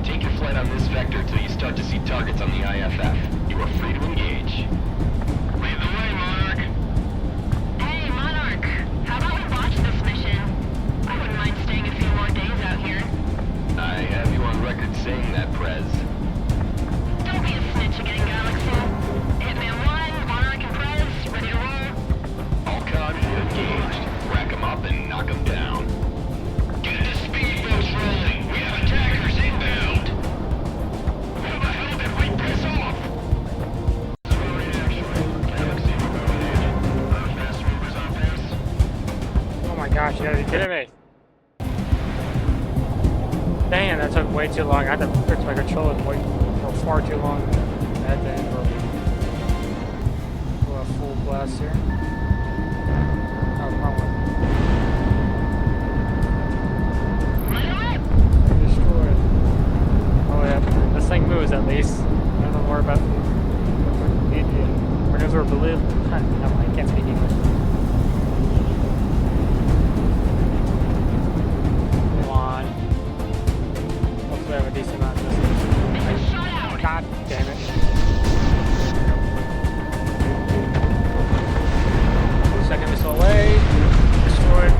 Take your flight on this vector till you start to see targets on the IFF. You are free to engage. Lead the way, Monarch. Hey, Monarch. How about we watch this mission? I wouldn't mind staying a few more days out here. I have you on record saying that, Prez. Don't be a snitch again, Galaxy. Hitman 1, Monarch and Prez, ready to roll? All cards are engaged. Rack them up and knock them down. Get the speedboats rolling. We have attackers inbound. Who the hell did we piss off? Oh my gosh, you gotta be kidding me. Damn, that took way too long. I had to fix my controller for far too long. I had to go a full blast here. Oh, wrong one. Destroyed. Oh yeah, this thing moves at least. I don't know more about maneuver balloon. No, I can't speak English. Come on. Hopefully I have a decent amount of this. God damn it. Second missile away. Destroyed.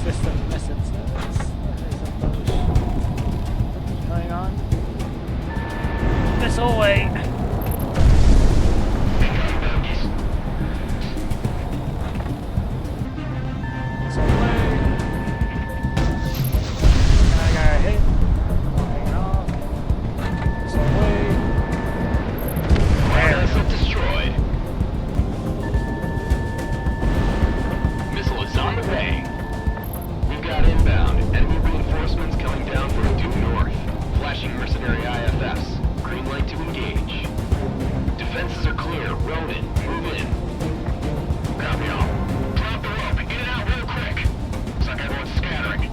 System missenses. Hang on. Missile away. Missile away. I got a hit. Hanging off. Missile away. Wireless destroyed. Missile is on the way. We've got inbound. Enemy reinforcements coming down from due north. Flashing mercenary IFFs. Green light to engage. Defenses are clear. Ronin, move in. Copy all. Drop the rope and get it out real quick. Looks like everyone's scattering.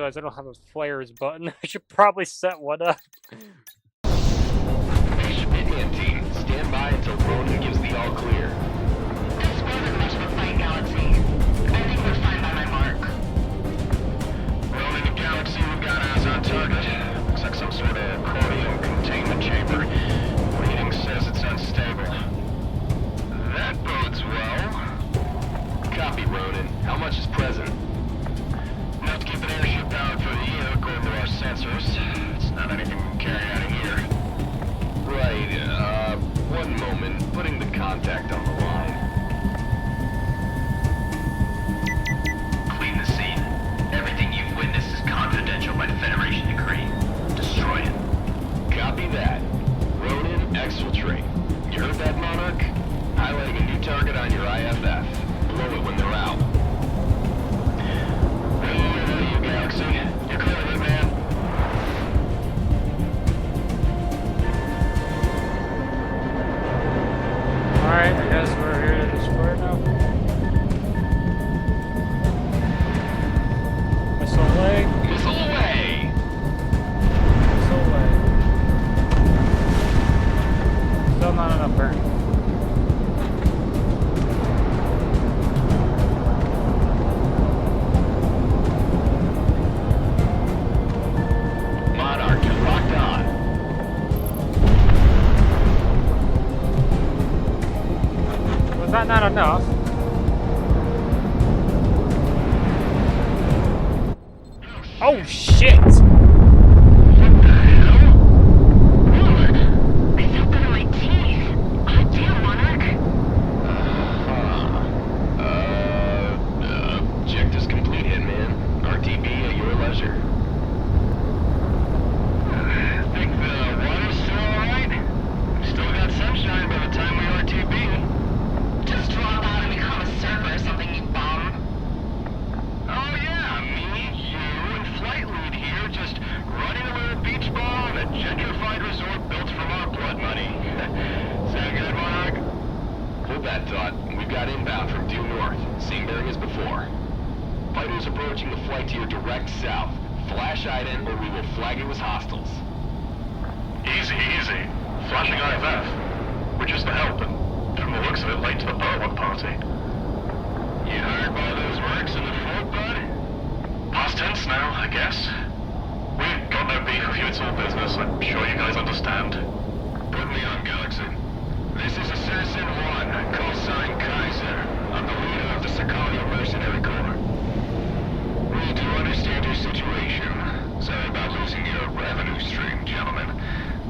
I don't have a flares button. I should probably set one up. Hitman team, stand by until Ronin gives the all clear. This wasn't much of a fight, Galaxy. I think we're fine by my mark. Ronin and Galaxy, we've got eyes on target. Looks like some sort of chromium containment chamber. Reading says it's unstable. That bodes well. Copy, Ronin. How much is present? Enough to keep an airship powered for the year, according to our sensors. It's not anything we can carry out of here. Right, one moment. Putting the contact on the line. Clean the scene. Everything you've witnessed is confidential by the Federation decree. Destroy it. Copy that. Ronin, exfiltrate. You heard that, Monarch? Highlighting a new target on your IFF. Blow it when they're out. Galaxy, you're clear of it, man. Alright, I guess we're here to destroy it now. Missile away. Missile away! Missile away. Still not enough burn. Not enough. Oh shit! What the hell? I felt that in my teeth. God damn, that thought. We've got inbound from due north. Same bearing as before. Fighters approaching the flight to your direct south. Flash ident or we will flag you as hostiles. Easy, easy. Flashing IFF. We're just the help, and from the looks of it, late to the Burlock party. You hired by those works in the fort, bud? Past tense now, I guess. We've got no beef with you, it's all business. I'm sure you guys understand. Put me on, Galaxy. This is Assassin 1, call sign Kaiser. I'm the leader of the Sicario Mercenary Corps. We do understand your situation. Sorry about losing your revenue stream, gentlemen.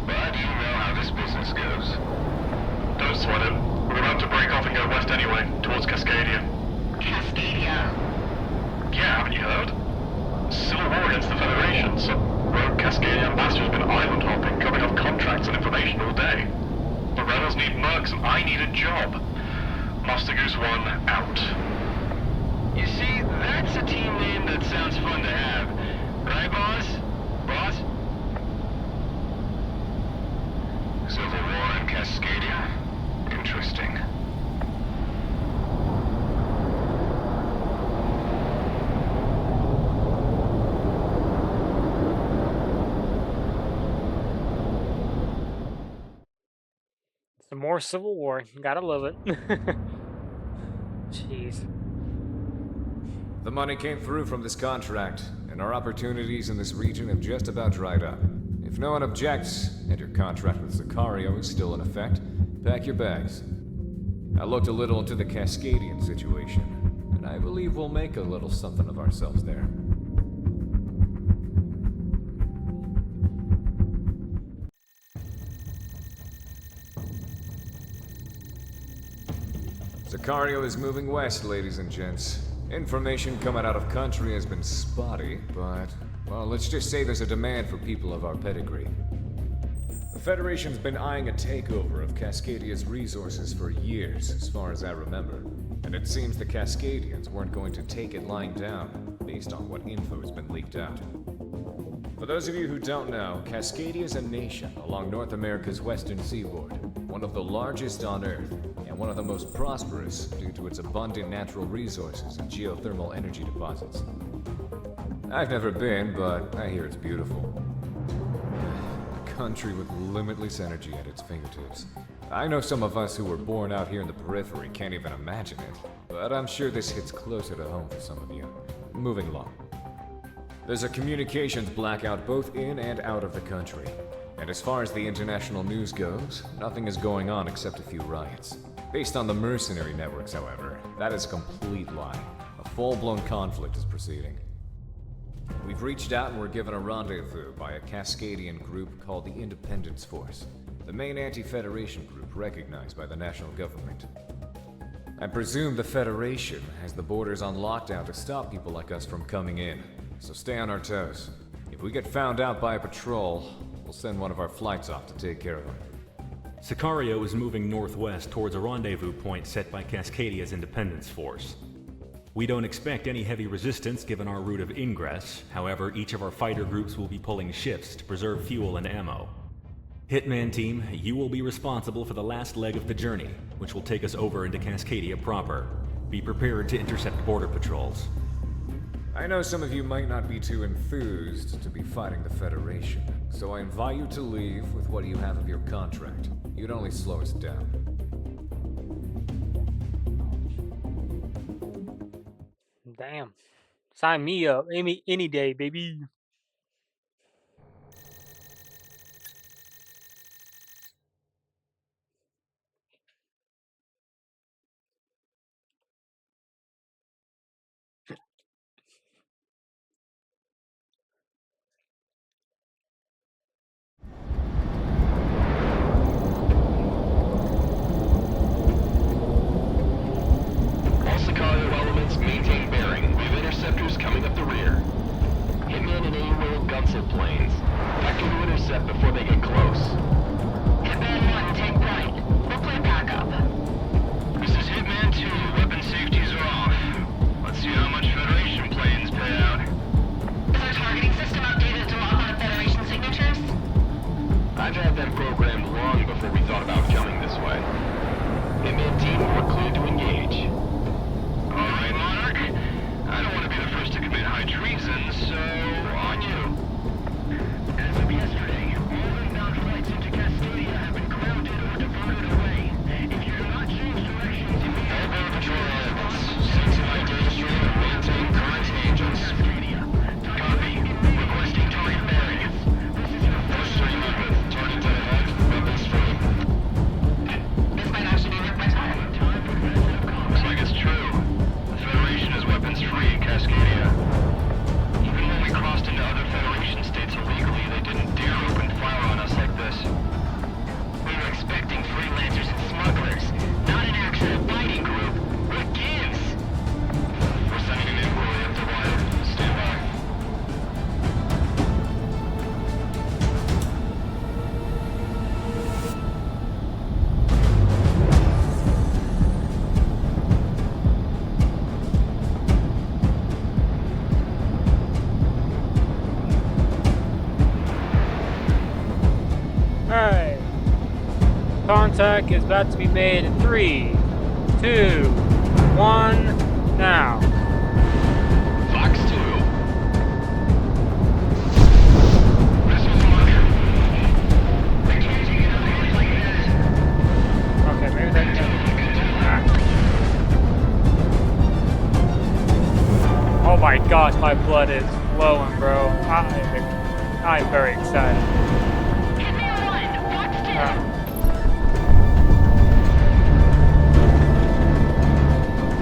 But you know how this business goes. Don't sweat it. We're about to break off and go west anyway, towards Cascadia. Cascadia. Yeah, haven't you heard? Civil war against the Federation. Some rogue Cascadia ambassador's been island hopping, covering off contracts and information all day. The rebels need mercs and I need a job. Master Goose 1 out. You see, that's a team name that sounds fun to have. Right, boss? Boss? Civil War in Cascadia? Interesting. Some more Civil War. Gotta love it. Jeez. The money came through from this contract, and our opportunities in this region have just about dried up. If no one objects, and your contract with Sicario is still in effect, pack your bags. I looked a little into the Cascadian situation, and I believe we'll make a little something of ourselves there. Sicario is moving west, ladies and gents. Information coming out of country has been spotty, but, well, let's just say there's a demand for people of our pedigree. The Federation's been eyeing a takeover of Cascadia's resources for years, as far as I remember. And it seems the Cascadians weren't going to take it lying down, based on what info has been leaked out. For those of you who don't know, Cascadia is a nation along North America's western seaboard, one of the largest on Earth, and one of the most prosperous due to its abundant natural resources and geothermal energy deposits. I've never been, but I hear it's beautiful. A country with limitless energy at its fingertips. I know some of us who were born out here in the periphery can't even imagine it, but I'm sure this hits closer to home for some of you. Moving along. There's a communications blackout both in and out of the country. And as far as the international news goes, nothing is going on except a few riots. Based on the mercenary networks, however, that is a complete lie. A full-blown conflict is proceeding. We've reached out and were given a rendezvous by a Cascadian group called the Independence Force, the main anti-Federation group recognized by the national government. I presume the Federation has the borders on lockdown to stop people like us from coming in, so stay on our toes. If we get found out by a patrol, we'll send one of our flights off to take care of them. Sicario is moving northwest towards a rendezvous point set by Cascadia's Independence Force. We don't expect any heavy resistance given our route of ingress, however, each of our fighter groups will be pulling shifts to preserve fuel and ammo. Hitman Team, you will be responsible for the last leg of the journey, which will take us over into Cascadia proper. Be prepared to intercept border patrols. I know some of you might not be too enthused to be fighting the Federation, so I invite you to leave with what you have of your contract. You'd only slow us down. Damn. Sign me up. Any day, baby. All Sicario elements maintain bearing. We have interceptors coming up the rear. Hitman and Contact is about to be made in 3, 2, 1, now. Fox 2. Okay, maybe that can. Oh my gosh, my blood is flowing, bro. I'm very excited. Hit me on 1, Fox 2.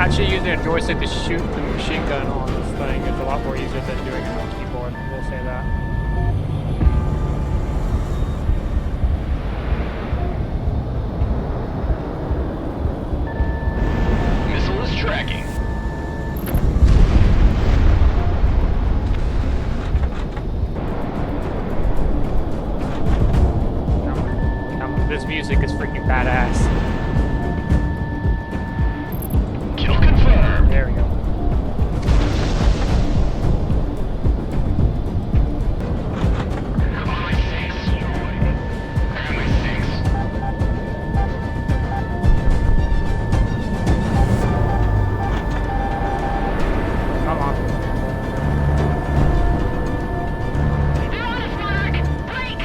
Actually, using a joystick to shoot the machine gun on this thing is a lot more easier than doing it on the keyboard. We'll say that. Missile is tracking. Come on, this music is freaking badass. Kill confirmed. There we go. On my 6. On my 6. Come on. They're on us, Monarch. Break.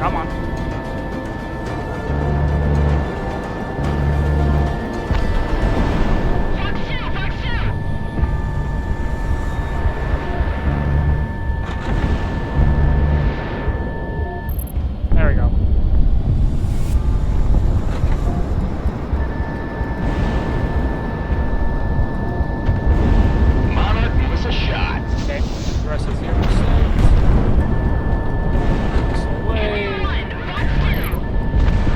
Come on. Fox 2, Fox 2. There we go. Monarch missile shot. Okay. The rest is 0%. Missile away. Hit me on 1, Fox 2.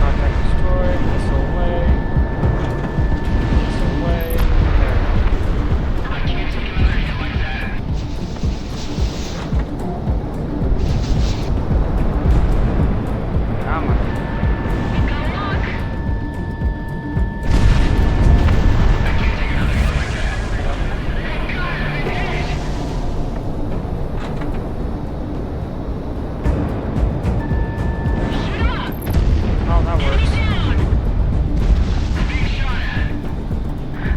Contact destroyed. Missile away. Missile away. There we go. I can't take another hit like that. Come on. We've got a lock. I can't take another hit like that. Shoot him up. Oh, that Enemy works. down. Being shot at.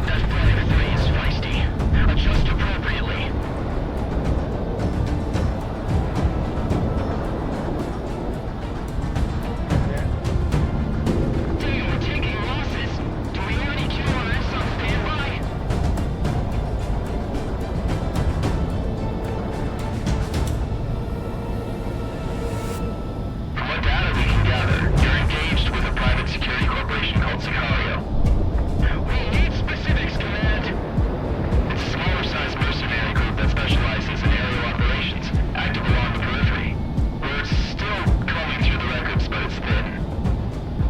That Predator 3 is feisty. Adjust appropriately. Okay. Damn, we're taking losses. Do we have any QRS on standby? From what data we can gather, you're engaged with a private security corporation called Sicario. We need specifics, Command. It's a smaller-sized mercenary group that specializes in aerial operations, active along the periphery. We're still combing through the records, but it's thin.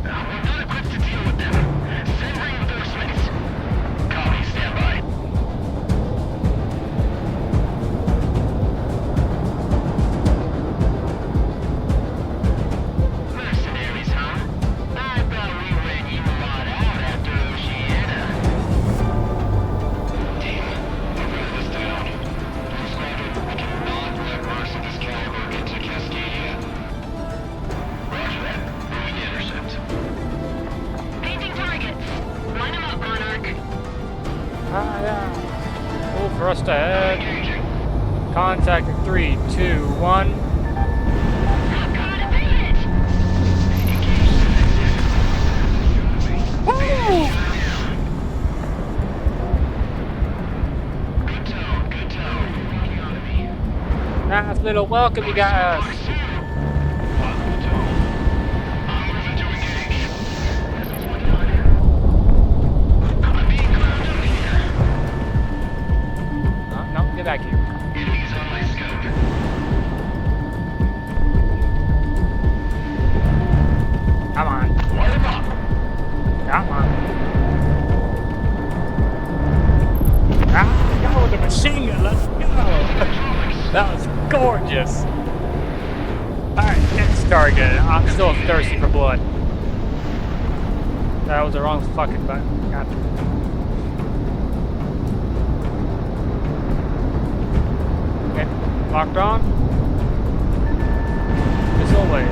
We're not equipped to deal with them. Send reinforcements. Copy, standby. Mercenaries, huh? I thought we ran you lot out after Oceana. Team, I've got this down. Blue Squadron, we cannot let Mars of this caliber get to Cascadia. Roger that. Moving to intercept. Painting targets. Line them up, Monarch. Ah, yeah. Full thrust ahead. Engaging. Contact in 3, 2, 1. I've got it, beat it. Woo! Good tone, good tone. Nice little welcome you guys. Positive tone. I'm moving to engage. I'm being ground up here. No, get back here. Enemies on my scope. Come on. Light them up. Come on. Ah, go with the machine gun. Let's go. That was gorgeous. Alright, next target. I'm still thirsty for blood. That was the wrong fucking button. God. Okay, locked on. Missile away.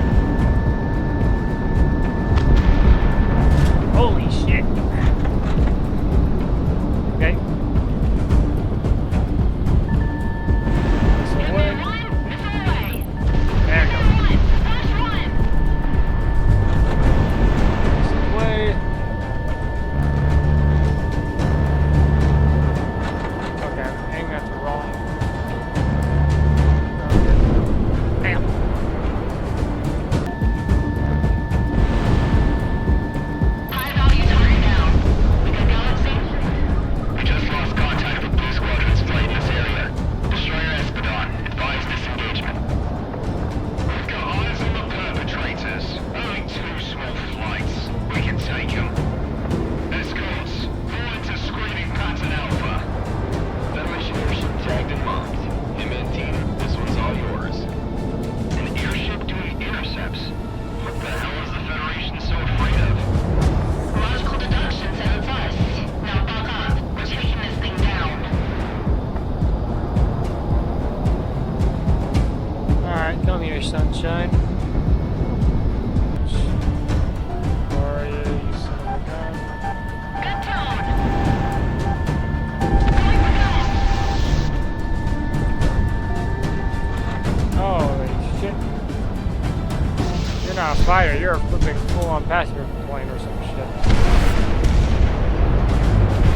a passenger plane or some shit.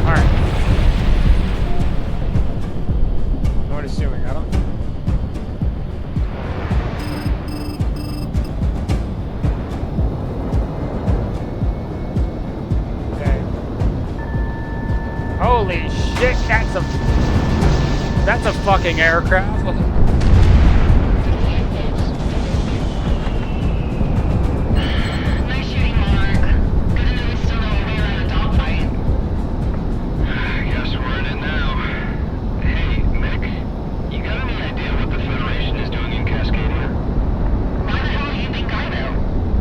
Alright. I'm assuming I don't. Okay. Holy shit, that's a fucking aircraft. Nice shooting, Monarch. Good to know we still know a way around a dogfight. Guess we're in it now. Hey, Mick, you got any idea what the Federation is doing in Cascadia? Why the hell do you think I know?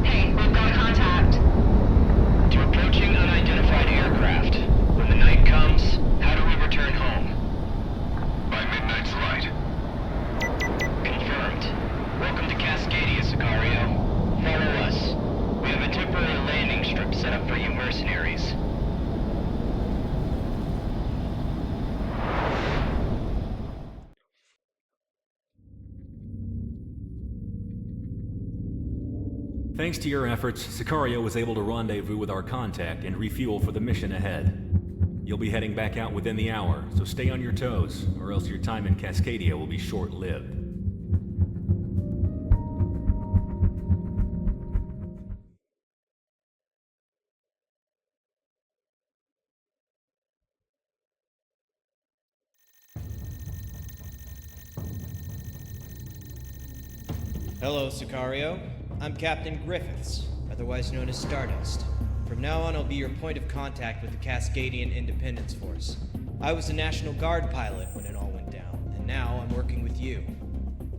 Hey, we've got a contact. To approaching unidentified aircraft. When the night comes, how do we return home? By midnight's light. Confirmed. Welcome to Cascadia, Sicario. Follow us. We have a temporary landing strip set up for you mercenaries. Thanks to your efforts, Sicario was able to rendezvous with our contact and refuel for the mission ahead. You'll be heading back out within the hour, so stay on your toes, or else your time in Cascadia will be short-lived. Hello, Sicario. I'm Captain Griffiths, otherwise known as Stardust. From now on, I'll be your point of contact with the Cascadian Independence Force. I was a National Guard pilot when it all went down, and now I'm working with you.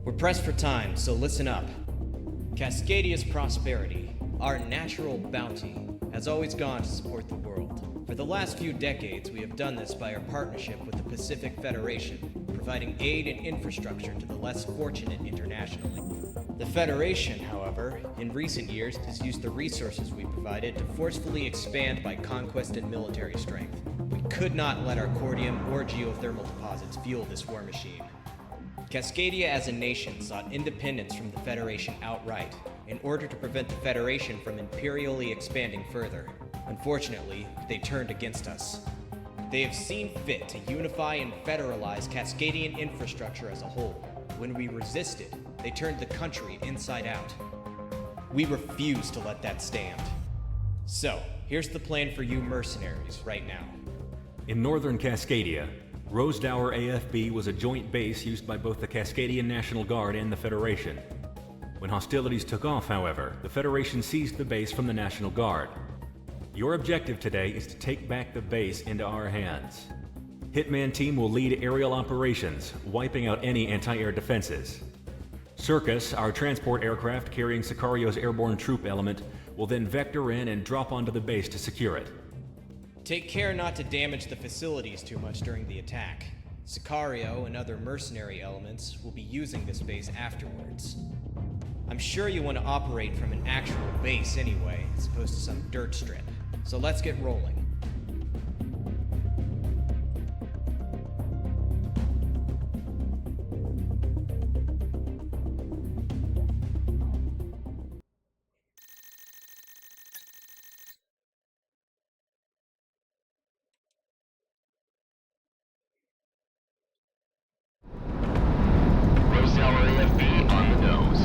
We're pressed for time, so listen up. Cascadia's prosperity, our natural bounty, has always gone to support the world. For the last few decades, we have done this by our partnership with the Pacific Federation, providing aid and infrastructure to the less fortunate internationally. The Federation, however, in recent years has used the resources we provided to forcefully expand by conquest and military strength. We could not let our cordium or geothermal deposits fuel this war machine. Cascadia as a nation sought independence from the Federation outright, in order to prevent the Federation from imperially expanding further. Unfortunately, they turned against us. They have seen fit to unify and federalize Cascadian infrastructure as a whole. When we resisted, they turned the country inside out. We refuse to let that stand. So, here's the plan for you mercenaries right now. In northern Cascadia, Rosedower AFB was a joint base used by both the Cascadian National Guard and the Federation. When hostilities took off, however, the Federation seized the base from the National Guard. Your objective today is to take back the base into our hands. Hitman Team will lead aerial operations, wiping out any anti-air defenses. Circus, our transport aircraft carrying Sicario's airborne troop element, will then vector in and drop onto the base to secure it. Take care not to damage the facilities too much during the attack. Sicario and other mercenary elements will be using this base afterwards. I'm sure you want to operate from an actual base anyway, as opposed to some dirt strip. So let's get rolling. Rosedower AFB on the nose.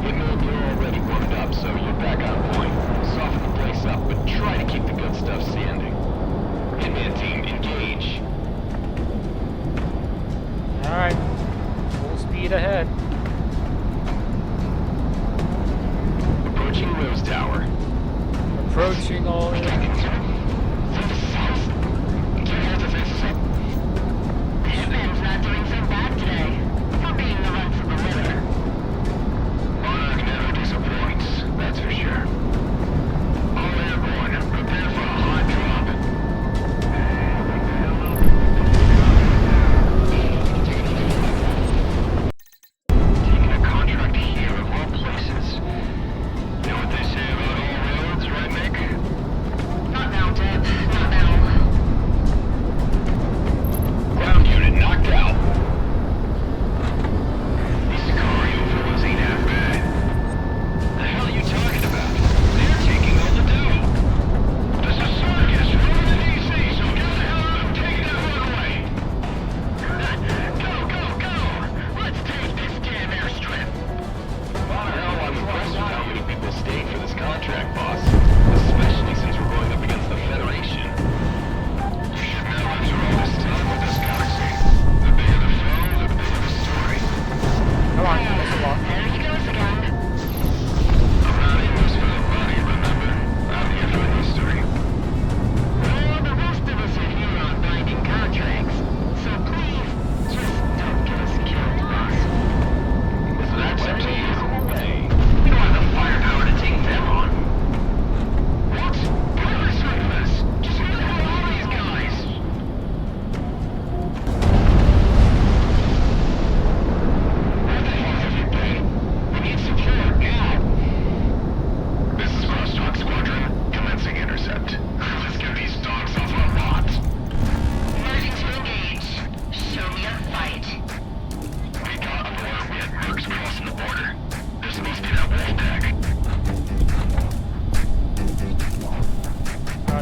Hitman, you're already warmed up, so you're back on point. Soften the place up, but try to keep the good stuff standing. Hitman Team, engage. Alright. Full speed ahead. Approaching Rose Tower. Approaching all the way. Hitman's not doing so bad today. For being the runt of the litter. Monarch never disappoints, that's for sure. All airborne, prepare for a hot drop. Taking a contract here of all places. Know what they say about all roads, right, Mick?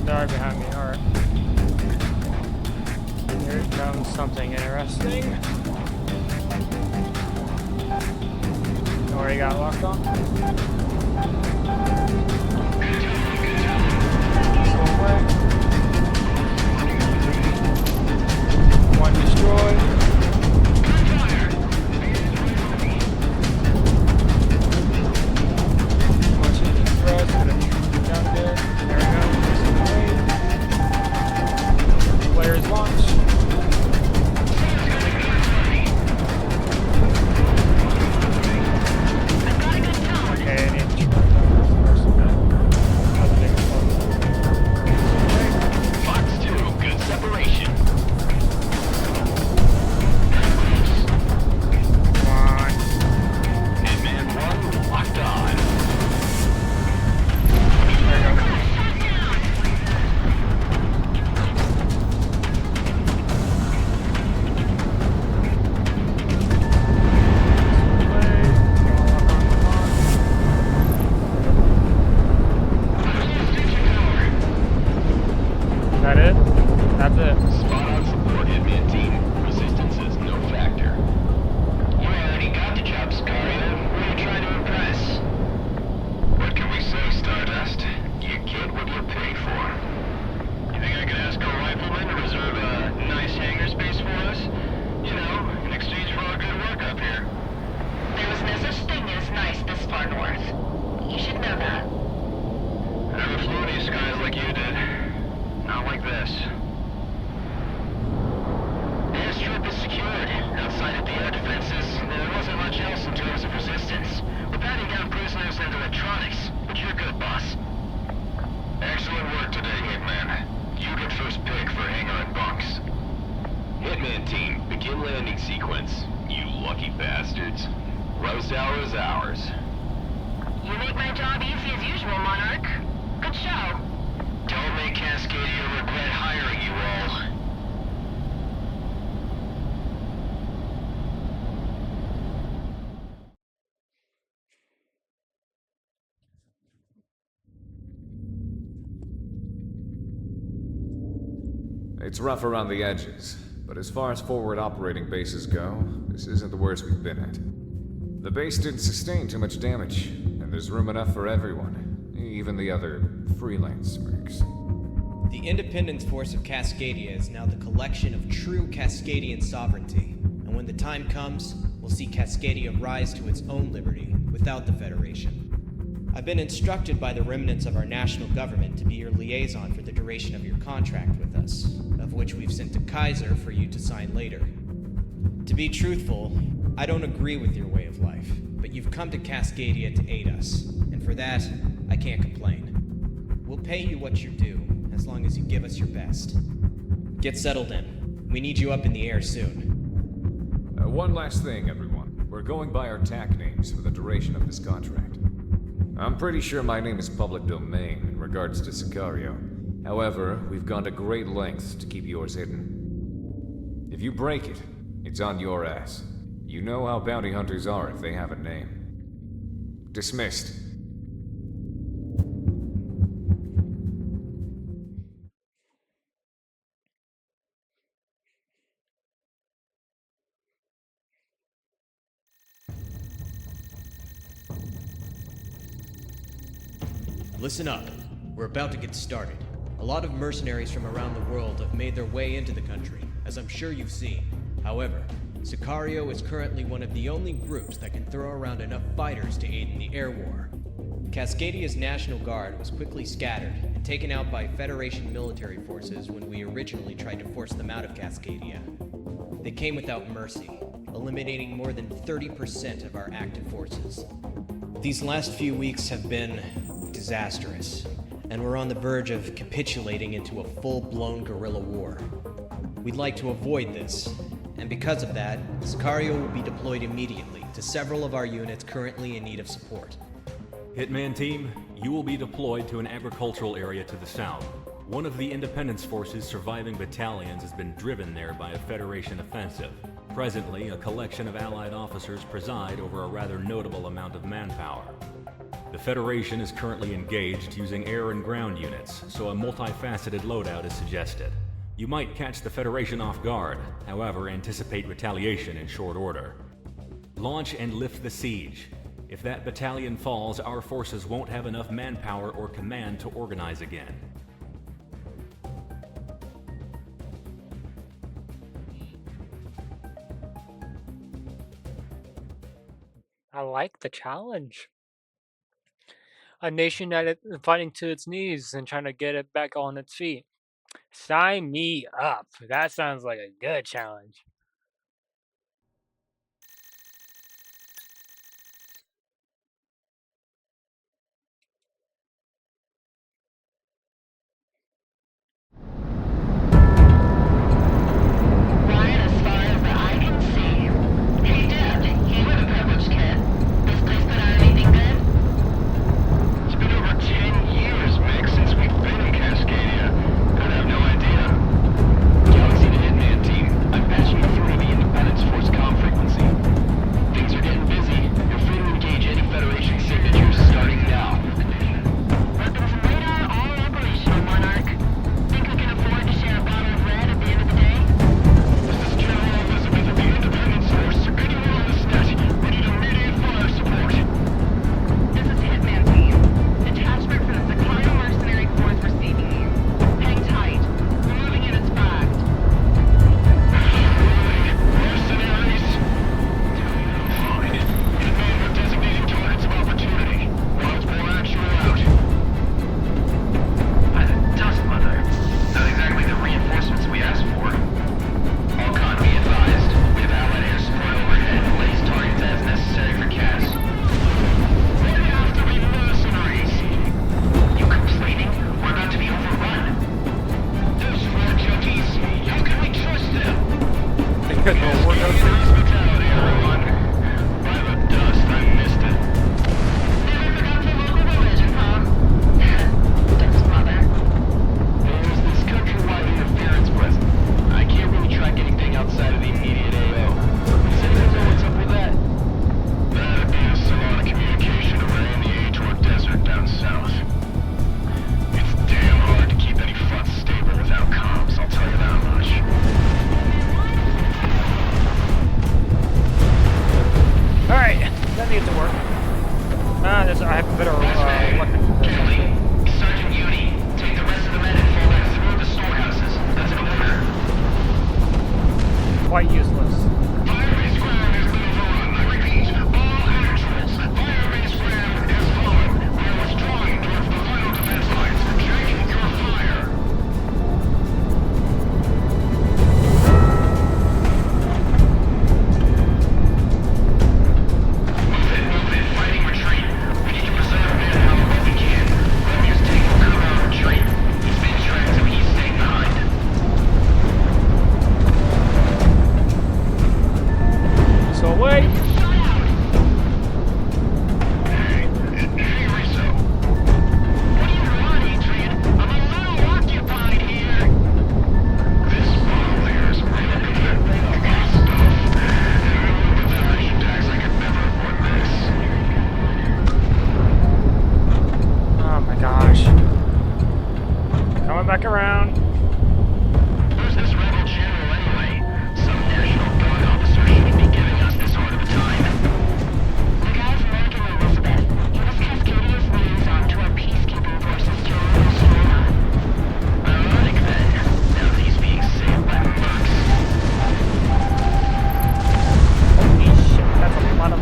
Sorry behind me, alright. Here comes something interesting. Already got locked on. One destroyed. Much in the thrust, but I'm down there. There we go. Players launch. Okay, I need to try that first. Fox 2, good separation. Come on. Hitman 1 locked on. There we go. That it? That's it. Spot on support, Hitman team. Resistance is no factor. You already got the job, Sicario. Who are you trying to impress? What can we say, Stardust? You get what you pay for. You think I could ask a rifleman to reserve a nice hangar space for us? You know, in exchange for our good work up here. There was no such thing as nice this far north. You should know that. I never flew any skies like you did. Not like this. Airstrip is secured. Outside of the air defenses, there wasn't much else in terms of resistance. We're patting down prisoners and electronics, but you're good, boss. Excellent work today, Hitman. You get first pick for hangar and bunks. Hitman team, begin landing sequence. You lucky bastards. Rose hour is ours. You make my job easy as usual, Monarch. Good show. Don't make Cascadia regret hiring you all. It's rough around the edges, but as far as forward operating bases go, this isn't the worst we've been at. The base didn't sustain too much damage, and there's room enough for everyone, even the other freelance mercs. The Independence Force of Cascadia is now the collection of true Cascadian sovereignty, and when the time comes, we'll see Cascadia rise to its own liberty without the Federation. I've been instructed by the remnants of our national government to be your liaison for the duration of your contract with us, of which we've sent to Kaiser for you to sign later. To be truthful, I don't agree with your way of life, but you've come to Cascadia to aid us, and for that, I can't complain. We'll pay you what you're due, as long as you give us your best. Get settled in. We need you up in the air soon. One last thing, everyone. We're going by our TAC names for the duration of this contract. I'm pretty sure my name is public domain in regards to Sicario. However, we've gone to great lengths to keep yours hidden. If you break it, it's on your ass. You know how bounty hunters are if they have a name. Dismissed. Listen up. We're about to get started. A lot of mercenaries from around the world have made their way into the country, as I'm sure you've seen. However, Sicario is currently one of the only groups that can throw around enough fighters to aid in the air war. Cascadia's National Guard was quickly scattered and taken out by Federation military forces when we originally tried to force them out of Cascadia. They came without mercy, eliminating more than 30% of our active forces. These last few weeks have been disastrous, and we're on the verge of capitulating into a full-blown guerrilla war. We'd like to avoid this, and because of that, Sicario will be deployed immediately to several of our units currently in need of support. Hitman team, you will be deployed to an agricultural area to the south. One of the Independence Force's surviving battalions has been driven there by a Federation offensive. Presently, a collection of Allied officers preside over a rather notable amount of manpower. The Federation is currently engaged using air and ground units, so a multifaceted loadout is suggested. You might catch the Federation off guard, however, anticipate retaliation in short order. Launch and lift the siege. If that battalion falls, our forces won't have enough manpower or command to organize again. I like the challenge. A nation that is fighting to its knees and trying to get it back on its feet. Sign me up. That sounds like a good challenge. Right as far as the eye can see. Hey, Dad, you were the privileged kid. This place put out anything good? It's been over 10 years, Mick, since we've been in Cascadia. I'd have no idea. Galaxy to Hitman team. I'm patching you through to the Independence Force comm frequency. Things are getting busy. You're free to engage any Federation signatures starting now. Weapons and radar all operational, Monarch. Think we can afford to share a bottle of red at the end of the day? This is General Elizabeth of the Independence Force. Anyone on this net, we need immediate fire support. This is Hitman team. Detachment from the Sicario Mercenary Corps receiving you. Hang tight. We're moving in as fact. Mercenaries? Fine. Hitman are designating targets of opportunity. Once more actual out. Dust Mother. Not exactly the reinforcements we asked for. All con be advised. We have allied air support overhead and lays targets as necessary for CAS. They have to be mercenaries. You complaining? We're about to be overrun. Those four junkies, how can we trust them? Because we'll work out Police brutality, everyone. By the dust, I missed it. Never forgot the local religion, huh? Dust Mother. There's this countrywide interference present. I can't really track anything outside of the immediate AO. Does anyone know what's up with that? That'd be a salon communication array in the Ator Desert down south. It's damn hard to keep any fronts stable without comms, I'll tell you that much. Alright, that needs to work. I have a better weapon. Kelly, Sergeant Uni, take the rest of the men and fall back through the storehouses. That's an order. Quite useless. Firebase ground has been overrun. I repeat, all actuals. Firebase ground is fallen. We are withdrawing towards the final defense lines. Check your fire. Move it. Fighting retreat. We need to preserve manpower when we can. Romeo's tank will cover our retreat. He's been tracked, so he's staying behind. So wait. Hey, Rizzo. What do you want, Adrian? I'm a little occupied here. This bottle here is really good stuff. With Federation tax, I could never afford this. Oh my gosh. Coming back around. Who's this rebel general anyway? Some National Guard officer shouldn't be giving us this sort of a time. The guy's Morgan Elizabeth. He was Cascadia's liaison to our peacekeeping forces during the storm. Ironic then, now that he's being saved by mercs. Holy shit, that's a lot of...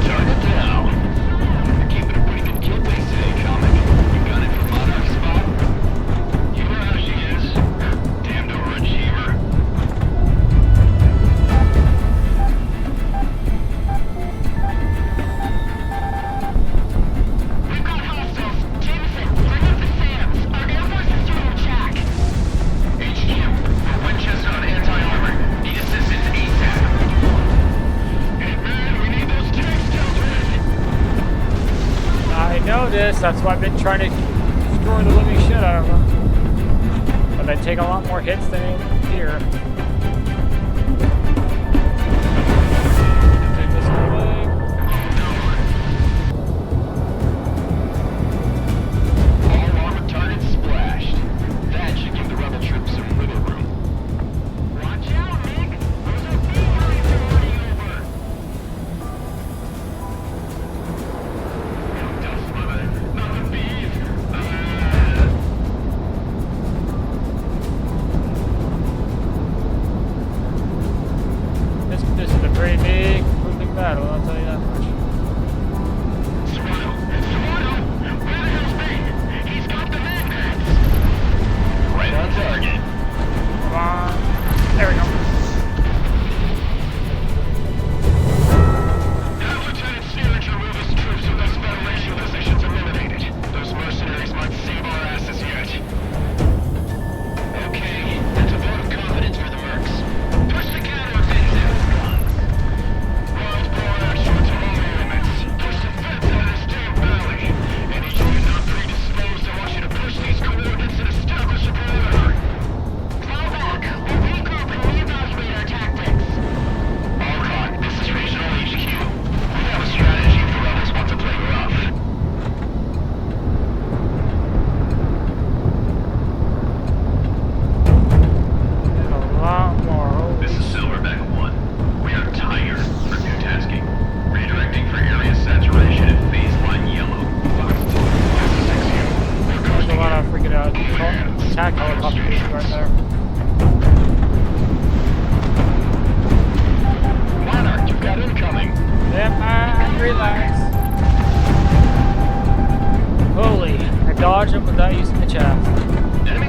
Target down. You're keeping a pretty good kill base today, Comic. You got it from Monarch's spot? You know how she is. Damned overachiever. We've got hostiles. Jameson, bring up the SAMs. Our Air Force is doing a check. HQ, we're Winchester on anti-armor. Need assistance ASAP. Hey man, we need those tanks dealt with. I know this, that's why I've been trying to destroy the living shit out of them. But they take a lot more hits than anything here. Take this away. Oh no, attack helicopter being right there. Monarch, you've got incoming. Yep, I realize. Holy, I dodged him without using the chaff. Enemy?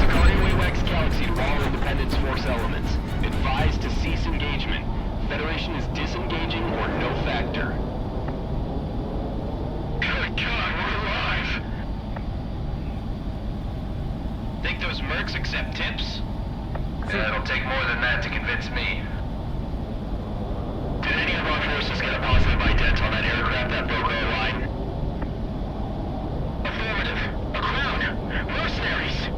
Sicario AWACS Galaxy to all Independence Force elements. Advised to cease engagement. Federation is disengaging or no factor. Good God, we're alive! Think those mercs accept tips? It'll take more than that to convince me. Did any of our forces get a positive ident on that aircraft that broke our line? Affirmative. A crowd. Mercenaries.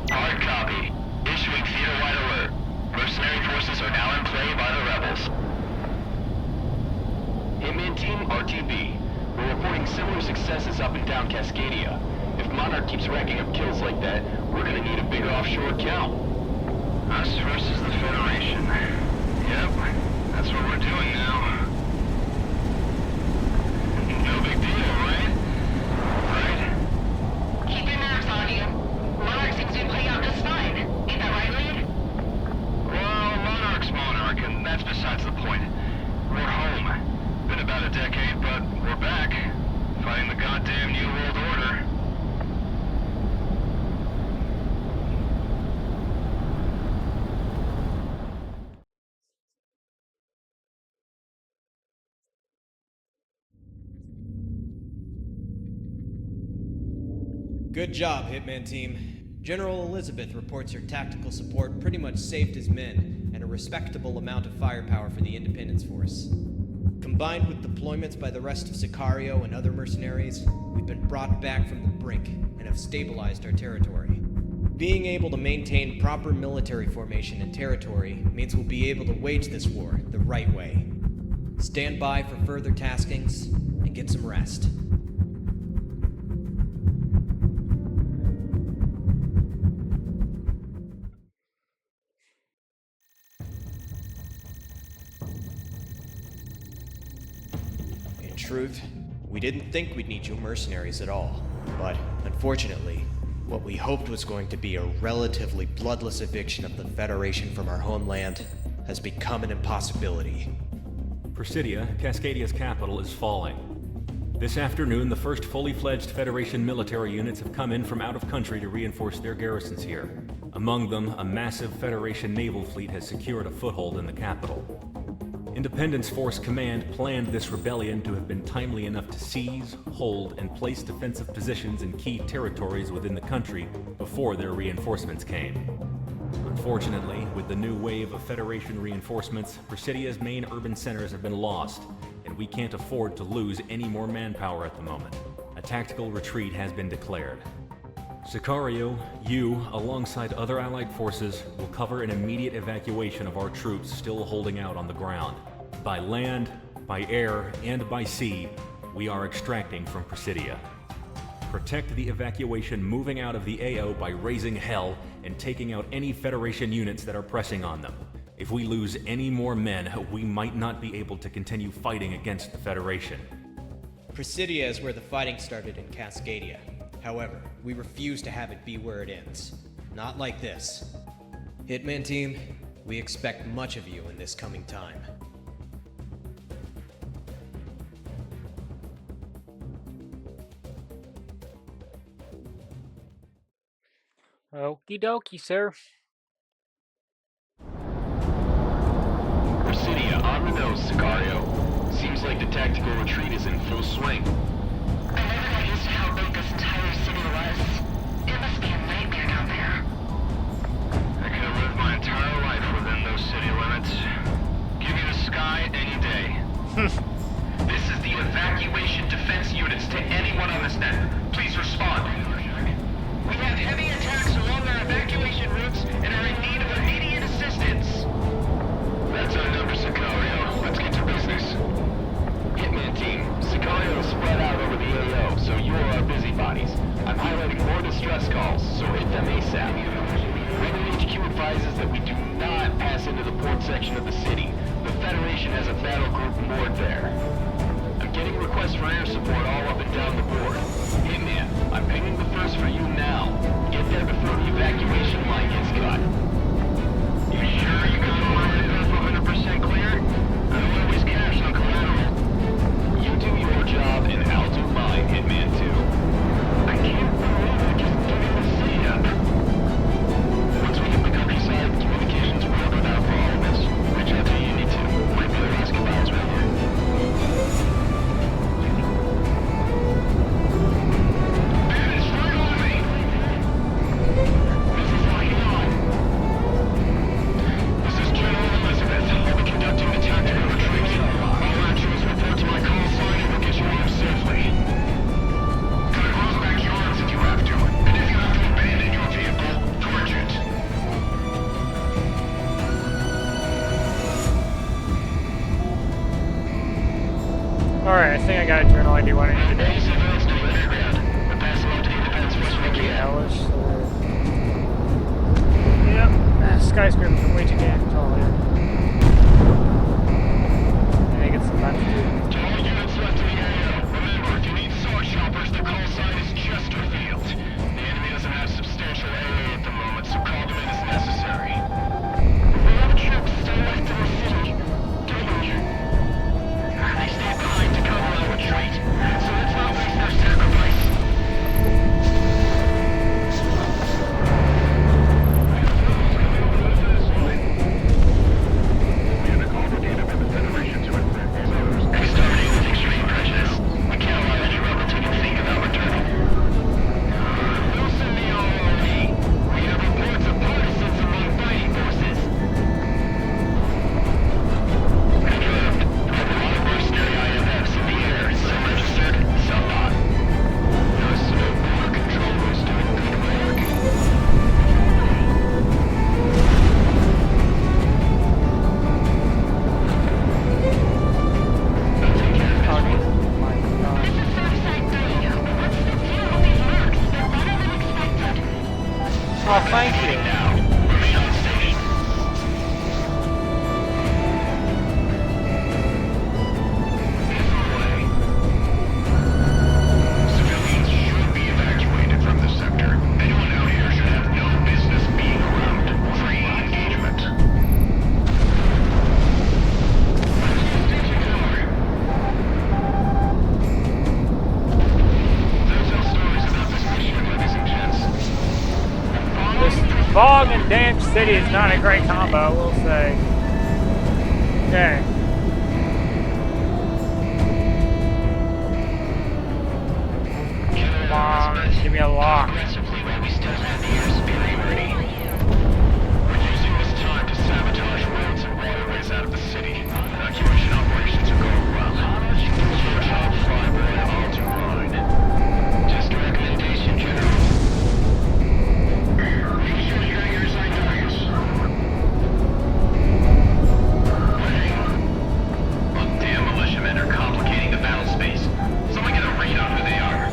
Hard copy. Issuing theater-wide alert. Mercenary forces are now in play by the rebels. Hitman Team, RTB. We're reporting similar successes up and down Cascadia. If Monarch keeps racking up kills like that, we're gonna need a bigger offshore count. Us versus the Federation. Yep, that's what we're doing now. No big deal, right? Right? Keep your nerves on you. Monarch seems to be playing out just fine. Ain't that right, Lead? Well, Monarch's Monarch, and that's besides the point. We're home. Been about a decade, but we're back. Fighting the goddamn New World Order. Good job, Hitman Team. General Elizabeth reports her tactical support pretty much saved his men, and a respectable amount of firepower for the Independence Force. Combined with deployments by the rest of Sicario and other mercenaries, we've been brought back from the brink and have stabilized our territory. Being able to maintain proper military formation and territory means we'll be able to wage this war the right way. Stand by for further taskings and get some rest. In truth, we didn't think we'd need you mercenaries at all, but unfortunately, what we hoped was going to be a relatively bloodless eviction of the Federation from our homeland has become an impossibility. Presidia, Cascadia's capital, is falling. This afternoon, the first fully fledged Federation military units have come in from out of country to reinforce their garrisons here. Among them, a massive Federation naval fleet has secured a foothold in the capital. Independence Force Command planned this rebellion to have been timely enough to seize, hold, and place defensive positions in key territories within the country before their reinforcements came. Unfortunately, with the new wave of Federation reinforcements, Presidia's main urban centers have been lost, and we can't afford to lose any more manpower at the moment. A tactical retreat has been declared. Sicario, you, alongside other allied forces, will cover an immediate evacuation of our troops still holding out on the ground. By land, by air, and by sea, we are extracting from Presidia. Protect the evacuation moving out of the AO by raising hell and taking out any Federation units that are pressing on them. If we lose any more men, we might not be able to continue fighting against the Federation. Presidia is where the fighting started in Cascadia. However, we refuse to have it be where it ends. Not like this. Hitman Team, we expect much of you in this coming time. Okie dokie, sir. Presidia, on the nose, Sicario. Seems like the tactical retreat is in full swing. I never got used to how big this entire city was. It must be a nightmare down there. I could have lived my entire life within those city limits. Give you the sky any day. This is the evacuation defense units to anyone on this net. Please respond. We have heavy attacks along our evacuation routes and are in need of immediate assistance. That's our number, Sicario. Let's get to business. Hitman Team, Sicario is spread out over the AO, so you are our busybodies. I'm highlighting more distress calls, so hit them ASAP. Raven HQ advises that we do not pass into the port section of the city. The Federation has a battle group moored there. I'm getting requests for air support all up and down the board. Hitman, Alright, I think I got a general idea what I need to do. Any civilians to the underground. We're passing on to the independence force when we can. Ellis. Yep, skyscrapers are way too damn tall here. I think it's the time to do. To all units left in the area, remember, if you need sword choppers, the call sign is Chesterfield. The enemy doesn't have substantial AA at the moment, so call them in as necessary. We have troops still left in the city. Don't you? They stay behind to cover our retreat, so let's not waste their sacrifice. Exterminating with extreme prejudice. We can't allow any rebel to even think about returning. Loosen the ROV. We have reports of partisans among fighting forces. Confirmed. We have a lot of mercenary IFFs in the air. Some registered, some not. Those border control was doing good work. I'll take care of Oh, this. my god. This is Surfside 3. What's the deal with these mercs? They're better than expected. Oh, thank you. Now, remain on station. Civilians should be evacuated from the sector. Anyone out here should have no business being around. Free engagement. Those are stories about this mission, ladies and gents. This fog and damn city is not a great combo, I will say. Okay. Come on, give me a lock. Aggressively while we still have the air superiority. We're using this time to sabotage roads and waterways out of the city. Evacuation operations are going well. Your job, flyboy, all to mine. Just a recommendation, General. Make sure you got your assigned targets. Well, damn militiamen are complicating the battle space. Someone get a read on who they are.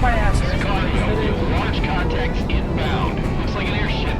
my ass. Chicago, launch contacts inbound. Looks like an airship.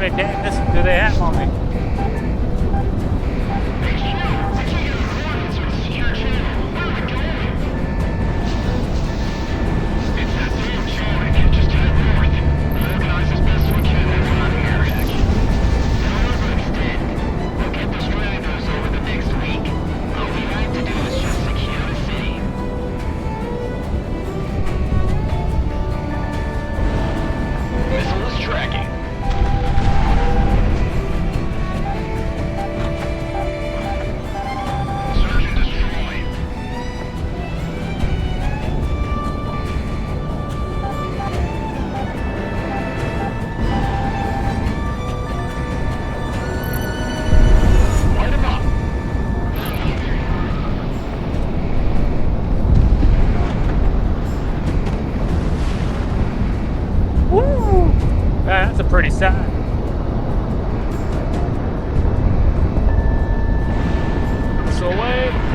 many tanks do they have on me? That's a pretty sight. So away.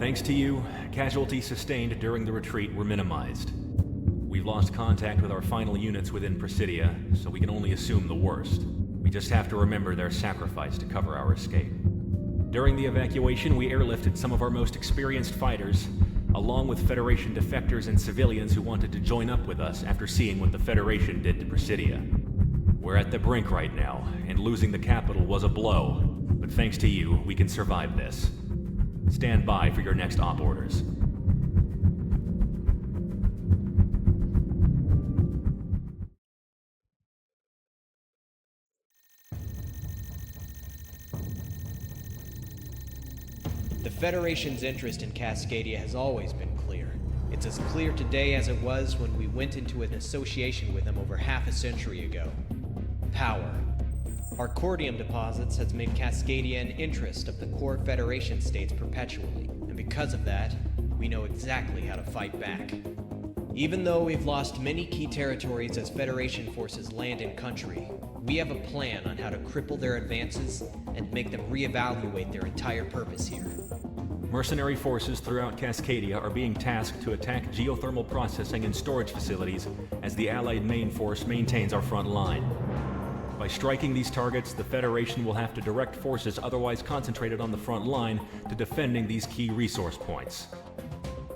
Thanks to you, casualties sustained during the retreat were minimized. We've lost contact with our final units within Presidia, so we can only assume the worst. We just have to remember their sacrifice to cover our escape. During the evacuation, we airlifted some of our most experienced fighters, along with Federation defectors and civilians who wanted to join up with us after seeing what the Federation did to Presidia. We're at the brink right now, and losing the capital was a blow, but thanks to you, we can survive this. Stand by for your next op orders. The Federation's interest in Cascadia has always been clear. It's as clear today as it was when we went into an association with them over half a century ago. Power. Our cordium deposits has made Cascadia an interest of the core Federation states perpetually, and because of that, we know exactly how to fight back. Even though we've lost many key territories as Federation forces land in country, we have a plan on how to cripple their advances and make them reevaluate their entire purpose here. Mercenary forces throughout Cascadia are being tasked to attack geothermal processing and storage facilities as the Allied main force maintains our front line. By striking these targets, the Federation will have to direct forces otherwise concentrated on the front line to defending these key resource points.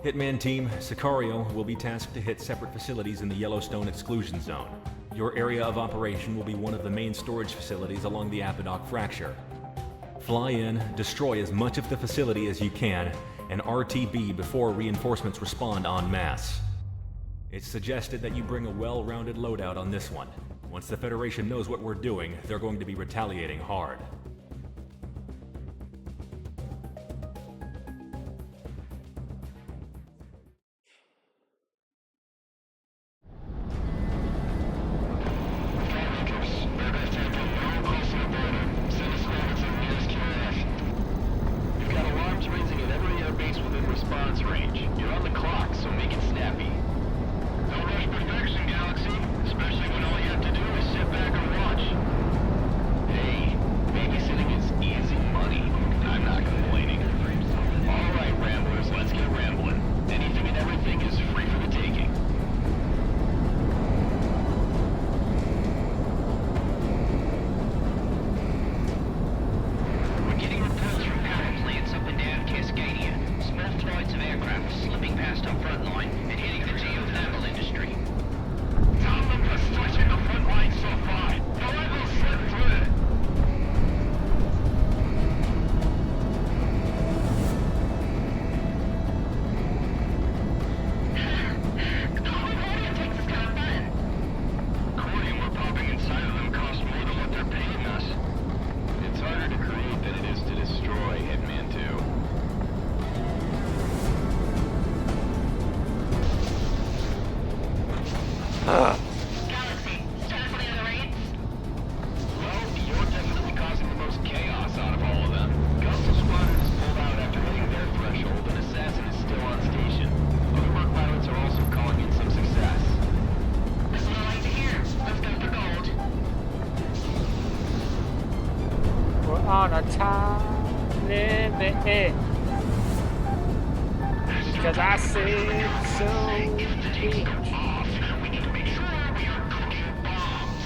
Hitman Team, Sicario will be tasked to hit separate facilities in the Yellowstone exclusion zone. Your area of operation will be one of the main storage facilities along the Apodoc Fracture. Fly in, destroy as much of the facility as you can, and RTB before reinforcements respond en masse. It's suggested that you bring a well-rounded loadout on this one. Once the Federation knows what we're doing, they're going to be retaliating hard. Galaxy, status on the other raids? Well, you're definitely causing the most chaos out of all of them. Gunsel Squadron is pulled out after hitting their threshold, and Assassin is still on station. Other merc pilots are also calling in some success. That's what I like to hear. Let's go for gold. We're on a time limit. Because I said so. We need to make sure we are cooking bombs.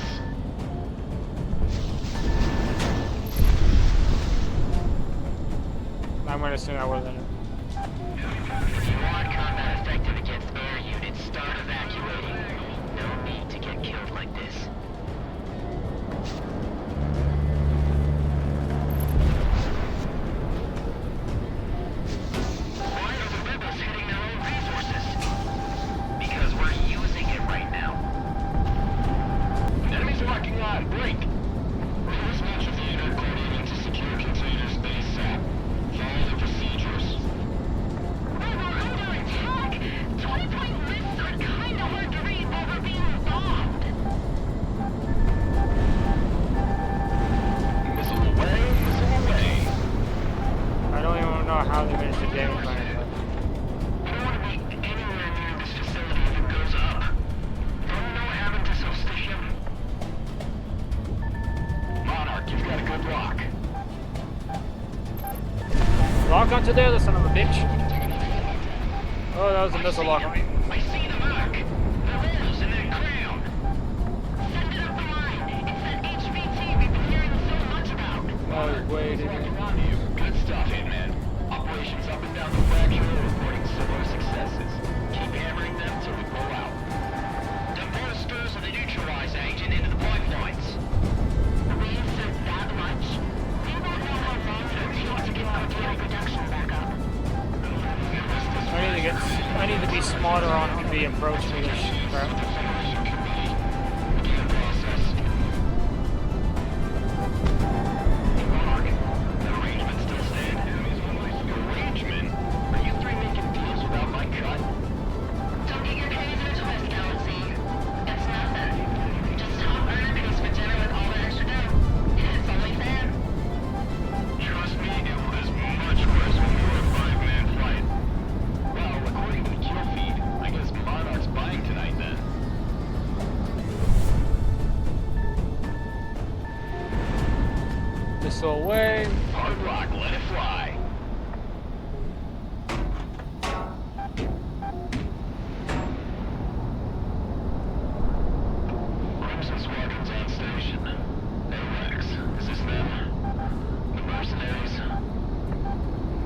I'm gonna assume I wasn't. If you want combat effective against air units, start evacuating. No need to get killed like this. Why are the rebels hitting their own resources? Because we're using it right now. Enemies locking on. Break. Release much of the unit coordinating to secure containers ASAP. Follow the procedures. We're under attack! 20-point lists are kinda hard to read while we're being bombed. Missile away, missile away. I don't even know how they managed to damage my head. We don't want to be anywhere near this facility if it goes up. Don't know what happened to Solstition. Monarch, you've got a good lock. Lock onto there, the son of a bitch. Oh, that was a missile lock. I see the mark. The holes in that crown. Send it up the line. It's that HVT we've been hearing so much about. Oh, wait. Good stuff, Hitman. Operations up and down the fracture are reporting similar successes. Keep hammering them till we blow out. Dump all the stores of the neutralizer agent into the pipelines. We insert that much? We won't know how long it'll take to get RTX production back up. I need to be smarter on the approach to this crap. Begin process. Monarch, the arrangement still stand. Arrangement? Are you three making deals without my cut? Don't get your pennies in a twist, Galaxy. It's nothing. Just stop earning a piece for dinner with all the extra dough. It's only fair. Trust me, it was much worse when we were a five-man flight. Well, according to the kill feed, I guess Monarch's buying tonight then. Missile away. Hard rock, let it fly. Crimson Squadron's on station. AWACS, is this them? The mercenaries?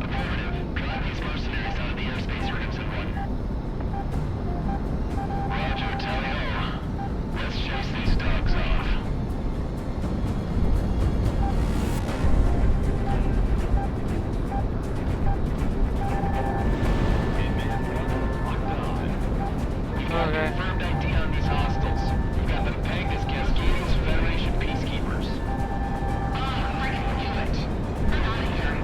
Affirmative. Drive these mercenaries out of the airspace, Crimson One. Roger, tally-ho. Let's chase these dogs off. Okay. Confirmed ID on these hostiles. We've got them pegged as Cascadian's Federation peacekeepers. Freaking knew it. I'm out of here.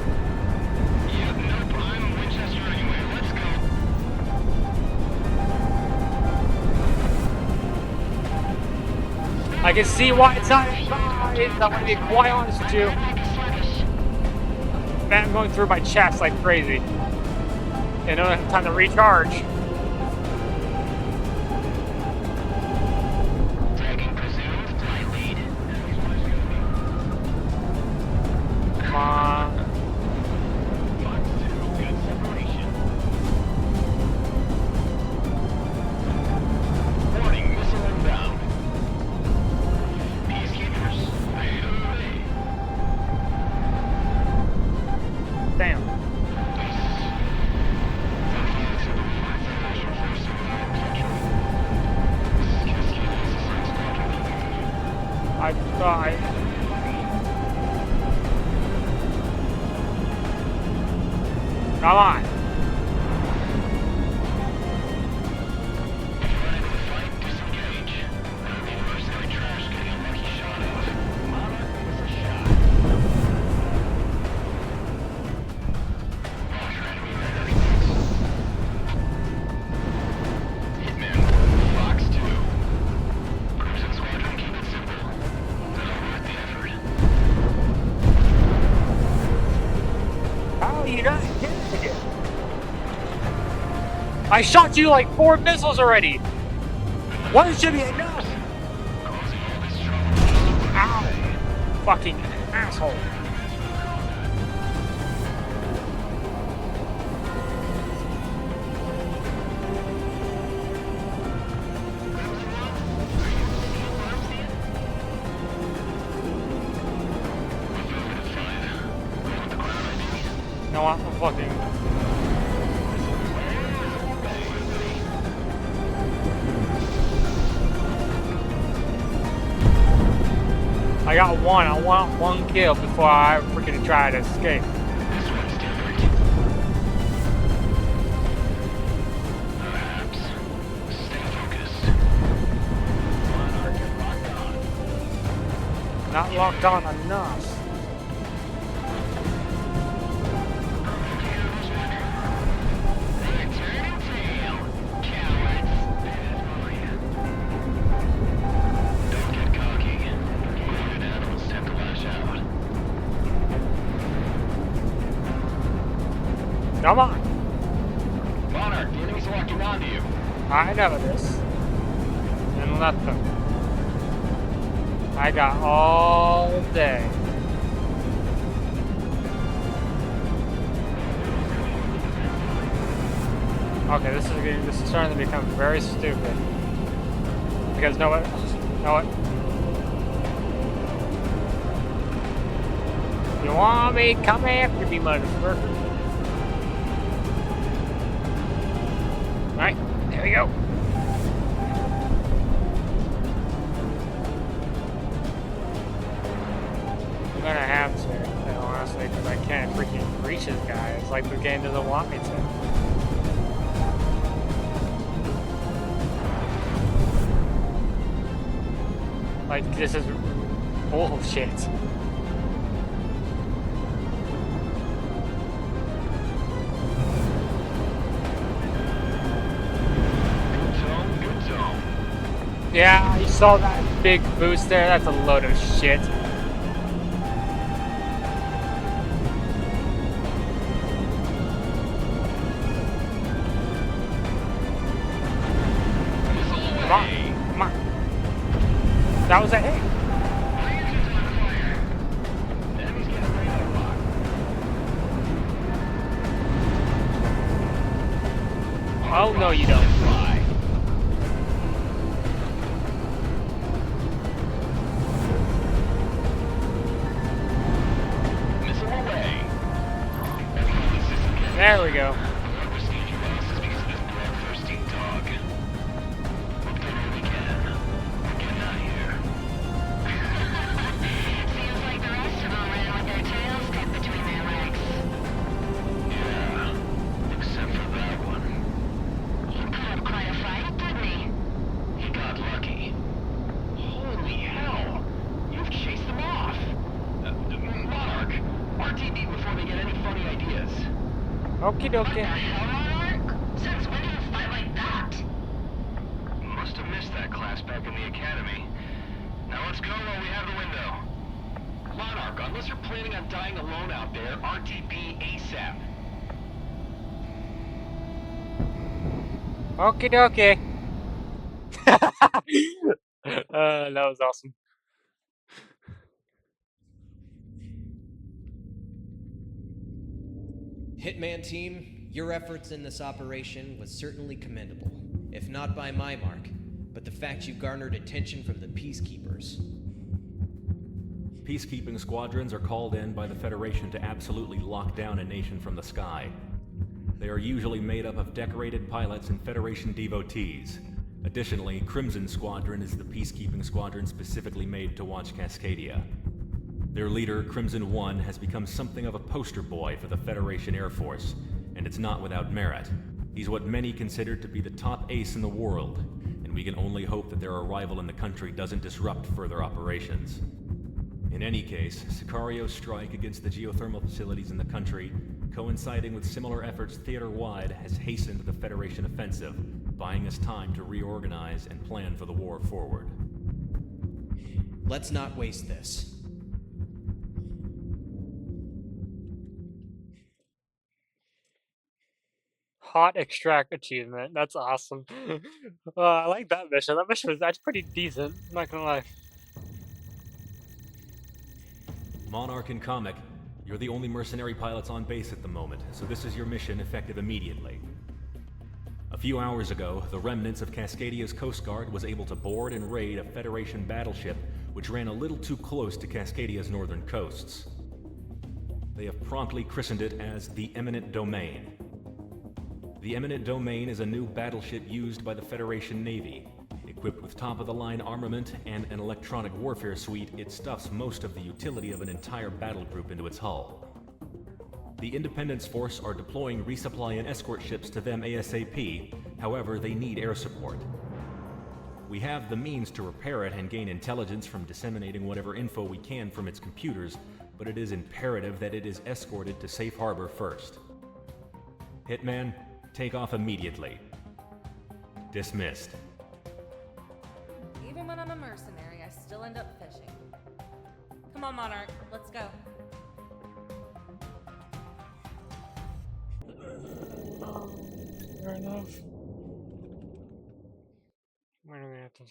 Yep, nope, I'm Winchester anyway. Let's go. I can see why it's not. I'm gonna be quite honest with you. Back is sluggish. I'm going through my chest like crazy. And I don't have time to recharge. Tagging presumed flight lead. Come on. Fox 2, good separation. Warning, missile inbound. Peacekeepers, hooray. Damn. I thought. Come on. I shot you like 4 missiles already! One should be enough! Ow! Fucking asshole. No, I'm fucking... I got one. I want one kill before I freaking try to escape. This one's different. Perhaps. Stay focused. Monarch is locked on. Not locked on enough. Come on! Monarch, the enemies are locking onto you. I know this. And let them. I got all day. Okay, this is starting to become very stupid. Because know what? You want me? Come after me, motherfucker. Alright, there we go. I'm gonna have to, honestly, because I can't freaking reach this guy. It's like the game doesn't want me to. Like, this is bullshit. Yeah, you saw that big boost there? That's a load of shit. Come on, come on. That was a hit. Oh, no, you don't. There we go. Okie dokie. Since when do you fight like that? Must have missed that class back in the academy. Now let's go while we have the window. Monarch, unless you're planning on dying alone out there, RTB ASAP. Okie dokie. That was awesome. Hitman team, your efforts in this operation was certainly commendable, if not by my mark, but the fact you garnered attention from the Peacekeepers. Peacekeeping squadrons are called in by the Federation to absolutely lock down a nation from the sky. They are usually made up of decorated pilots and Federation devotees. Additionally, Crimson Squadron is the peacekeeping squadron specifically made to watch Cascadia. Their leader, Crimson 1, has become something of a poster boy for the Federation Air Force, and it's not without merit. He's what many consider to be the top ace in the world, and we can only hope that their arrival in the country doesn't disrupt further operations. In any case, Sicario's strike against the geothermal facilities in the country, coinciding with similar efforts theater-wide, has hastened the Federation offensive, buying us time to reorganize and plan for the war forward. Let's not waste this. Hot extract achievement. That's awesome. I like that mission. That mission was actually pretty decent. I'm not gonna lie. Monarch and Comic, you're the only mercenary pilots on base at the moment, so this is your mission effective immediately. A few hours ago, the remnants of Cascadia's Coast Guard was able to board and raid a Federation battleship which ran a little too close to Cascadia's northern coasts. They have promptly christened it as the Eminent Domain. The Eminent Domain is a new battleship used by the Federation Navy. Equipped with top-of-the-line armament and an electronic warfare suite, it stuffs most of the utility of an entire battle group into its hull. The Independence Force are deploying resupply and escort ships to them ASAP, however, they need air support. We have the means to repair it and gain intelligence from disseminating whatever info we can from its computers, but it is imperative that it is escorted to safe harbor first. Hitman, take off immediately. Dismissed. Even when I'm a mercenary, I still end up fishing. Come on, Monarch, let's go. Fair enough. Where do we have to?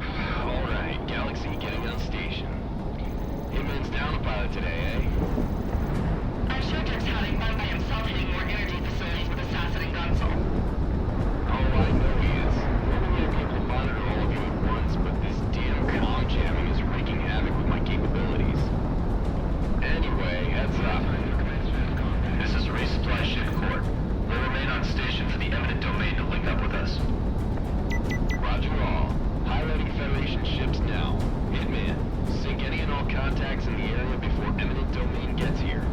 Alright, Galaxy getting on station. Hitman's down a pilot today, eh? I'm sure Dirk's having fun by himself hitting more energy facilities with Assassin and Gunsel. Oh, I know he is. Hoping to be able to monitor all of you at once, but this damn comm jamming is wreaking havoc with my capabilities. Anyway, heads up. This is Resupply Ship Corps. We'll remain on station for the Eminent Domain to link up with us. Roger all. Highlighting Federation ships now. Hitman, sync any and all contacts in the area before Eminent Domain gets here.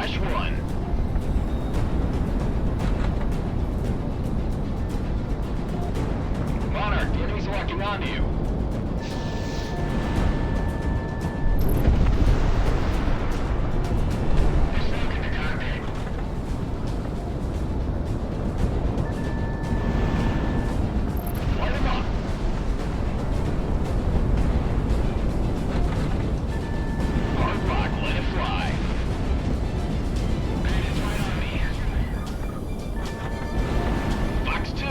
Flash 1. Monarch, the enemy's locking onto you. There's smoke in the cockpit. Light him up. Hard lock, let it fly. Bandits right on me. Fox 2.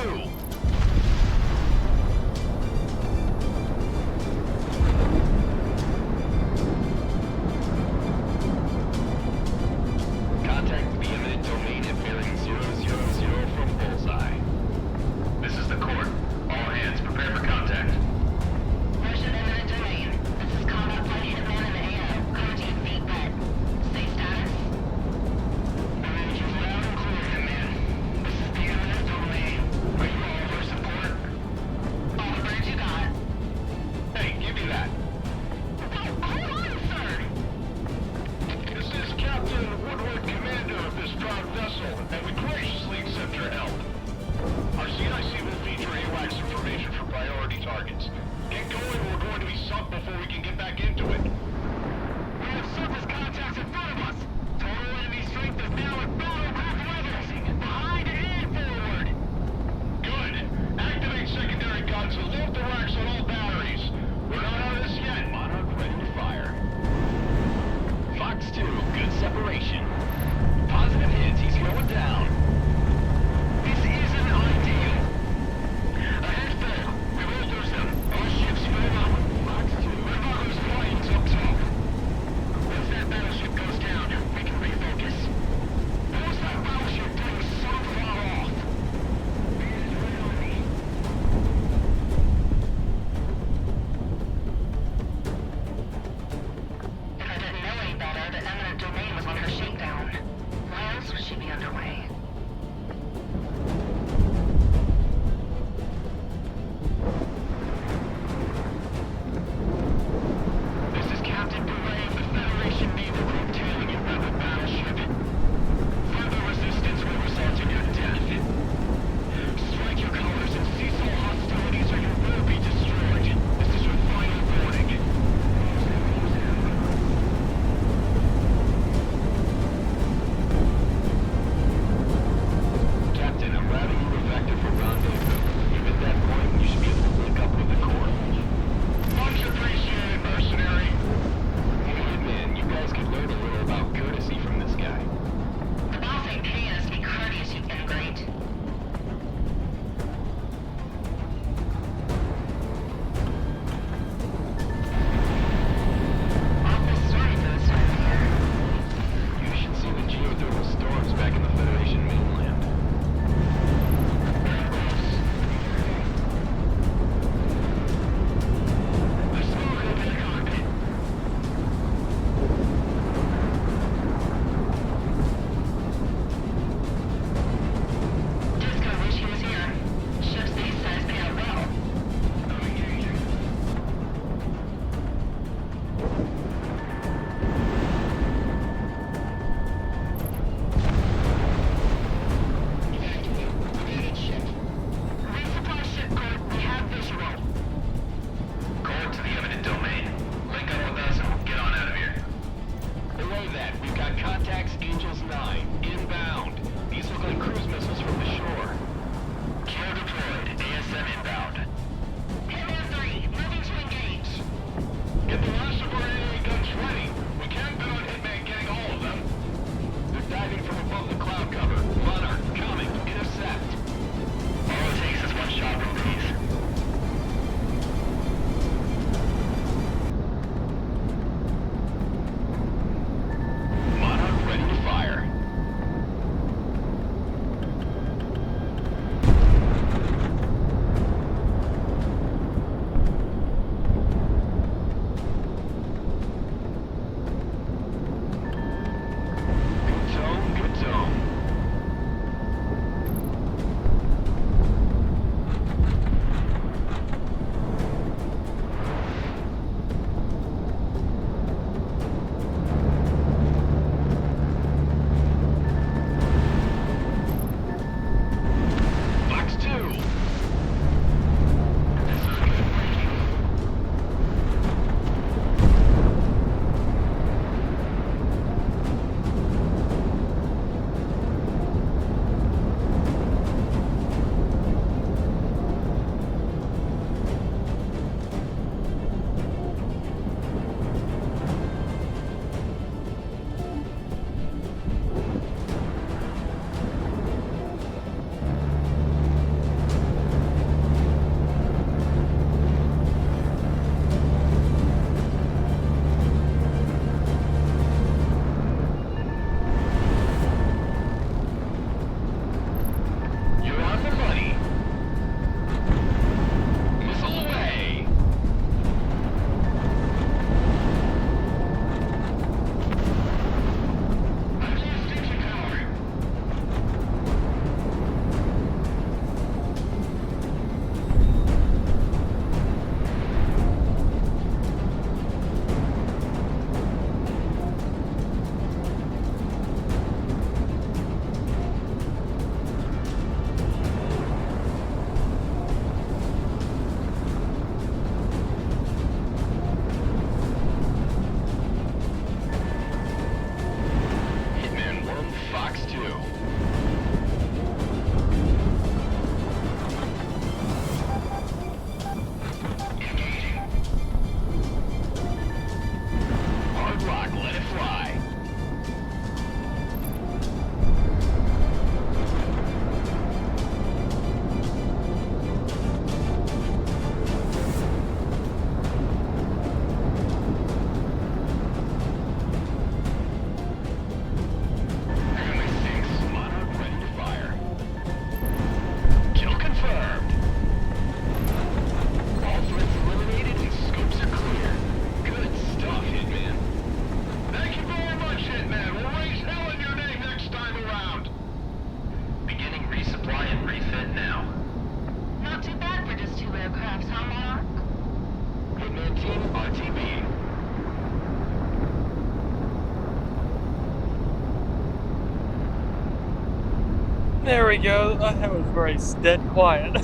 There we go. That was very dead quiet.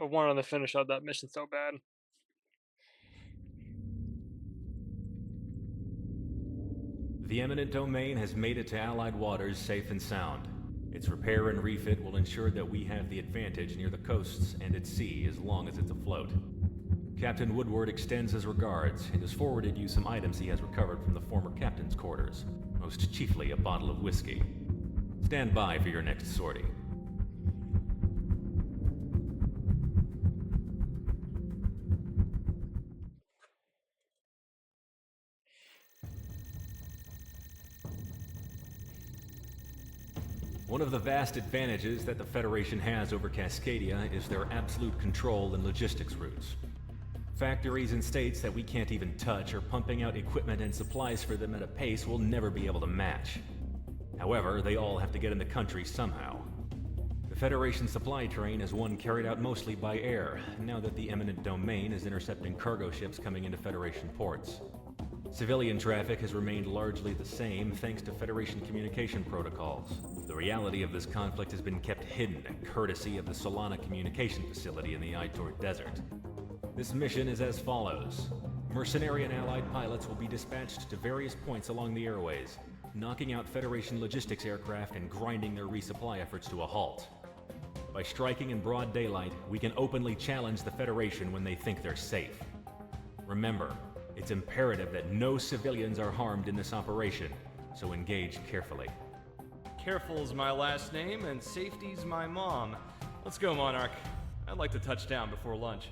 I wanted to finish out that mission so bad. The eminent domain has made it to Allied waters safe and sound. Its repair and refit will ensure that we have the advantage near the coasts and at sea as long as it's afloat. Captain Woodward extends his regards and has forwarded you some items he has recovered from the former captain's quarters, most chiefly a bottle of whiskey. Stand by for your next sortie. One of the vast advantages that the Federation has over Cascadia is their absolute control and logistics routes. Factories and states that we can't even touch are pumping out equipment and supplies for them at a pace we'll never be able to match. However, they all have to get in the country somehow. The Federation supply train is one carried out mostly by air, now that the eminent domain is intercepting cargo ships coming into Federation ports. Civilian traffic has remained largely the same thanks to Federation communication protocols. The reality of this conflict has been kept hidden, courtesy of the Solana communication facility in the Aitor Desert. This mission is as follows. Mercenary and allied pilots will be dispatched to various points along the airways, knocking out Federation logistics aircraft and grinding their resupply efforts to a halt. By striking in broad daylight, we can openly challenge the Federation when they think they're safe. Remember, it's imperative that no civilians are harmed in this operation, so engage carefully. Careful's my last name, and safety's my mom. Let's go, Monarch. I'd like to touch down before lunch.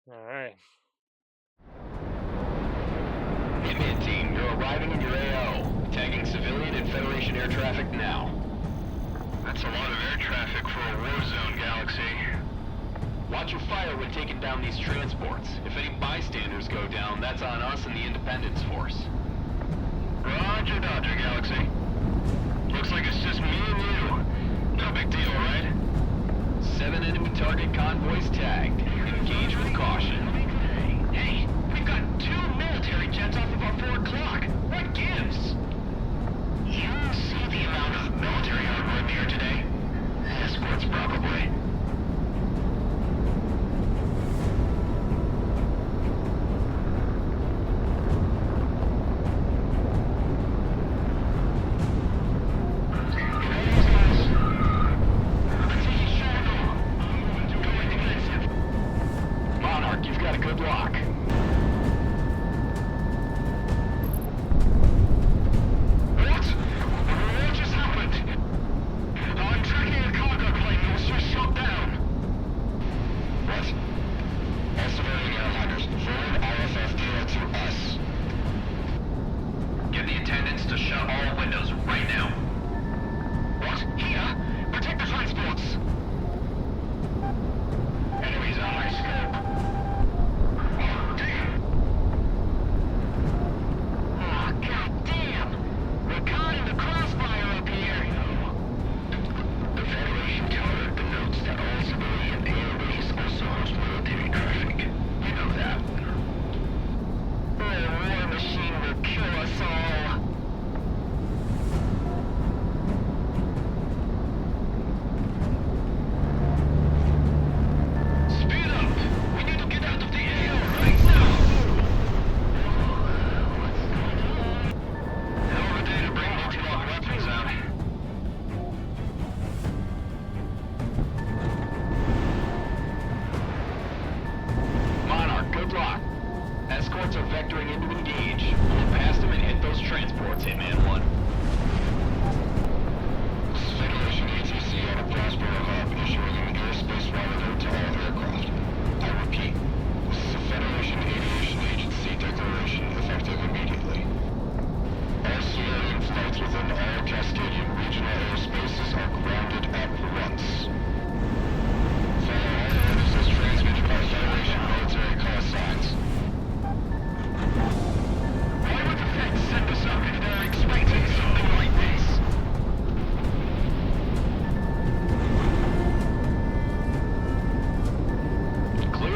Alright. Hitman team, you're arriving in your AO. Tagging civilian and Federation air traffic now. That's a lot of air traffic for a war zone, Galaxy. Watch your fire when taking down these transports. If any bystanders go down, that's on us and the Independence Force. Roger, Dodger, Galaxy. Looks like it's just me and you. No big deal, right? 7 enemy target convoys tagged. Engage with caution. Hey, we've got 2 military jets off of our 4 o'clock. What gives? You see the amount of military armor in the air today? Escorts, probably.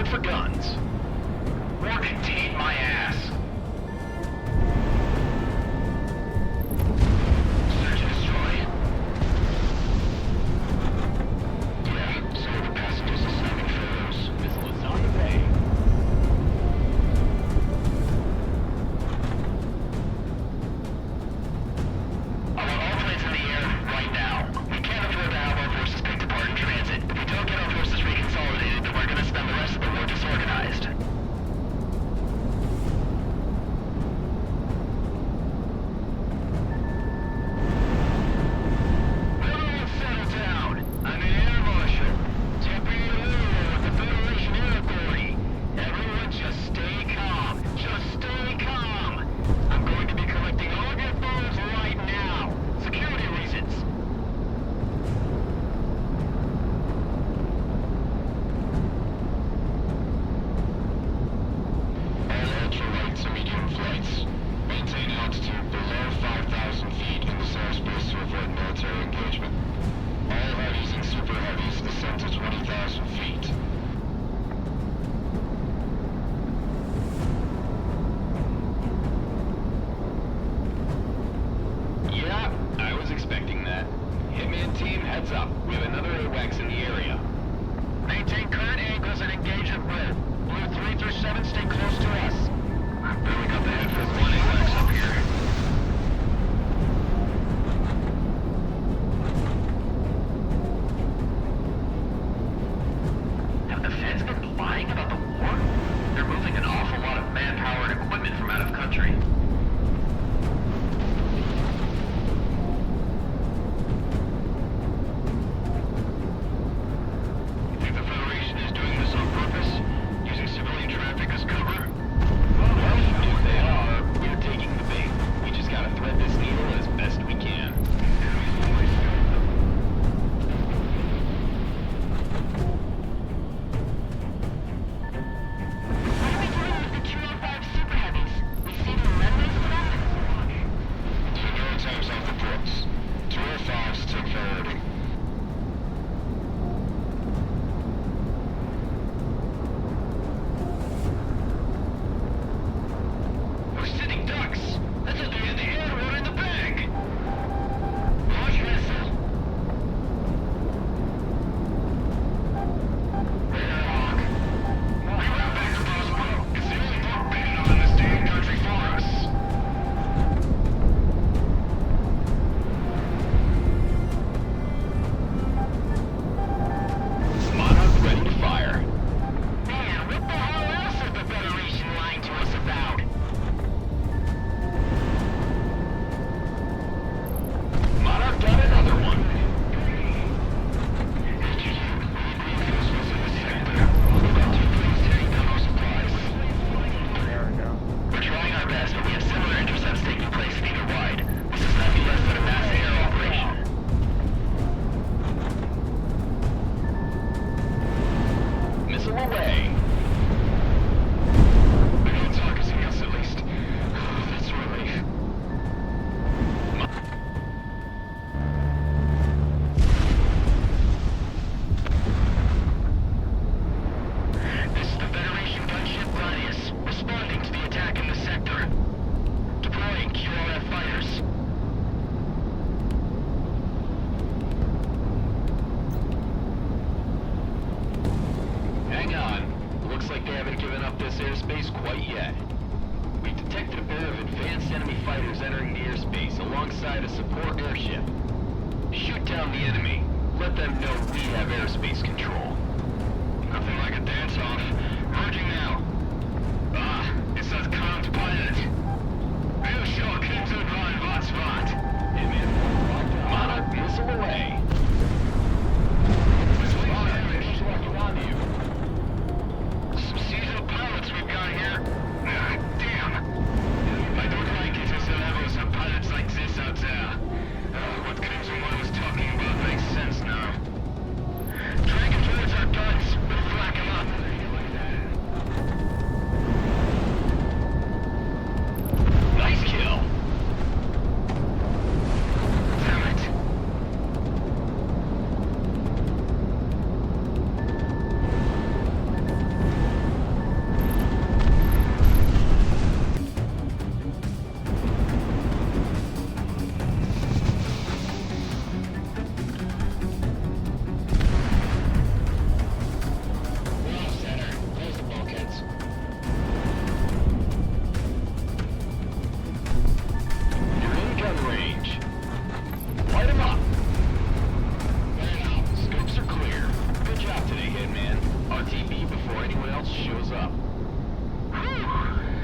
for guns. Or contain my ass. Search and destroy. Yeah, some of the passengers are snapping photos. Missile is on the way. I want all planes in the air right now. We can't afford to have our forces picked apart in transit. If we don't get our forces reconsolidated, then we're gonna spend the rest of the war disorganized. Everyone settle down. I'm an air marshal. Deputy Lulu with the Federation Air Authority. Everyone just stay calm. Just stay calm. I'm going to be collecting all of your phones right now. Security reasons. All ultralight to medium flights. Maintain altitude below 5,000 feet in this airspace to avoid military engagement. All heavies and super heavies descend to 20,000 feet. Yeah, I was expecting that. Hitman team, heads up. We have another AWACS in the area. Maintain current angles and engage at will. Blue 3 through 7, stay close to us. I've barely got the head for 1 AWACS up here. Have the feds been lying about the war? They're moving an awful lot of manpower and equipment from out of country. You think the Federation is doing this on purpose? Using civilian traffic as cover? Well, if they are, we're taking the bait. We just gotta thread this needle as best we can. What are we doing with the 205 Super Heavies? We see the runways for them? No time's off the books. 205s take priority. We're sitting ducks. That's what they had the air road in the bag. Launch missile. Radar hawk. We ran back to Roswell. It's the only boat big enough in this day and country for us. Monarch ready to fire. Man, what the hell else is the Federation lying to us about? Monarch got another one. We're trying our best, but we have similar intercepts taking place theater-wide. This is nothing less than a mass air operation. Missile away. We don't talk as us at least. That's a relief. This is the Federation gunship Gladius, responding to the attack in the sector. Deploying QRF fighters. Hang on. Looks like they haven't given up this airspace quite yet. We've detected a pair of advanced enemy fighters entering the airspace alongside a support airship. Shoot down the enemy. Let them know we have airspace control. Nothing like a dance-off. Merging now. Ah, it says Khan's pilot. Real sure Kim's in hotspot. Monarch missile away. Some seasonal pilots we've got here. Ah, damn. I don't like it as there are some pilots like this out there. What Crimson One was talking about makes sense now. Dragging towards our guns. We'll flak him up.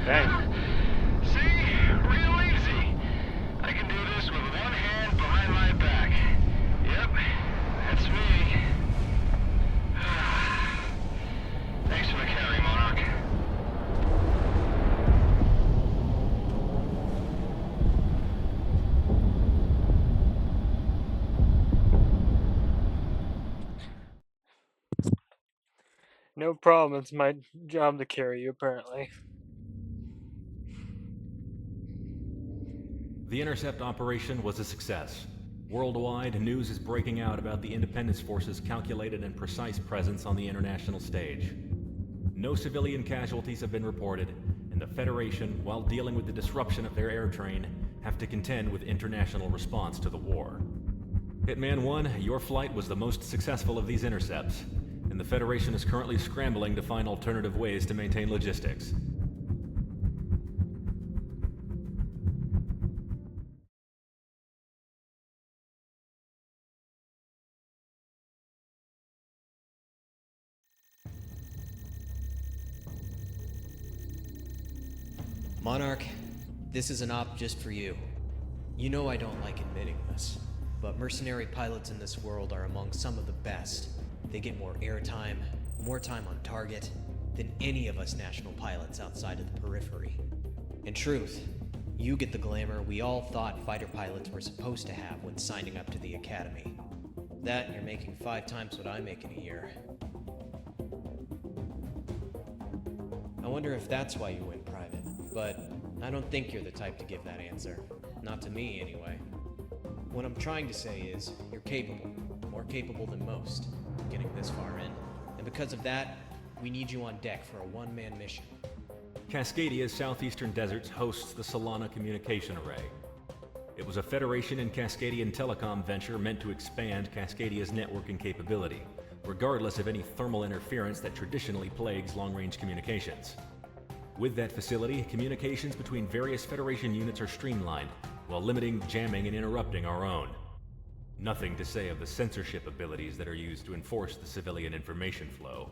Dang. See? Real easy. I can do this with one hand behind my back. Yep, that's me. Thanks for the carry, Monarch. No problem, it's my job to carry you, apparently. The intercept operation was a success. Worldwide, news is breaking out about the Independence Force's calculated and precise presence on the international stage. No civilian casualties have been reported, and the Federation, while dealing with the disruption of their air train, have to contend with international response to the war. Hitman 1, your flight was the most successful of these intercepts, and the Federation is currently scrambling to find alternative ways to maintain logistics. Monarch, this is an op just for you. You know I don't like admitting this, but mercenary pilots in this world are among some of the best. They get more airtime, more time on target, than any of us national pilots outside of the periphery. In truth, you get the glamour we all thought fighter pilots were supposed to have when signing up to the academy. That and you're making 5 times what I make in a year. I wonder if that's why you went private, but I don't think you're the type to give that answer. Not to me, anyway. What I'm trying to say is, you're capable. More capable than most, getting this far in. And because of that, we need you on deck for a one-man mission. Cascadia's southeastern deserts hosts the Solana Communication Array. It was a Federation and Cascadian telecom venture meant to expand Cascadia's networking capability, regardless of any thermal interference that traditionally plagues long-range communications. With that facility, communications between various Federation units are streamlined, while limiting jamming and interrupting our own. Nothing to say of the censorship abilities that are used to enforce the civilian information flow.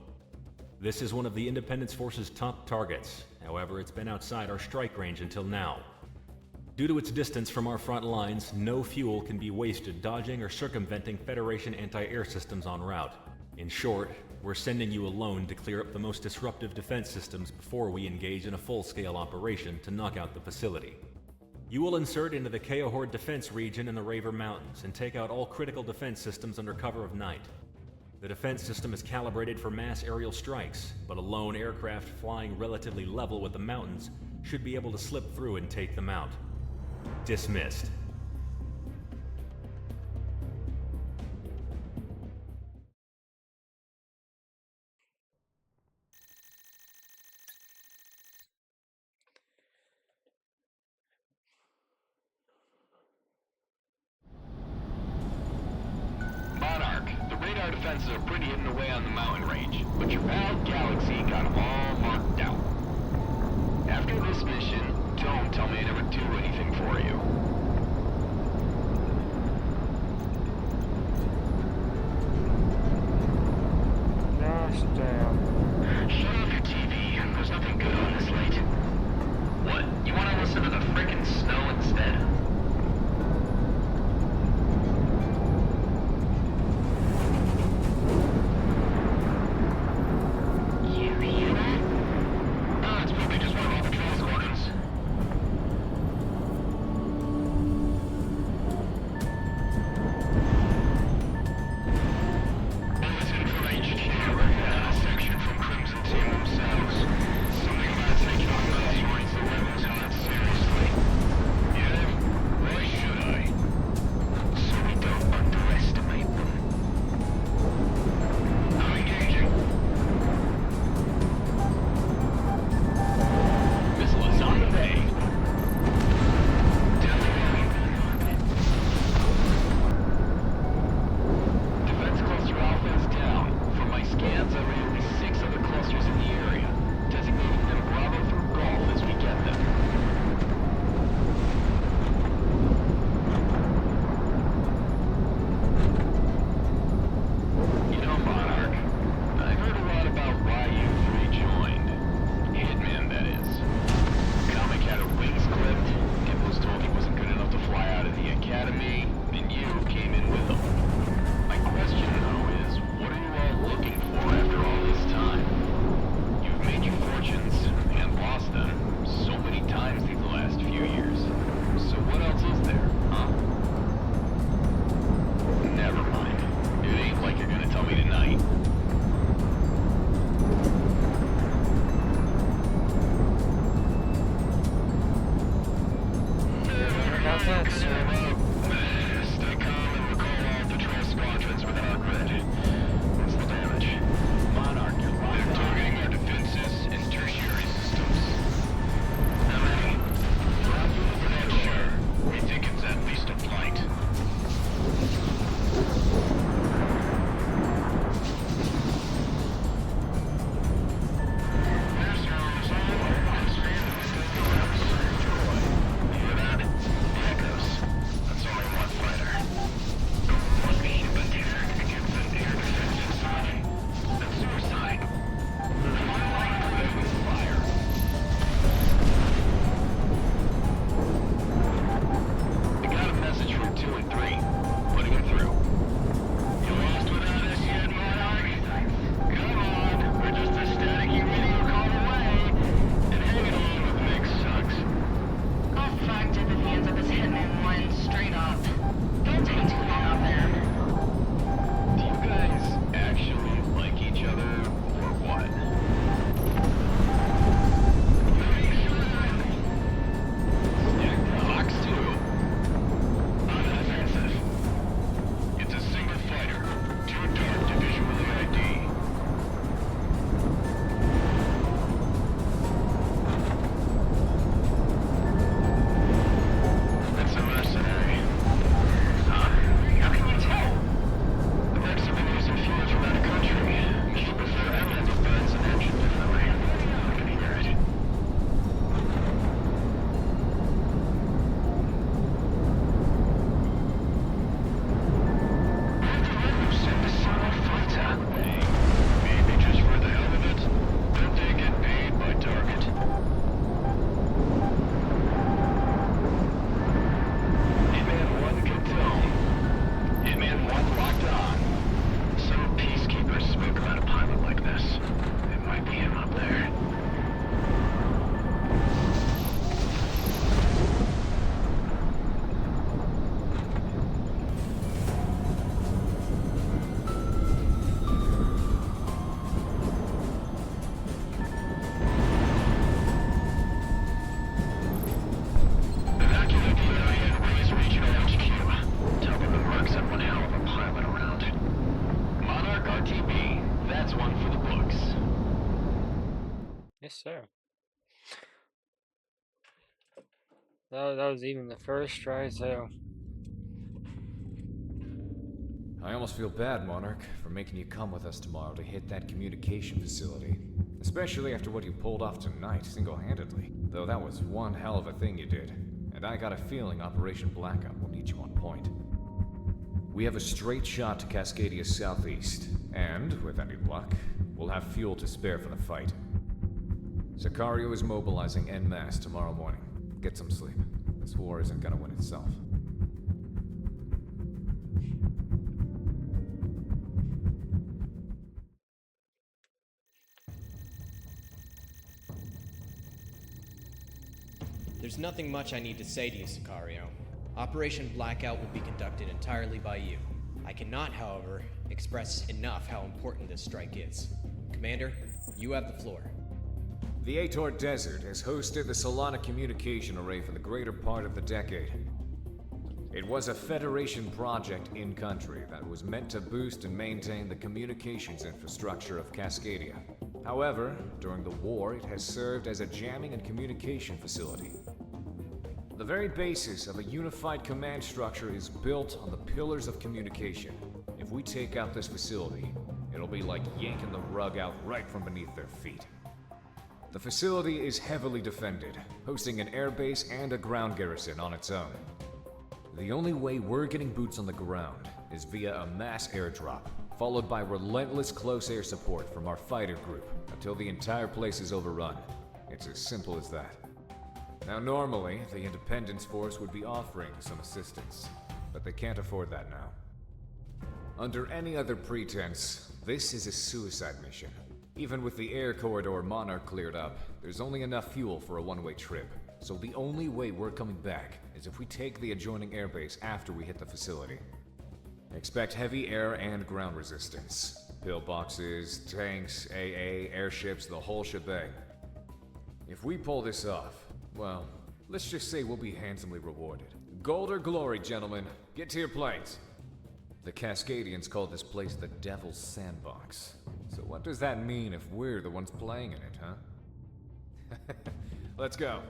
This is one of the Independence Force's top targets. However, it's been outside our strike range until now. Due to its distance from our front lines, no fuel can be wasted dodging or circumventing Federation anti-air systems en route. In short, we're sending you alone to clear up the most disruptive defense systems before we engage in a full-scale operation to knock out the facility. You will insert into the Keohord defense region in the Raver Mountains and take out all critical defense systems under cover of night. The defense system is calibrated for mass aerial strikes, but a lone aircraft flying relatively level with the mountains should be able to slip through and take them out. Dismissed. Monarch, the radar defenses are pretty hidden away on the mountain range, but your pal Galaxy got them all marked out. After this mission, don't tell me I never do anything for you. Gosh damn. Shut off your TV. There's nothing good on this late. What? You want to listen to the frickin' snow instead? You hear that? Yes, sir. That was even the first try, so... I almost feel bad, Monarch, for making you come with us tomorrow to hit that communication facility. Especially after what you pulled off tonight, single-handedly. Though that was one hell of a thing you did. And I got a feeling Operation Blackout will need you on point. We have a straight shot to Cascadia's southeast. And, with any luck, we'll have fuel to spare for the fight. Sicario is mobilizing en masse tomorrow morning. Get some sleep. This war isn't gonna win itself. There's nothing much I need to say to you, Sicario. Operation Blackout will be conducted entirely by you. I cannot, however, express enough how important this strike is. Commander, you have the floor. The Ator Desert has hosted the Solana communication array for the greater part of the decade. It was a Federation project in-country that was meant to boost and maintain the communications infrastructure of Cascadia. However, during the war, it has served as a jamming and communication facility. The very basis of a unified command structure is built on the pillars of communication. If we take out this facility, it'll be like yanking the rug out right from beneath their feet. The facility is heavily defended, hosting an airbase and a ground garrison on its own. The only way we're getting boots on the ground is via a mass airdrop, followed by relentless close air support from our fighter group until the entire place is overrun. It's as simple as that. Now normally, the Independence Force would be offering some assistance, but they can't afford that now. Under any other pretense, this is a suicide mission. Even with the air corridor Monarch cleared up, there's only enough fuel for a one-way trip. So the only way we're coming back is if we take the adjoining airbase after we hit the facility. Expect heavy air and ground resistance. Pillboxes, tanks, AA, airships, the whole shebang. If we pull this off, well, let's just say we'll be handsomely rewarded. Gold or glory, gentlemen. Get to your planes. The Cascadians called this place the Devil's Sandbox. So what does that mean if we're the ones playing in it, huh? Let's go.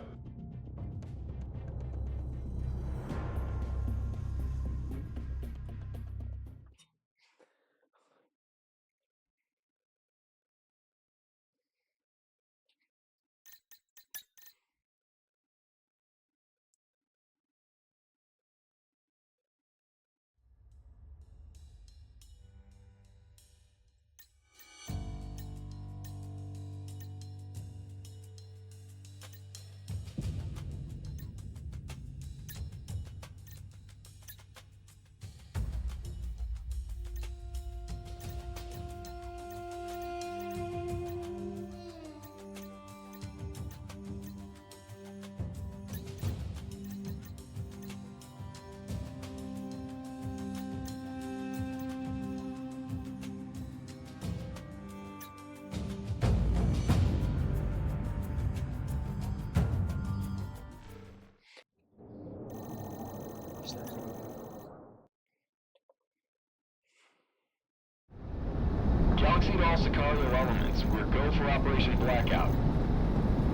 Galaxy to all Sicario elements, we're go for Operation Blackout.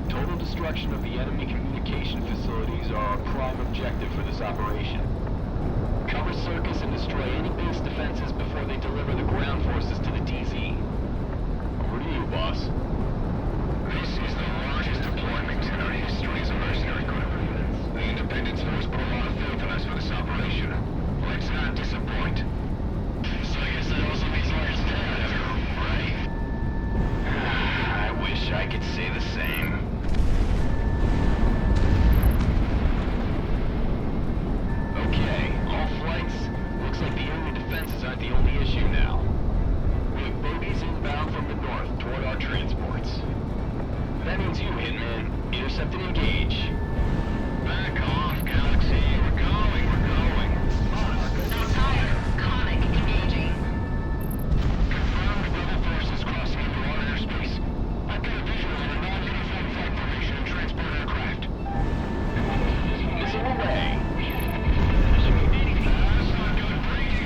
Total destruction of the enemy communication facilities are our prime objective for this operation. Cover circus and destroy any base defenses before they deliver the ground forces to the DZ. Over to you, boss. This is the largest deployment in our history as a mercenary group. The Independence Force put a lot of faith in us for this operation. Let's not disappoint. So I guess that also means largest terror, right? I wish I could say the same. Okay, all flights. Looks like the enemy defenses aren't the only issue now. We have bogies inbound from the north toward our transports. That means you, Hitman. Intercept and engage. Back off, Galaxy. We're going. Outside, Conic engaging. Confirmed rebel forces crossing into our airspace. I've got a visual on a non-uniform flight formation and transport aircraft. Missile away. That's not good, Brady.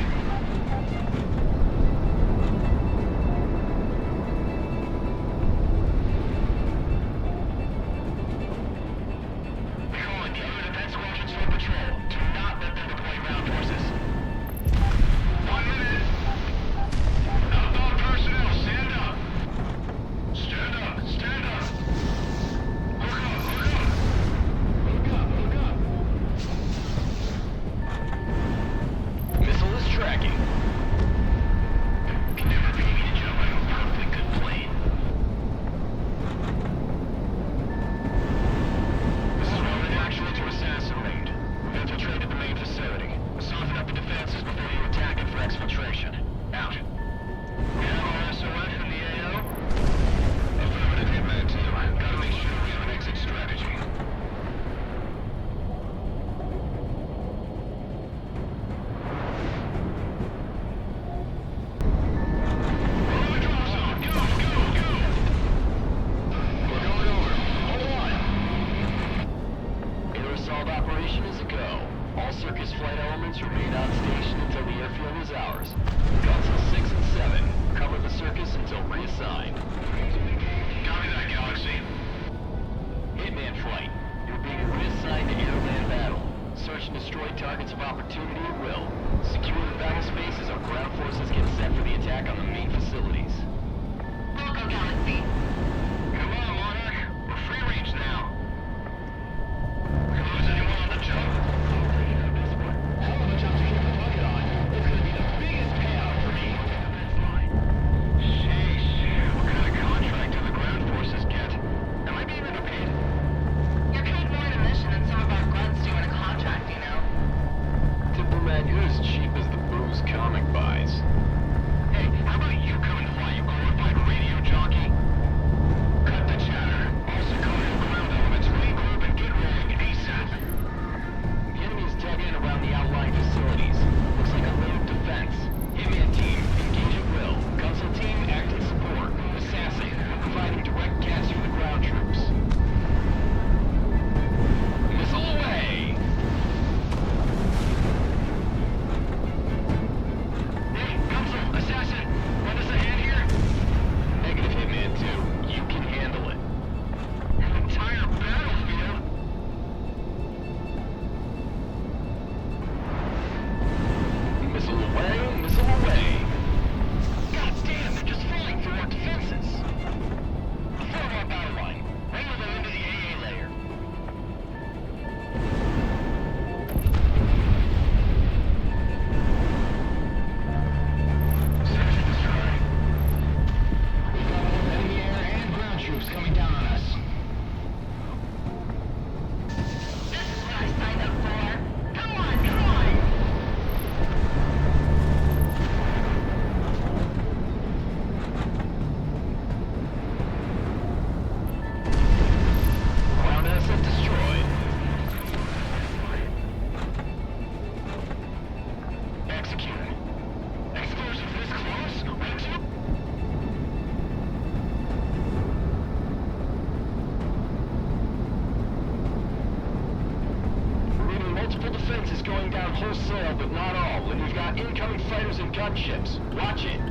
going down wholesale, but not all. And we've got incoming fighters and gunships. Watch it.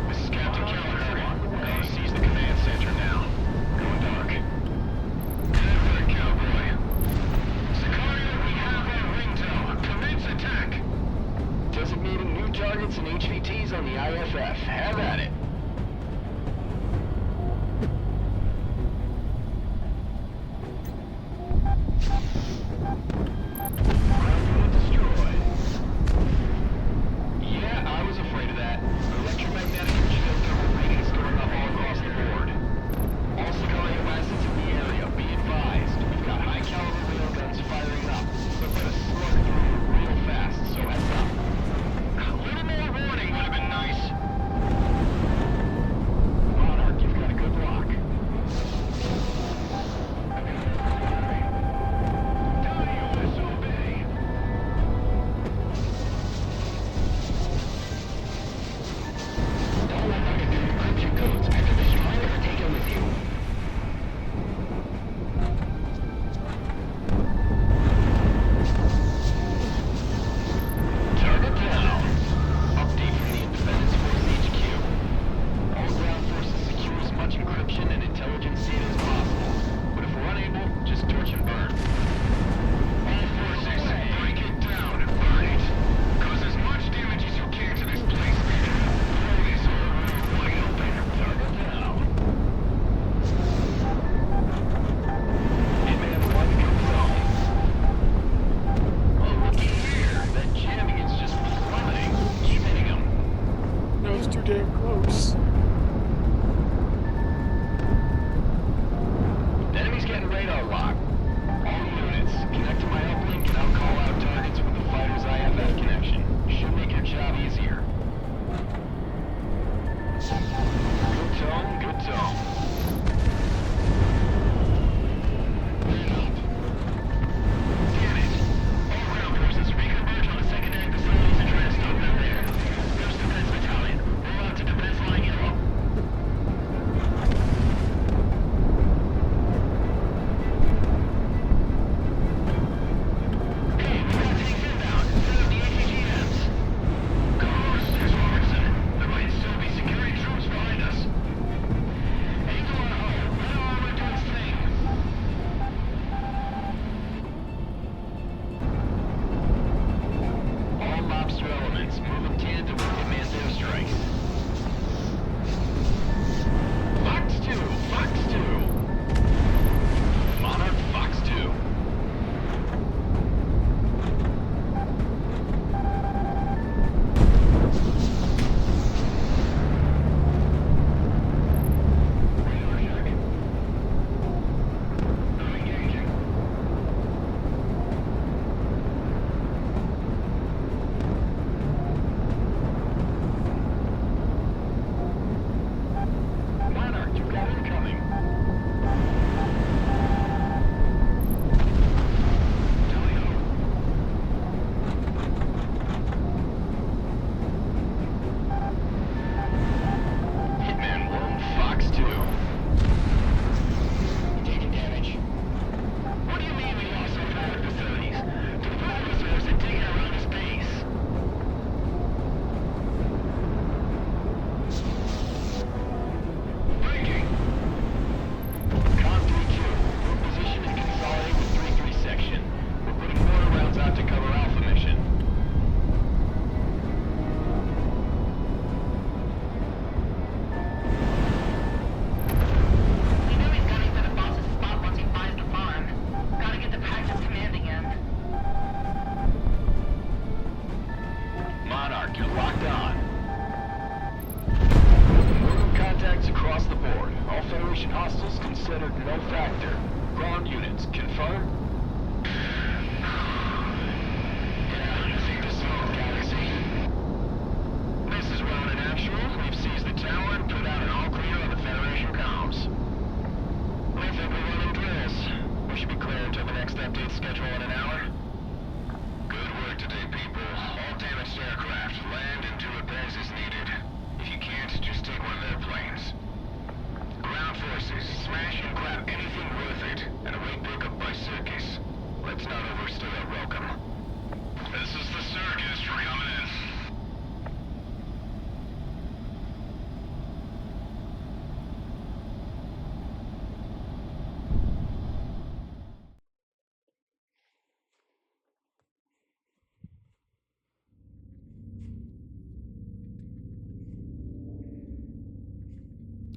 This is Captain Keller. Seize the command center now. Going dark. Good, cowboy. Sicario, we have our ringtone. Commence attack. Designating new targets and HVTs on the IFF. Have at it.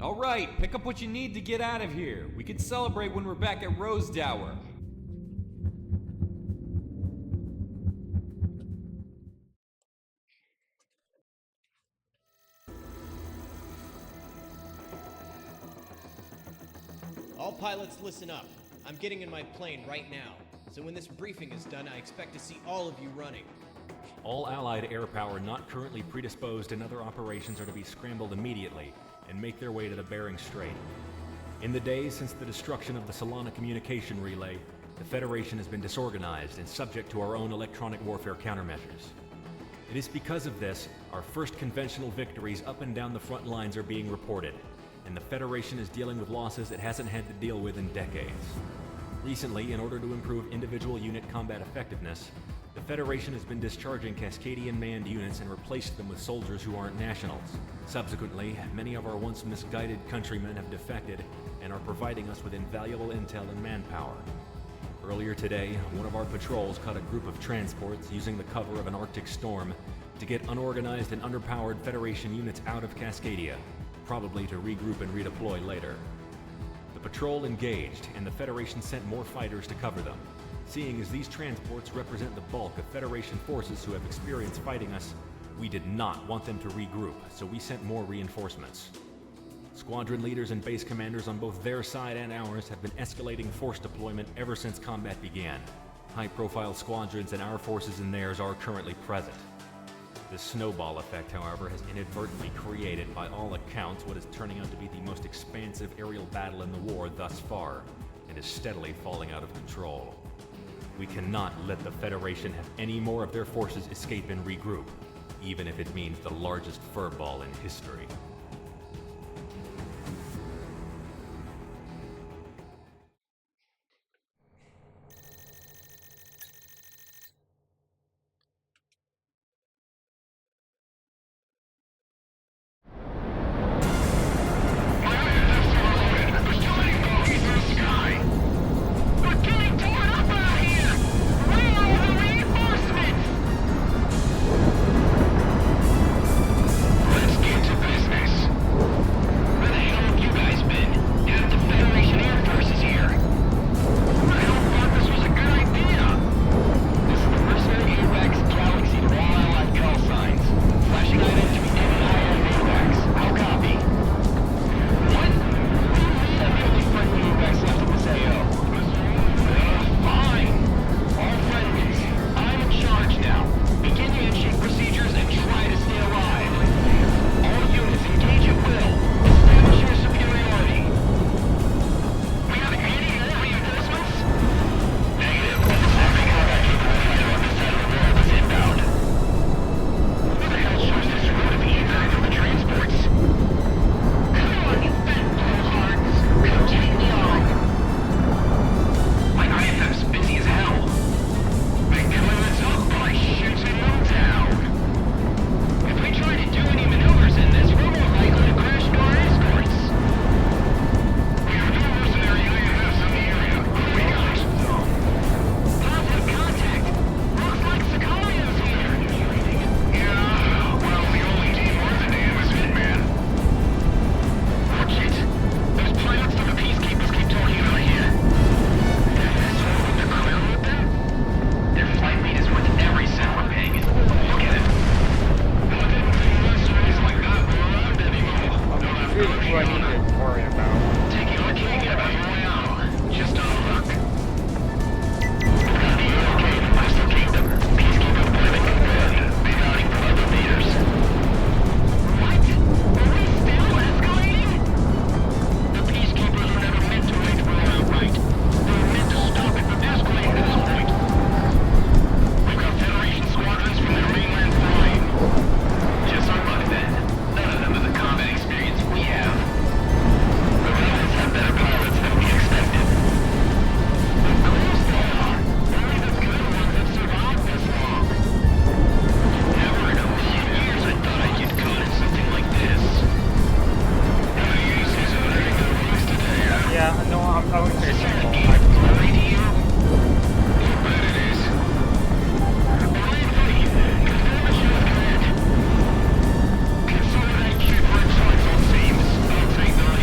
Alright, pick up what you need to get out of here. We can celebrate when we're back at Rosedower. All pilots, listen up. I'm getting in my plane right now. So when this briefing is done, I expect to see all of you running. All Allied air power not currently predisposed in other operations are to be scrambled immediately and make their way to the Bering Strait. In the days since the destruction of the Solana communication relay, the Federation has been disorganized and subject to our own electronic warfare countermeasures. It is because of this, our first conventional victories up and down the front lines are being reported, and the Federation is dealing with losses it hasn't had to deal with in decades. Recently, in order to improve individual unit combat effectiveness, the Federation has been discharging Cascadian manned units and replaced them with soldiers who aren't nationals. Subsequently, many of our once misguided countrymen have defected and are providing us with invaluable intel and manpower. Earlier today, one of our patrols caught a group of transports using the cover of an Arctic storm to get unorganized and underpowered Federation units out of Cascadia, probably to regroup and redeploy later. The patrol engaged, and the Federation sent more fighters to cover them. Seeing as these transports represent the bulk of Federation forces who have experience fighting us, we did not want them to regroup, so we sent more reinforcements. Squadron leaders and base commanders on both their side and ours have been escalating force deployment ever since combat began. High-profile squadrons and our forces in theirs are currently present. This snowball effect, however, has inadvertently created, by all accounts, what is turning out to be the most expansive aerial battle in the war thus far, and is steadily falling out of control. We cannot let the Federation have any more of their forces escape and regroup, even if it means the largest furball in history. Consolidate Q for insights on Teams. I'll take the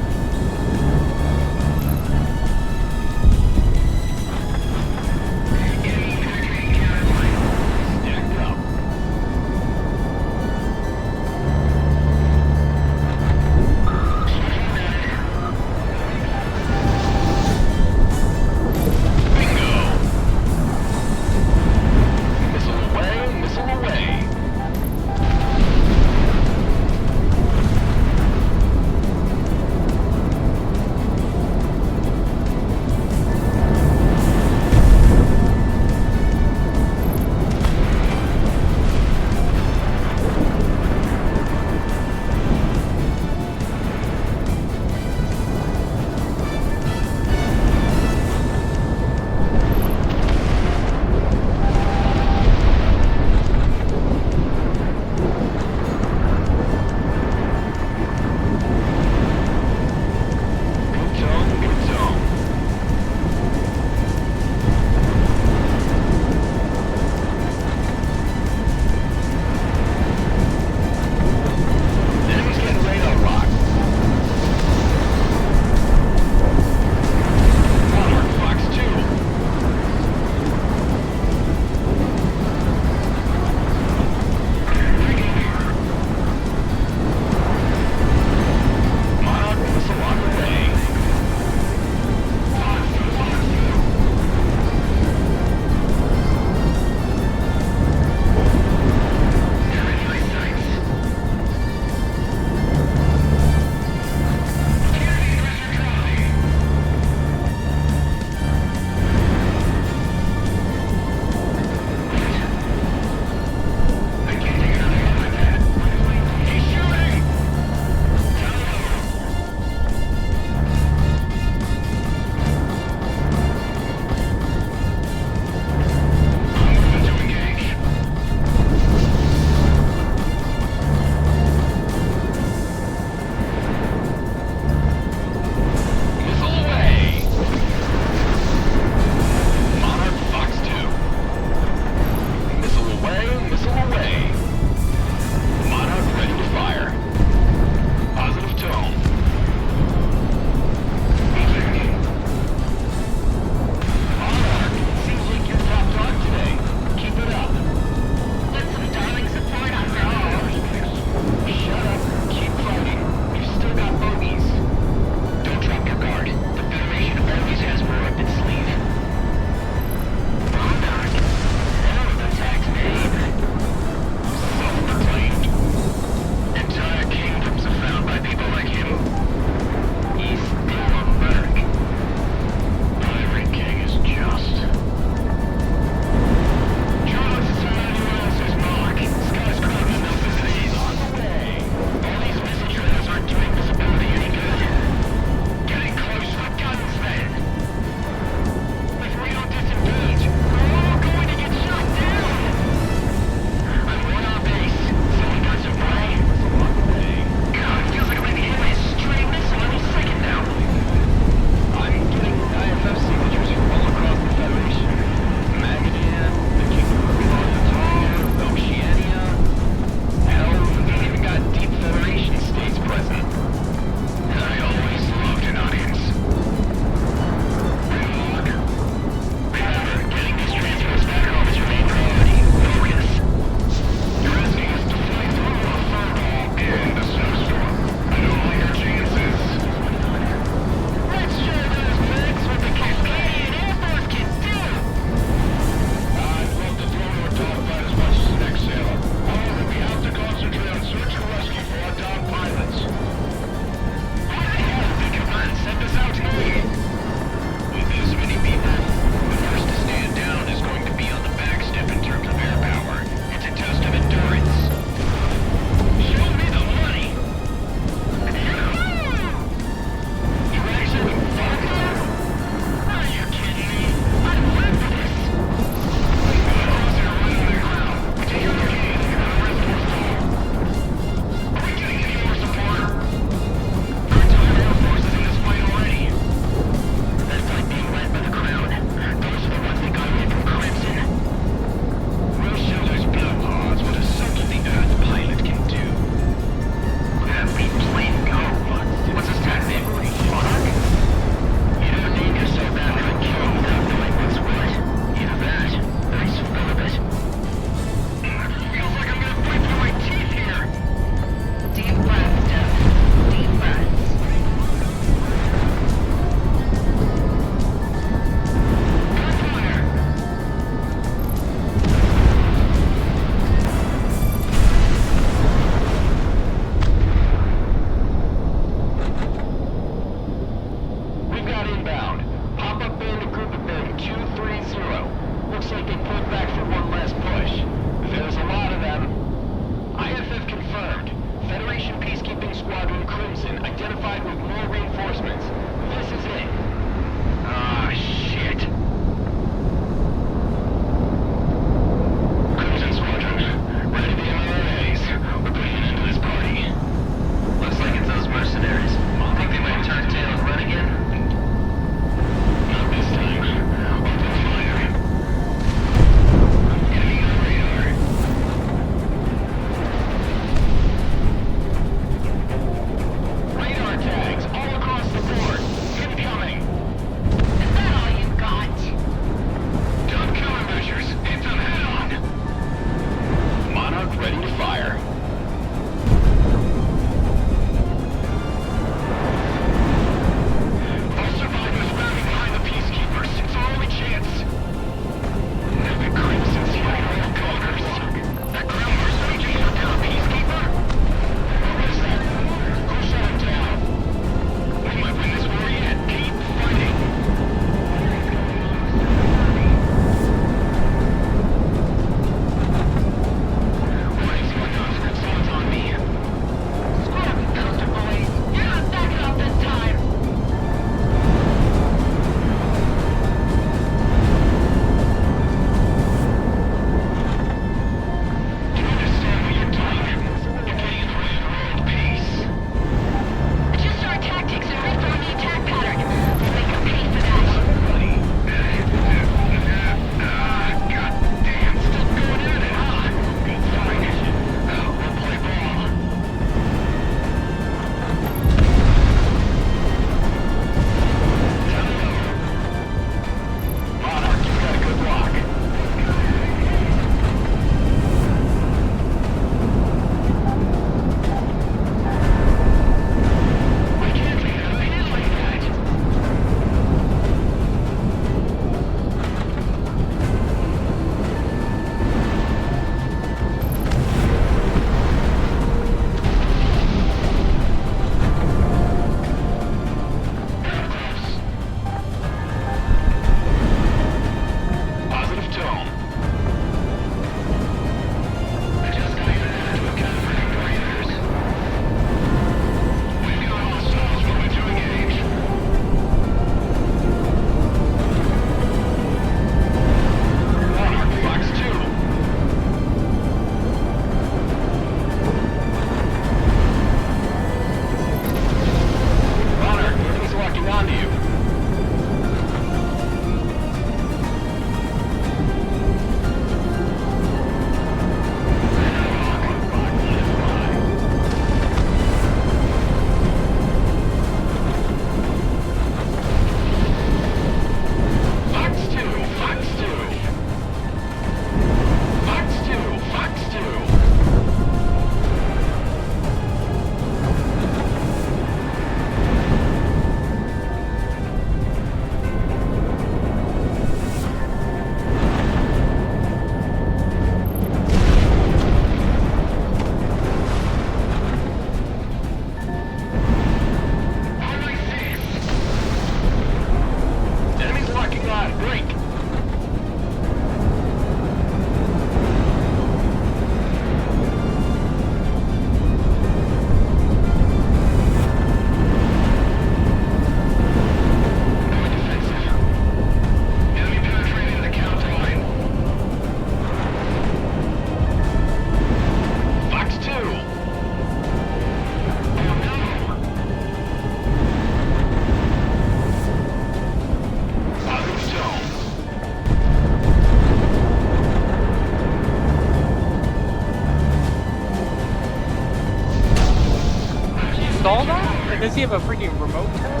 install that? Does he have a freaking remote turret?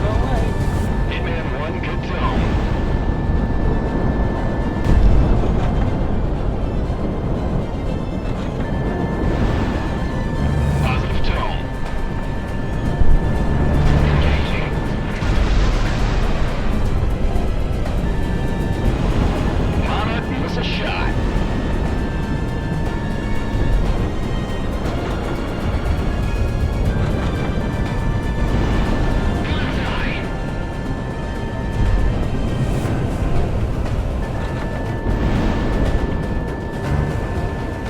No way. Hitman 1, good tone. Positive tone. Engaging. Monarch, give us a shot.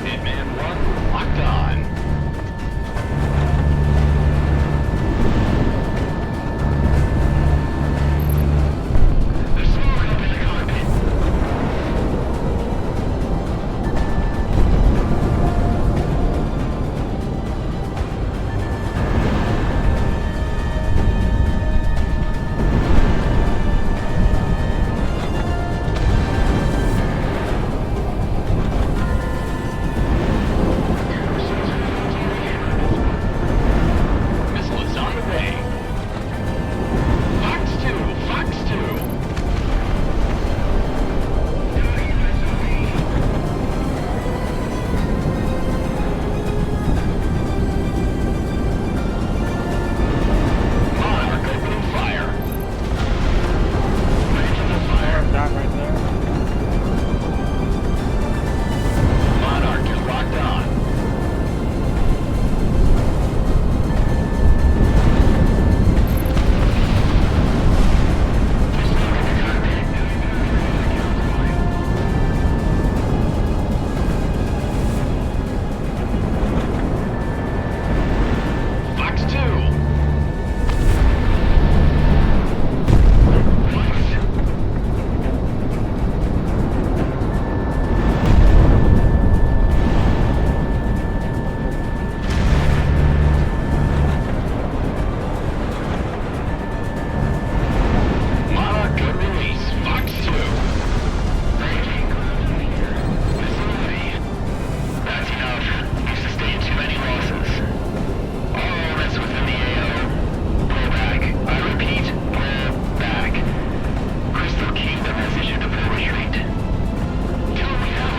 Hitman 1, locked on. There's smoke up in the carpet. Missile is on the way. Fox 2, Fox 2. Monarch opening fire. Ranking the fire. That right there. Monarch, you're locked on. Fox 2. Monarch, good release. Fox 2. Ranking. Missile away. That's enough. You've sustained too many losses. All elements within the AO. Pull back. I repeat, pull back. Crystal Kingdom has issued a full retreat. Tell me how.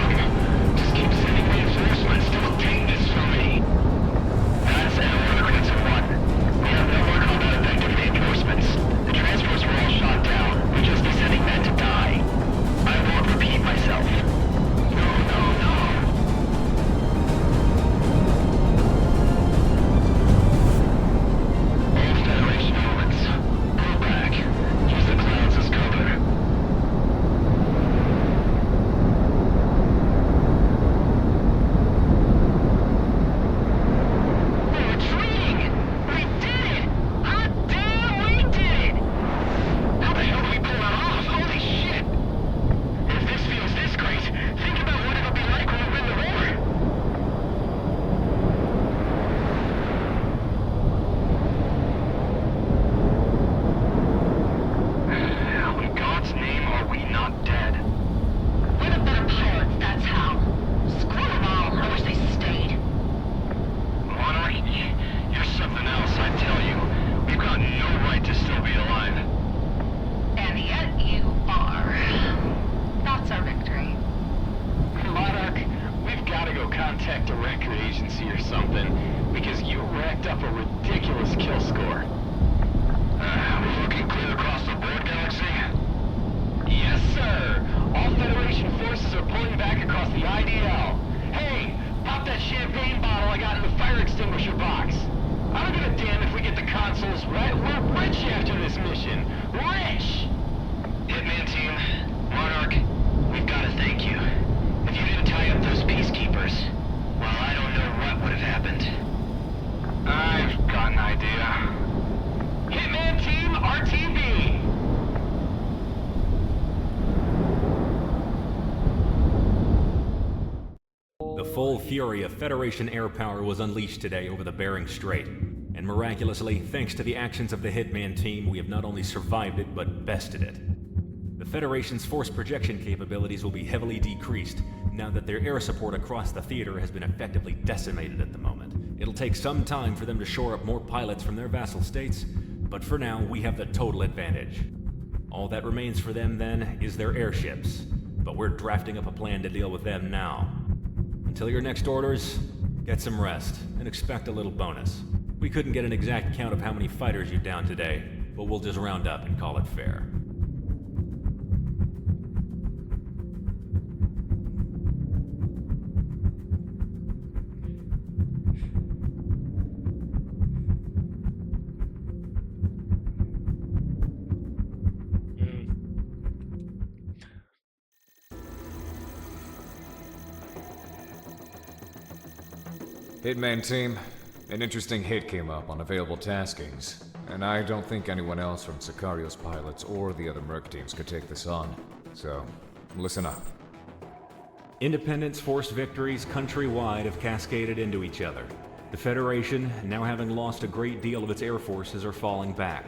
Just keep sending reinforcements. Don't take this from me. That's Emperor Crimson 1. We have no more combat effective reinforcements. The transports were all shot down. We'll just be sending men to die. I won't repeat myself. No, no, no. All Federation elements. Pull back. Use the clouds as cover. We're retreating! We did it! Hot damn, we did it! How the hell did we pull that off? Holy shit! If this feels this great, think about what it'll be like when we win the war. How in God's name are we not dead? We're the better pilots, that's how. Screw them all. I wish they stayed. Monarch, you're something else, I tell you. We've got no right to still be alive. And yet you are. That's our victory. Monarch, we've got to go contact a record agency or something, because you racked up a ridiculous kill score. We're looking clear across the board, Galaxy? Yes, sir. All Federation forces are pulling back across the IDL. Hey, pop that champagne bottle I got in the fire extinguisher box. I don't give a damn if we get the consoles right. We're rich after this mission. Rich! Hitman team, Monarch, we've got to thank you. If you didn't tie up those peacekeepers, well, I don't know what would have happened. I've got an idea. Hitman team, RTV! The full fury of Federation air power was unleashed today over the Bering Strait, and miraculously, thanks to the actions of the Hitman team, we have not only survived it, but bested it. The Federation's force projection capabilities will be heavily decreased now that their air support across the theater has been effectively decimated at the moment. It'll take some time for them to shore up more pilots from their vassal states, but for now, we have the total advantage. All that remains for them, then, is their airships, but we're drafting up a plan to deal with them now. Until your next orders, get some rest, and expect a little bonus. We couldn't get an exact count of how many fighters you downed today, but we'll just round up and call it fair. Hitman team, an interesting hit came up on available taskings, and I don't think anyone else from Sicario's pilots or the other Merc teams could take this on. So, listen up. Independence Force victories countrywide have cascaded into each other. The Federation, now having lost a great deal of its air forces, are falling back.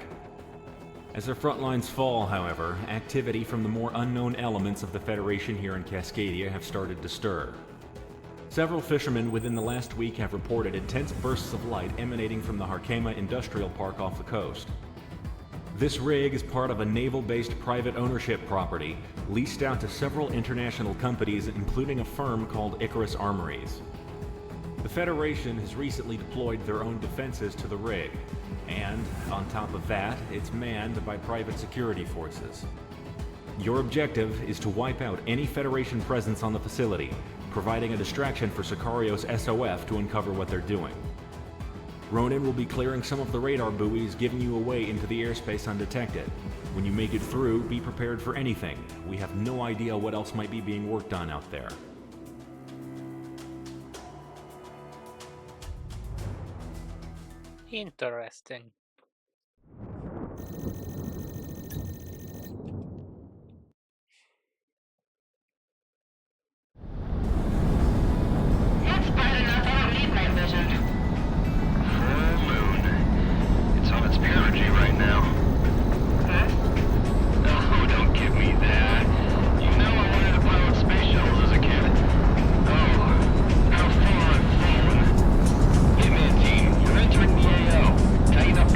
As their front lines fall, however, activity from the more unknown elements of the Federation here in Cascadia have started to stir. Several fishermen within the last week have reported intense bursts of light emanating from the Harkema Industrial Park off the coast. This rig is part of a naval-based private ownership property leased out to several international companies, including a firm called Icarus Armories. The Federation has recently deployed their own defenses to the rig, and, on top of that, it's manned by private security forces. Your objective is to wipe out any Federation presence on the facility, providing a distraction for Sicario's SOF to uncover what they're doing. Ronin will be clearing some of the radar buoys, giving you a way into the airspace undetected. When you make it through, be prepared for anything. We have no idea what else might be being worked on out there. Interesting. That's bright enough. I don't need night vision. Full moon. It's on its perigee right now. Huh? Oh, don't give me that. You know I wanted to pilot space shuttles as a kid. Oh, how far I've flown. Hitman team, you're entering the AO. Tighten up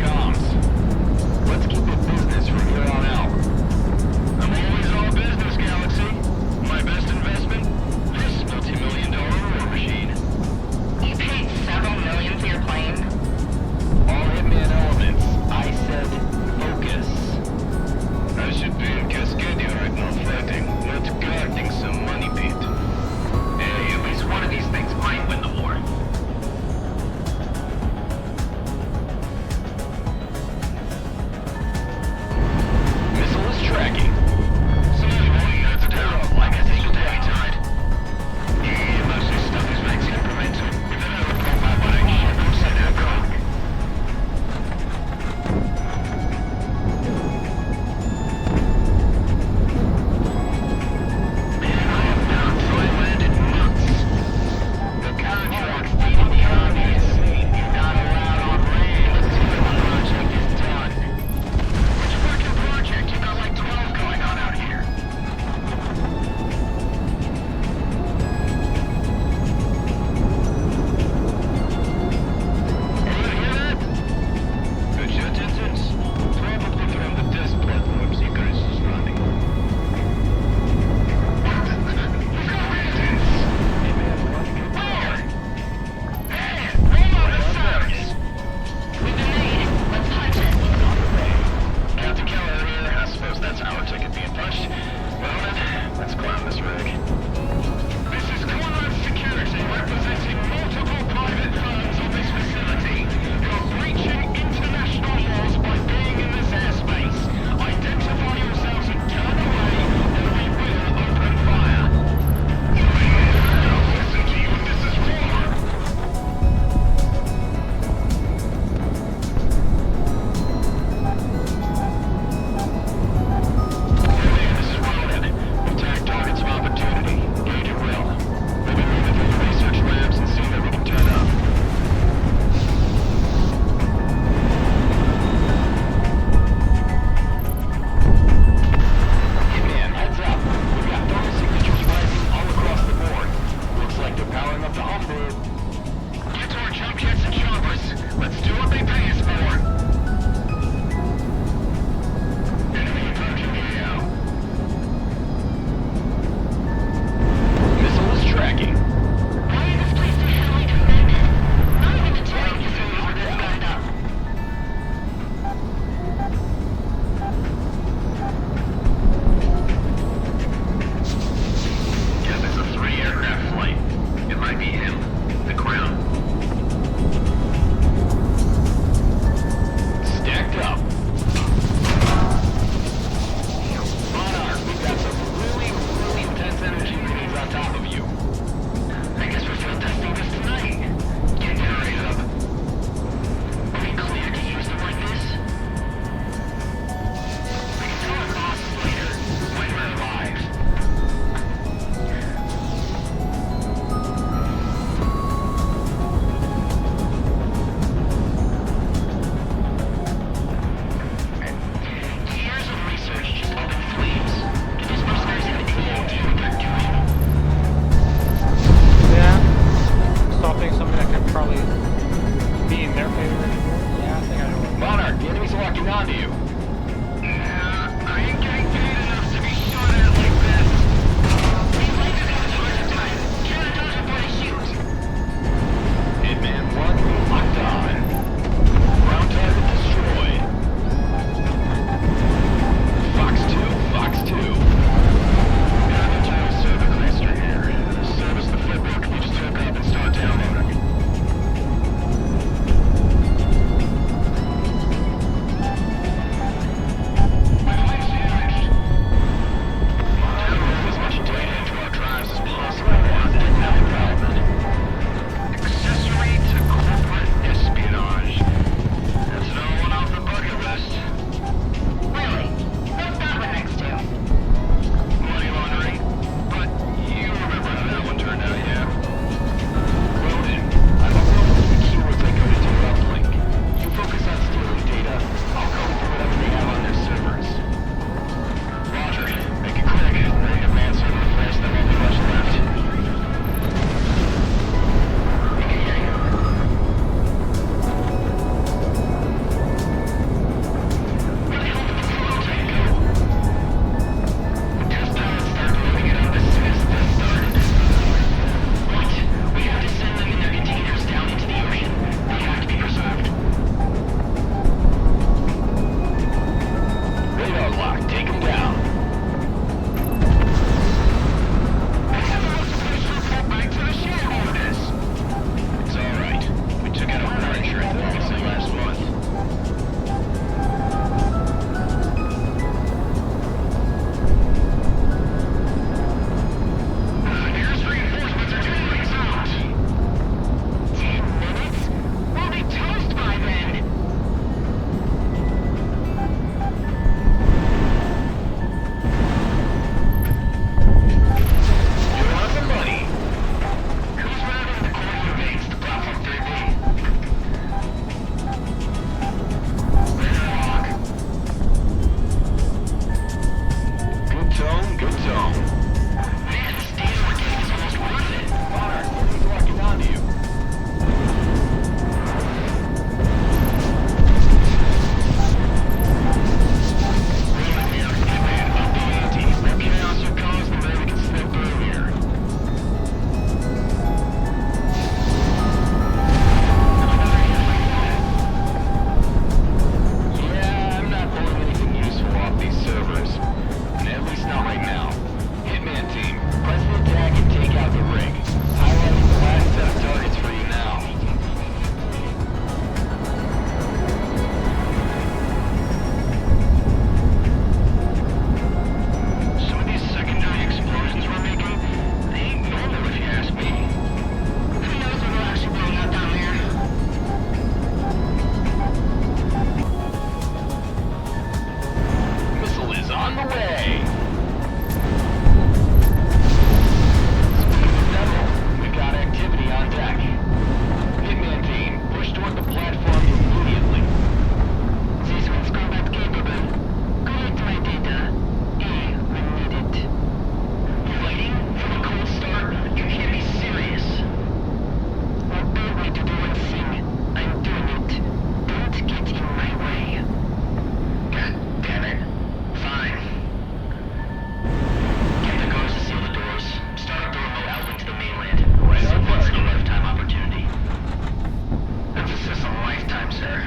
sir.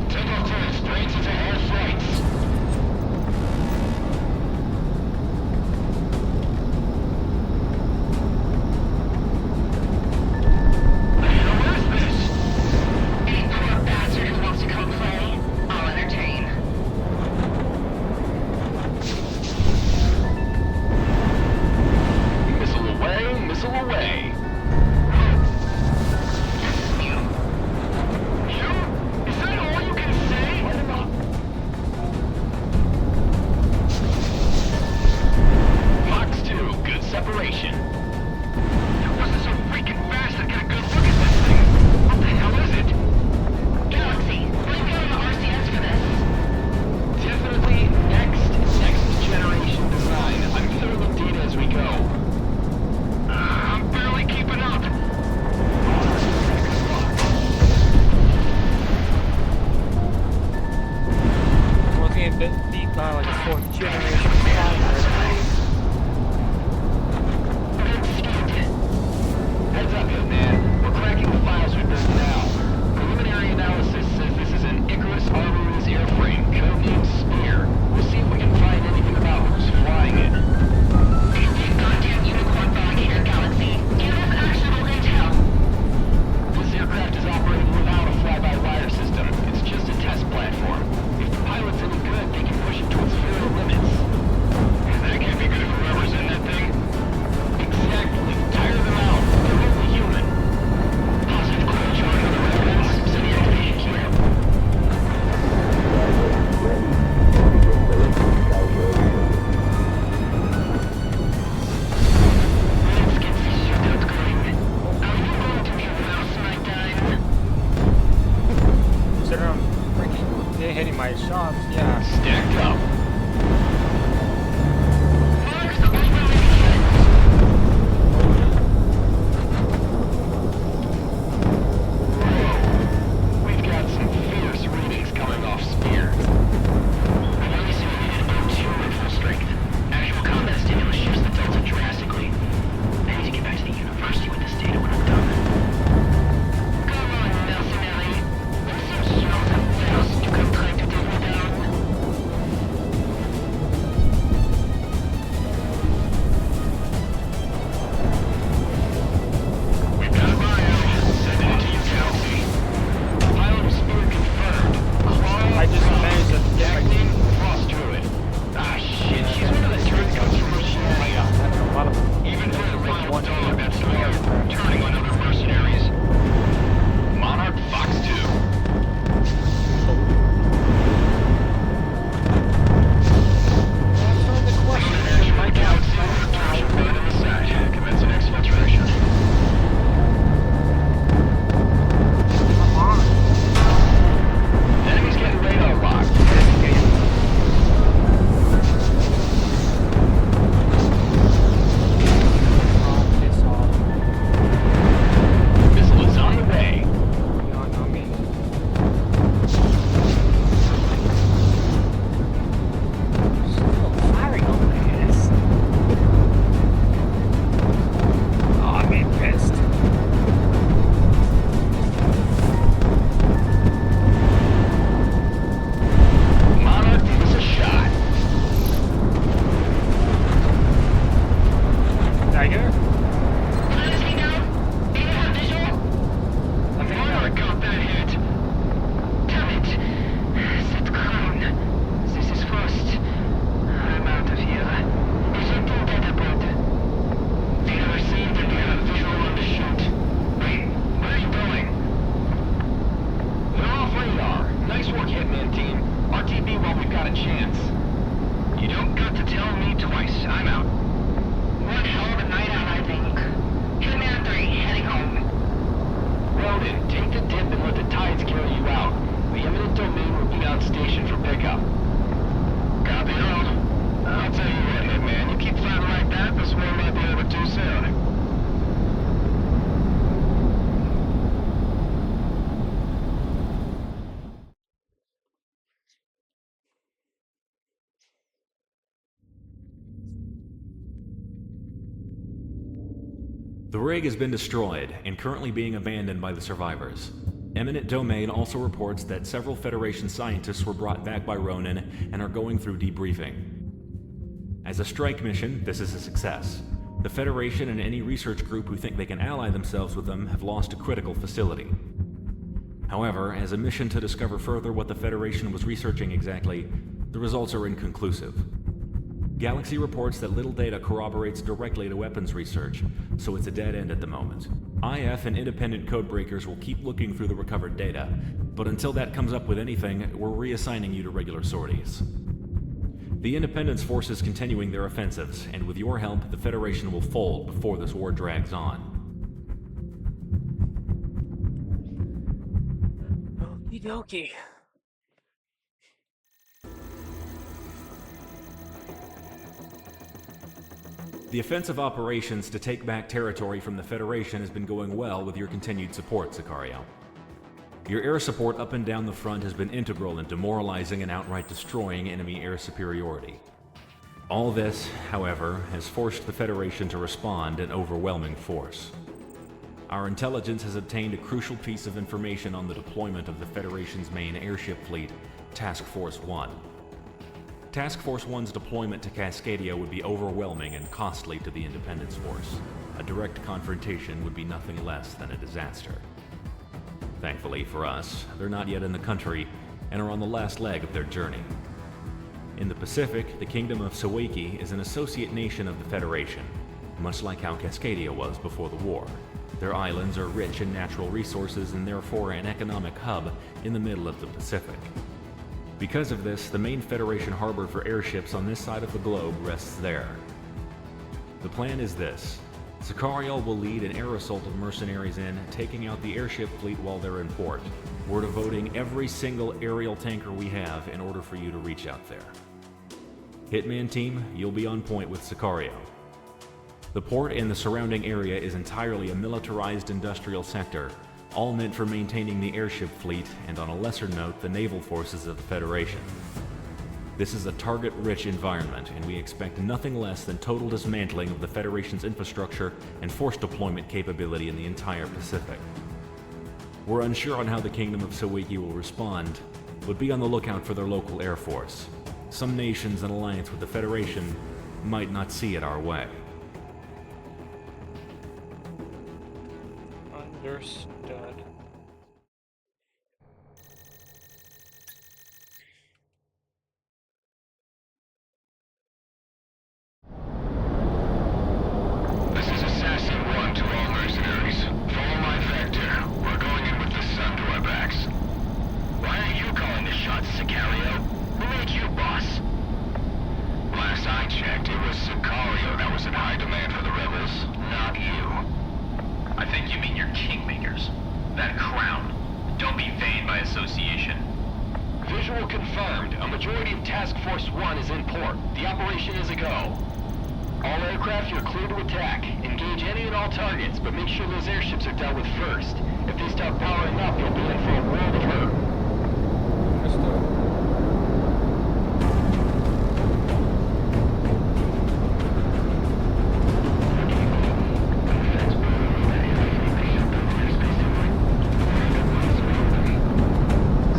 Takeoff clearance. Planes into all flights. The rig has been destroyed and currently being abandoned by the survivors. Eminent Domain also reports that several Federation scientists were brought back by Ronin and are going through debriefing. As a strike mission, this is a success. The Federation and any research group who think they can ally themselves with them have lost a critical facility. However, as a mission to discover further what the Federation was researching exactly, the results are inconclusive. Galaxy reports that little data corroborates directly to weapons research, so it's a dead end at the moment. IF and independent codebreakers will keep looking through the recovered data, but until that comes up with anything, we're reassigning you to regular sorties. The Independence Force is continuing their offensives, and with your help, the Federation will fold before this war drags on. Okie dokie. The offensive operations to take back territory from the Federation has been going well with your continued support, Sicario. Your air support up and down the front has been integral in demoralizing and outright destroying enemy air superiority. All this, however, has forced the Federation to respond in overwhelming force. Our intelligence has obtained a crucial piece of information on the deployment of the Federation's main airship fleet, Task Force 1. Task Force 1's deployment to Cascadia would be overwhelming and costly to the Independence Force. A direct confrontation would be nothing less than a disaster. Thankfully for us, they're not yet in the country and are on the last leg of their journey. In the Pacific, the Kingdom of Sawaki is an associate nation of the Federation, much like how Cascadia was before the war. Their islands are rich in natural resources and therefore an economic hub in the middle of the Pacific. Because of this, the main Federation harbor for airships on this side of the globe rests there. The plan is this. Sicario will lead an air assault of mercenaries in, taking out the airship fleet while they're in port. We're devoting every single aerial tanker we have in order for you to reach out there. Hitman team, you'll be on point with Sicario. The port and the surrounding area is entirely a militarized industrial sector, all meant for maintaining the airship fleet and, on a lesser note, the naval forces of the Federation. This is a target-rich environment, and we expect nothing less than total dismantling of the Federation's infrastructure and force deployment capability in the entire Pacific. We're unsure on how the Kingdom of Sawaki will respond, but be on the lookout for their local air force. Some nations in alliance with the Federation might not see it our way. Understood. This is Assassin 1 to all mercenaries. Follow my vector. We're going in with the sun to our backs. Why are you calling the shots, Sicario? Who made you boss? Last I checked, it was Sicario that was in high demand for the rebels, not you. I think you mean your kingmakers. That crown. Don't be vain by association. Visual confirmed. A majority of Task Force 1 is in port. The operation is a go. All aircraft, you're clear to attack. Engage any and all targets, but make sure those airships are dealt with first. If they start powering up, you'll be in for a world of hurt. Understood.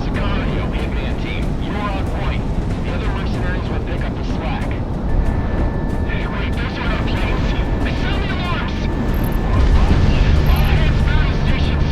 Sicario, Hitman team, you're on point. The other mercenaries will pick up the slack. Hey, wait, those aren't our planes. I sound the alarms! All hands battle stations,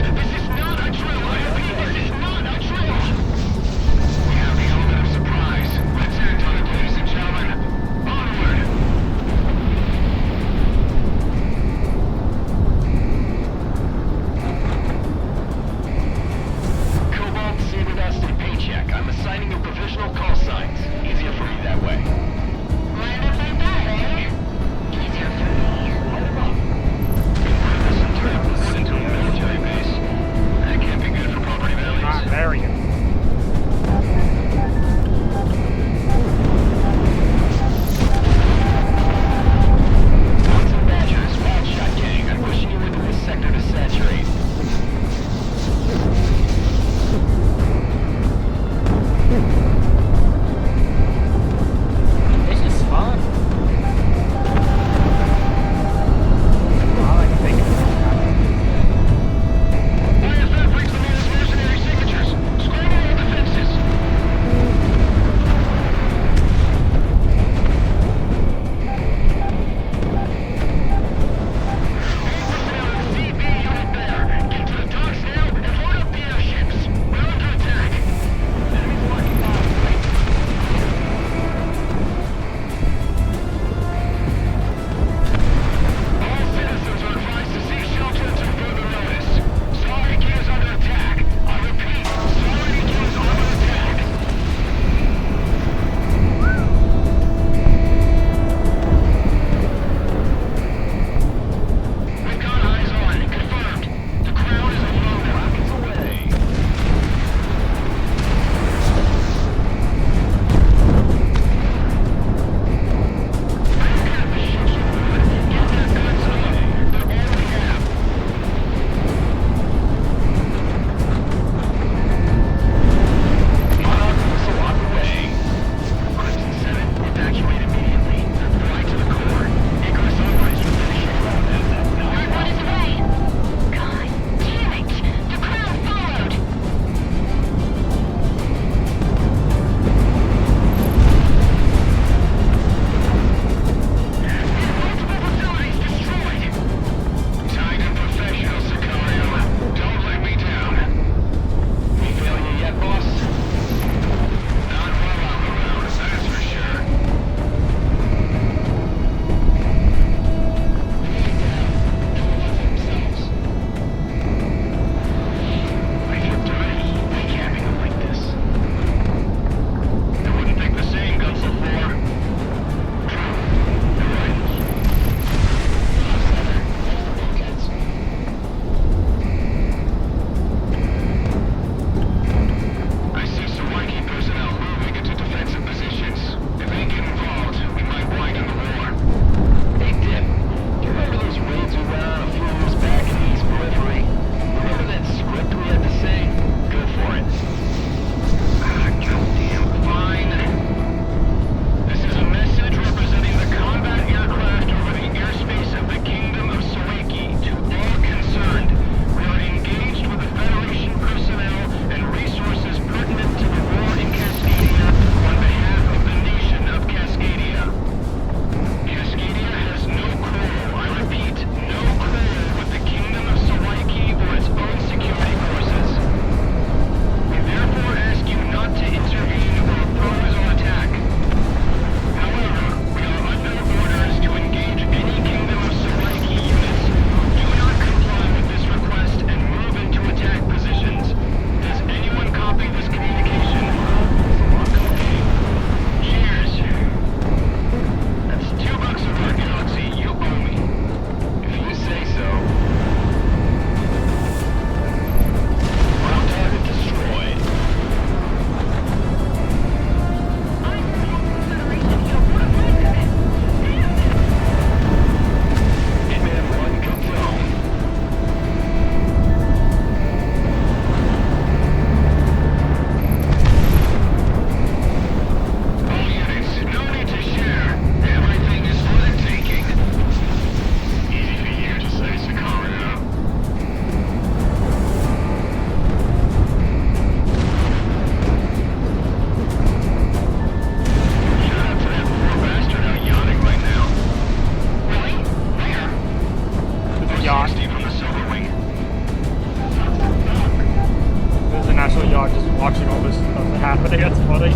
watching all this stuff happening. That's funny.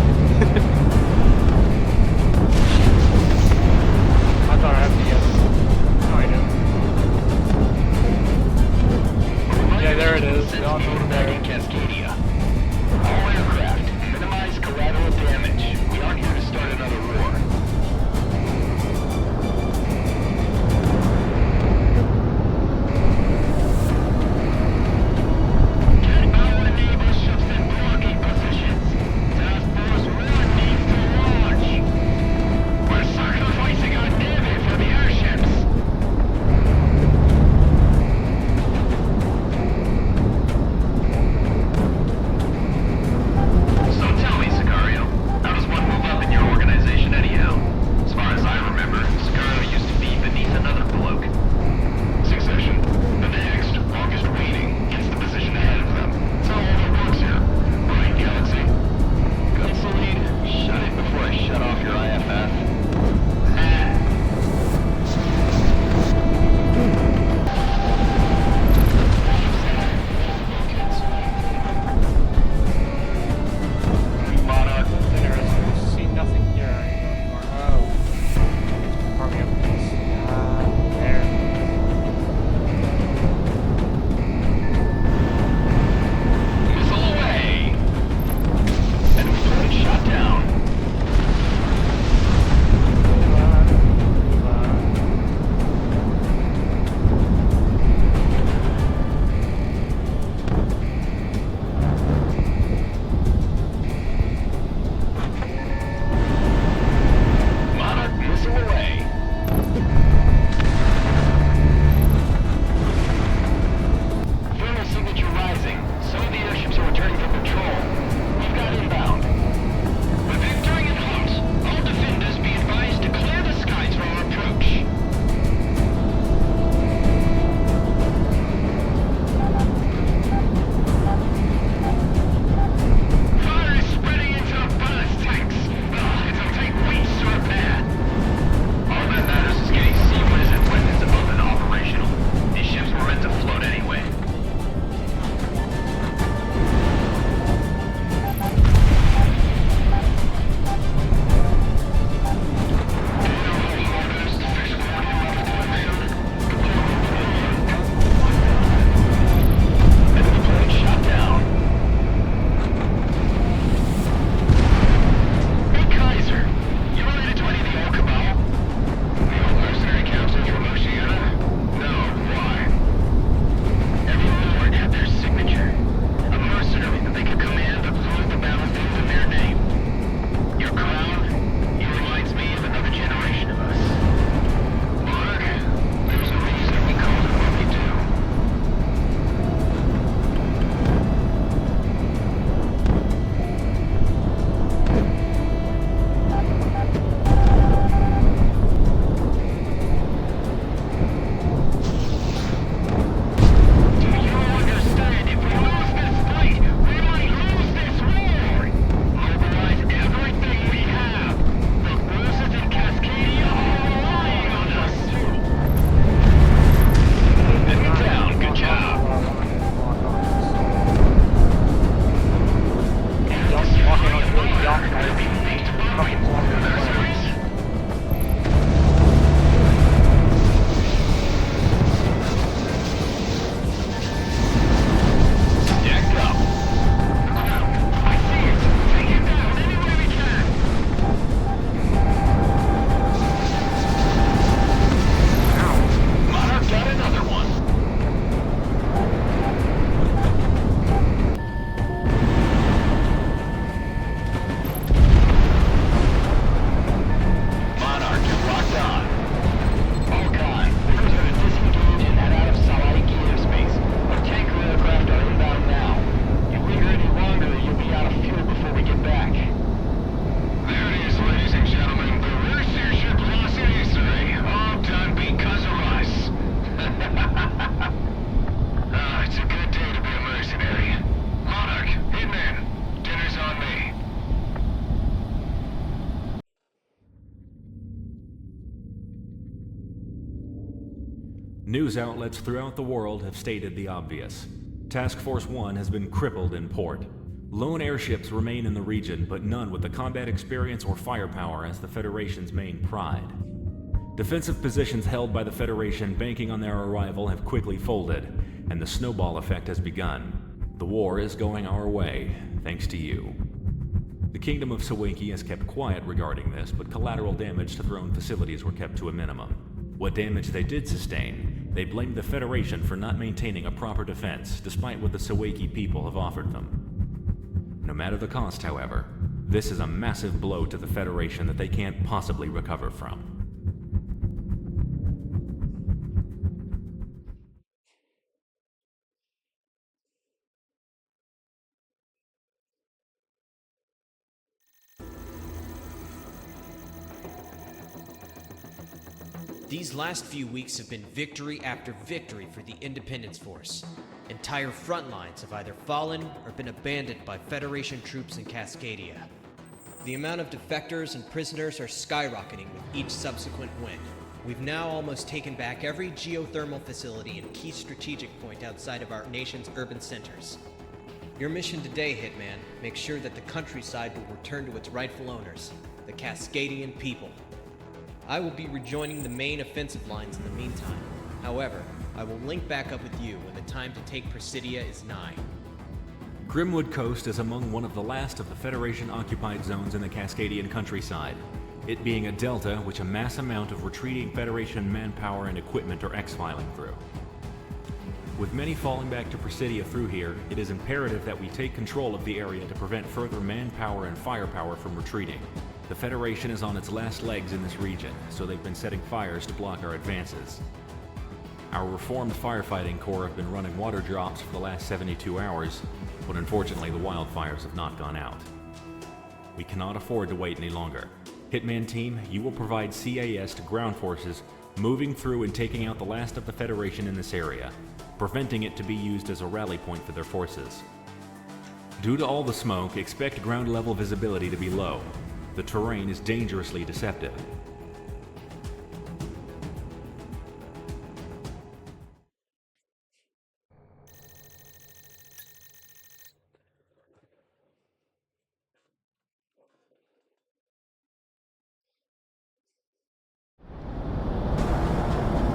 I thought I had to guess. Oh, I do. Yeah, there it is. The onboard there. Cascadia. All aircraft, minimize collateral damage. We aren't here to start another war. Get our naval ships in blocking positions. Task Force 1 needs to launch. We're sacrificing our navy for the airships. So tell me, Sicario, how does one move up in your organization anyhow? As far as I remember, Sicario used to be beneath another bloke. Succession. The next, longest waiting, gets the position ahead of them. That's how all that works here. Right, Galaxy? Console lead, shut it before I shut off your IFF. Monarch, interesting. See nothing here anymore. Oh. It's probably up this. There. Missile away! Enemy turret shot down. Monarch missile away. Thermal signature rising. Some of the airships are returning from patrol. We've got inbound. We're victory at Hunt. All defenders be advised to clear the skies for our approach. Fire is spreading into the ballast tanks. It'll take weeks to repair. All that matters is getting seaways and weapons above and operational. These ships were meant to float anyway. Enemy plane shot down. Hey, Kaiser. You related to any of the old cabal? The old mercenary councils from Oceania? No, why? Every lord had their signature. A mercenary that they could command but lose the battlefield in their name. Your crown, he reminds me of another generation of us. Monarch, there's a reason we call it what we do. Do you understand? If we lose this fight, we might lose this war! Mobilize everything we have! The forces in Cascadia are relying on us! Enemy down, good job! Walking on the yacht, Could be linked to mercenaries? Stacked up. I see it! Take it down any way we can! Monarch got another one. Monarch, you're locked on. All gone. Orders are to disengage and head out of Supply-EVGA space. Our tanker aircraft are inbound now. You linger any longer, you'll be out of fuel before we get back. There it is, ladies and gentlemen. The worst airship loss in history. All done because of us. It's a good day to be a mercenary. Monarch, Hitman, dinner's on me. News outlets throughout the world have stated the obvious. Task Force 1 has been crippled in port. Lone airships remain in the region, but none with the combat experience or firepower as the Federation's main pride. Defensive positions held by the Federation banking on their arrival have quickly folded, and the snowball effect has begun. The war is going our way, thanks to you. The Kingdom of Sawinki has kept quiet regarding this, but collateral damage to their own facilities were kept to a minimum. What damage they did sustain, they blamed the Federation for not maintaining a proper defense, despite what the Sawinki people have offered them. No matter the cost, however, this is a massive blow to the Federation that they can't possibly recover from. These last few weeks have been victory after victory for the Independence Force. Entire front lines have either fallen or been abandoned by Federation troops in Cascadia. The amount of defectors and prisoners are skyrocketing with each subsequent win. We've now almost taken back every geothermal facility and key strategic point outside of our nation's urban centers. Your mission today, Hitman, make sure that the countryside will return to its rightful owners, the Cascadian people. I will be rejoining the main offensive lines in the meantime. However, I will link back up with you when the time to take Presidia is nigh. Grimwood Coast is among one of the last of the Federation-occupied zones in the Cascadian countryside, it being a delta which a mass amount of retreating Federation manpower and equipment are exfiling through. With many falling back to Presidia through here, it is imperative that we take control of the area to prevent further manpower and firepower from retreating. The Federation is on its last legs in this region, so they've been setting fires to block our advances. Our reformed firefighting corps have been running water drops for the last 72 hours, but unfortunately the wildfires have not gone out. We cannot afford to wait any longer. Hitman Team, you will provide CAS to ground forces, moving through and taking out the last of the Federation in this area, preventing it to be used as a rally point for their forces. Due to all the smoke, expect ground level visibility to be low. The terrain is dangerously deceptive.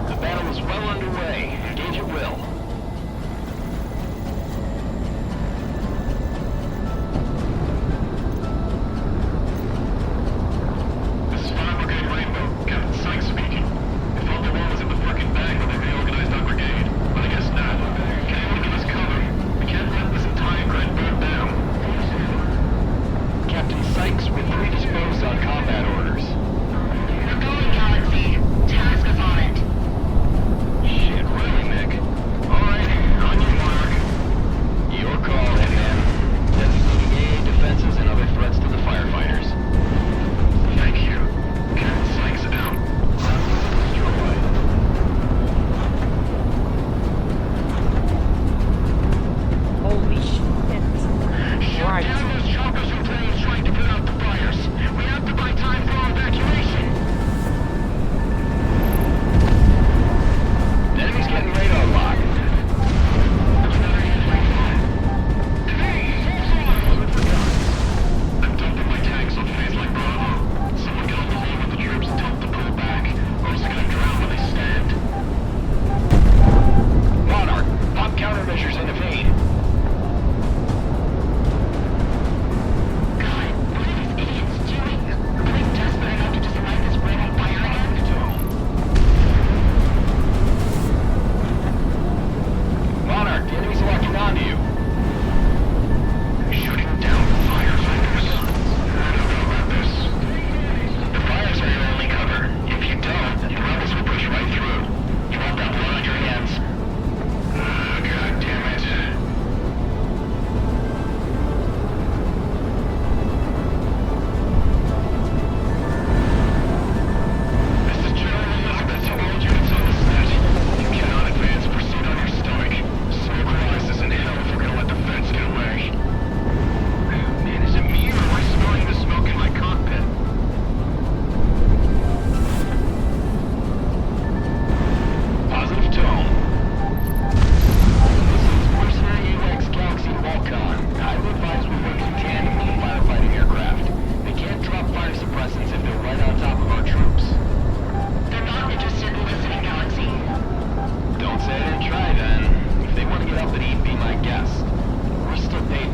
The battle is well underway. Engage at will. This is 5, we're good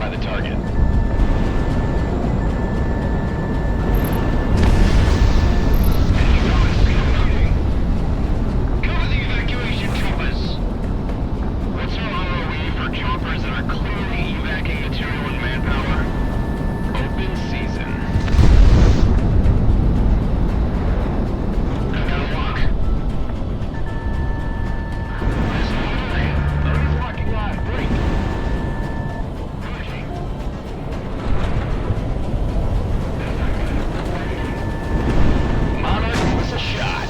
by the target. Cover the evacuation choppers. What's our ROE for choppers that are clearly evacing material and manpower? Open season. I've got a lock. There's locking line. Break. Pushing. Monarch was a shot.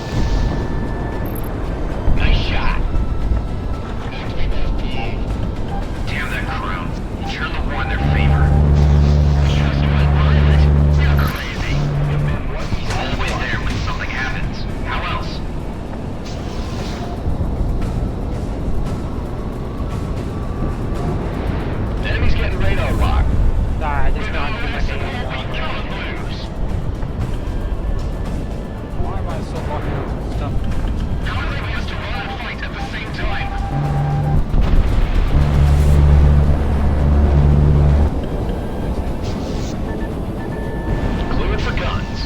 Nice shot. Damn that crew. You're the one in their favor. Just went violent. You're crazy. Always there when something happens. How else? The enemy's getting radar locked. Sorry, I just don't do my Listen, thing. we can't lose. Why am I so fucking stuff? How do they want us to run and fight at the same time? Cleared for guns.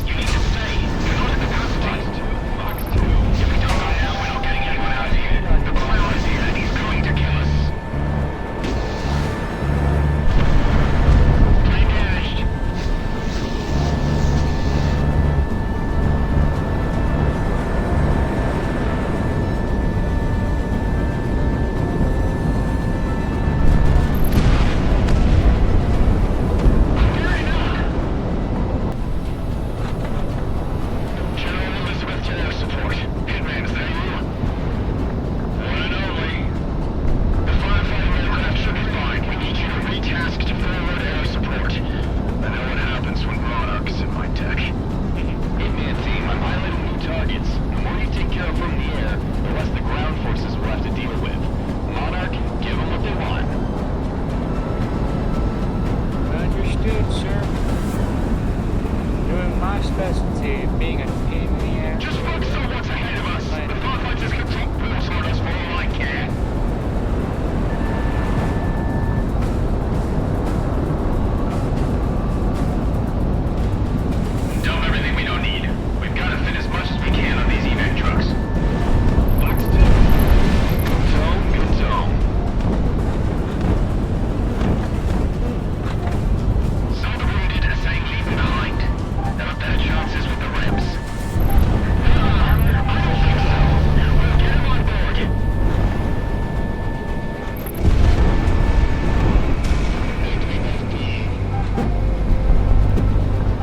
You need to stay. You're not at capacity. Fox 2. If we don't go now, we're not getting anyone out of here. The clown is here and he's going to kill us. Engaged. General Elizabeth to air support. Hitman, is that you? One and only. The firefighting aircraft should be fine. We need you to retask to forward air support. I know what happens when Monarch is in my deck. Hitman team, I'm highlighting new targets. The more you take care of from the air, the less the ground forces will have to deal with. Monarch, give them what they want. Understood, sir. Doing my specialty, being a pain in the ass. Just focus on what's ahead of us. The firefighters can take balls on us for all I care. Dump everything we don't need. We've got to fit as much as we can on these evac trucks. Fox 2. Tone, good tone. Some of the wounded are saying leave them behind. There are better chances with the reps. I don't think so. We'll get him on board.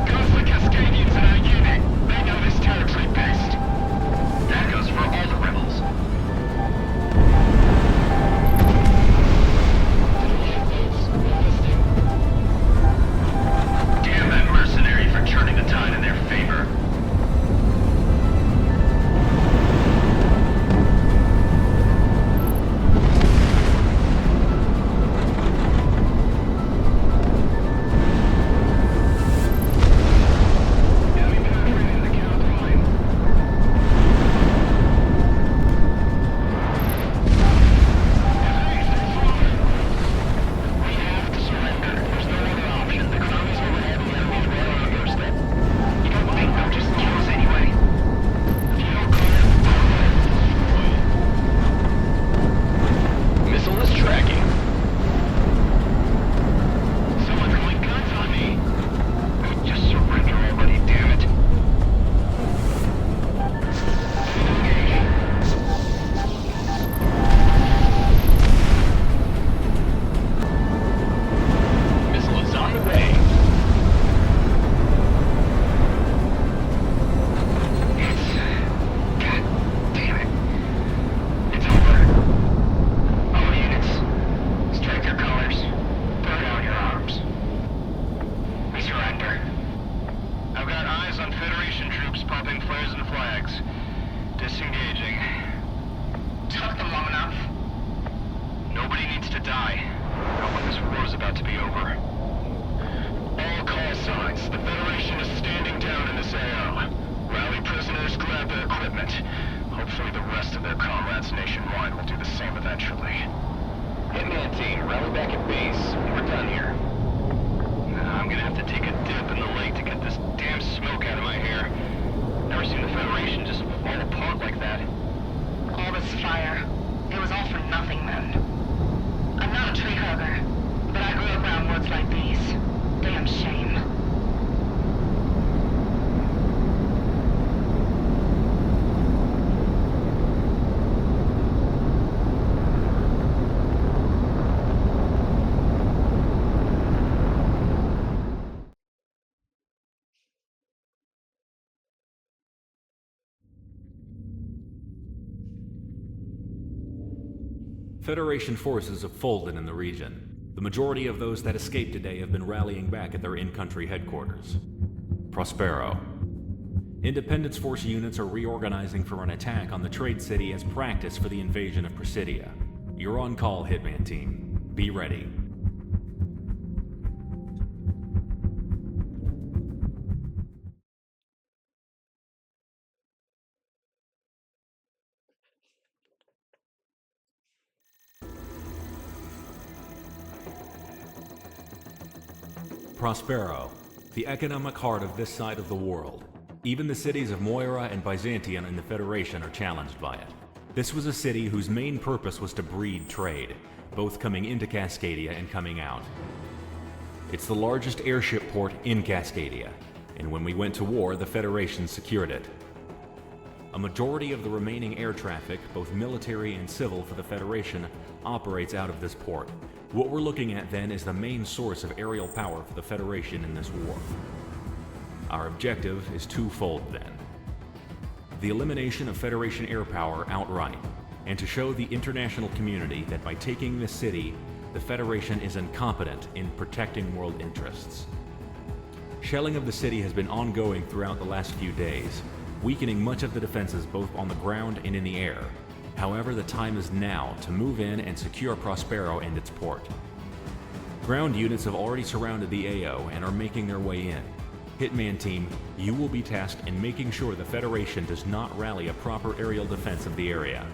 Goes for Cascadians in our unit. They know this territory best. That goes for all the rebels. Damn that mercenary for turning the tide in their favor. Enemy penetrating the count line. We have to surrender. There's no other option. The crownies will have the enemy's right on our doorstep. You don't think they'll just kill us anyway? If you don't clear, missile is tracking. Someone's going guns on me. Just surrender already, damn it. Engage. Missile is on the way. God damn it. It's over. All units, strike your colors. Burn out your arms. We surrender. I've got eyes on Federation troops popping flares and flags. Disengaging. Took them long enough. Nobody needs to die. Not when this war is about to be over. All call signs. The Federation is standing down in this AO. Rally prisoners, grab their equipment. Hopefully the rest of their comrades nationwide will do the same eventually. Hitman team, rally back at base. We're done here. I'm gonna have to take a dip in the lake to get this damn smoke out of my hair. Never seen the Federation just fall apart like that. All this fire. It was all for nothing then. I'm not a tree hugger, but I grew up around woods like these. Damn shame. Federation forces have folded in the region. The majority of those that escaped today have been rallying back at their in-country headquarters. Prospero. Independence Force units are reorganizing for an attack on the trade city as practice for the invasion of Presidia. You're on call, Hitman team. Be ready. Prospero, the economic heart of this side of the world. Even the cities of Moira and Byzantium in the Federation are challenged by it. This was a city whose main purpose was to breed trade, both coming into Cascadia and coming out. It's the largest airship port in Cascadia, and when we went to war, the Federation secured it. A majority of the remaining air traffic, both military and civil for the Federation, operates out of this port. What we're looking at then is the main source of aerial power for the Federation in this war. Our objective is twofold then. The elimination of Federation air power outright, and to show the international community that by taking this city, the Federation is incompetent in protecting world interests. Shelling of the city has been ongoing throughout the last few days, weakening much of the defenses both on the ground and in the air. However, the time is now to move in and secure Prospero and its port. Ground units have already surrounded the AO and are making their way in. Hitman team, you will be tasked in making sure the Federation does not rally a proper aerial defense of the area.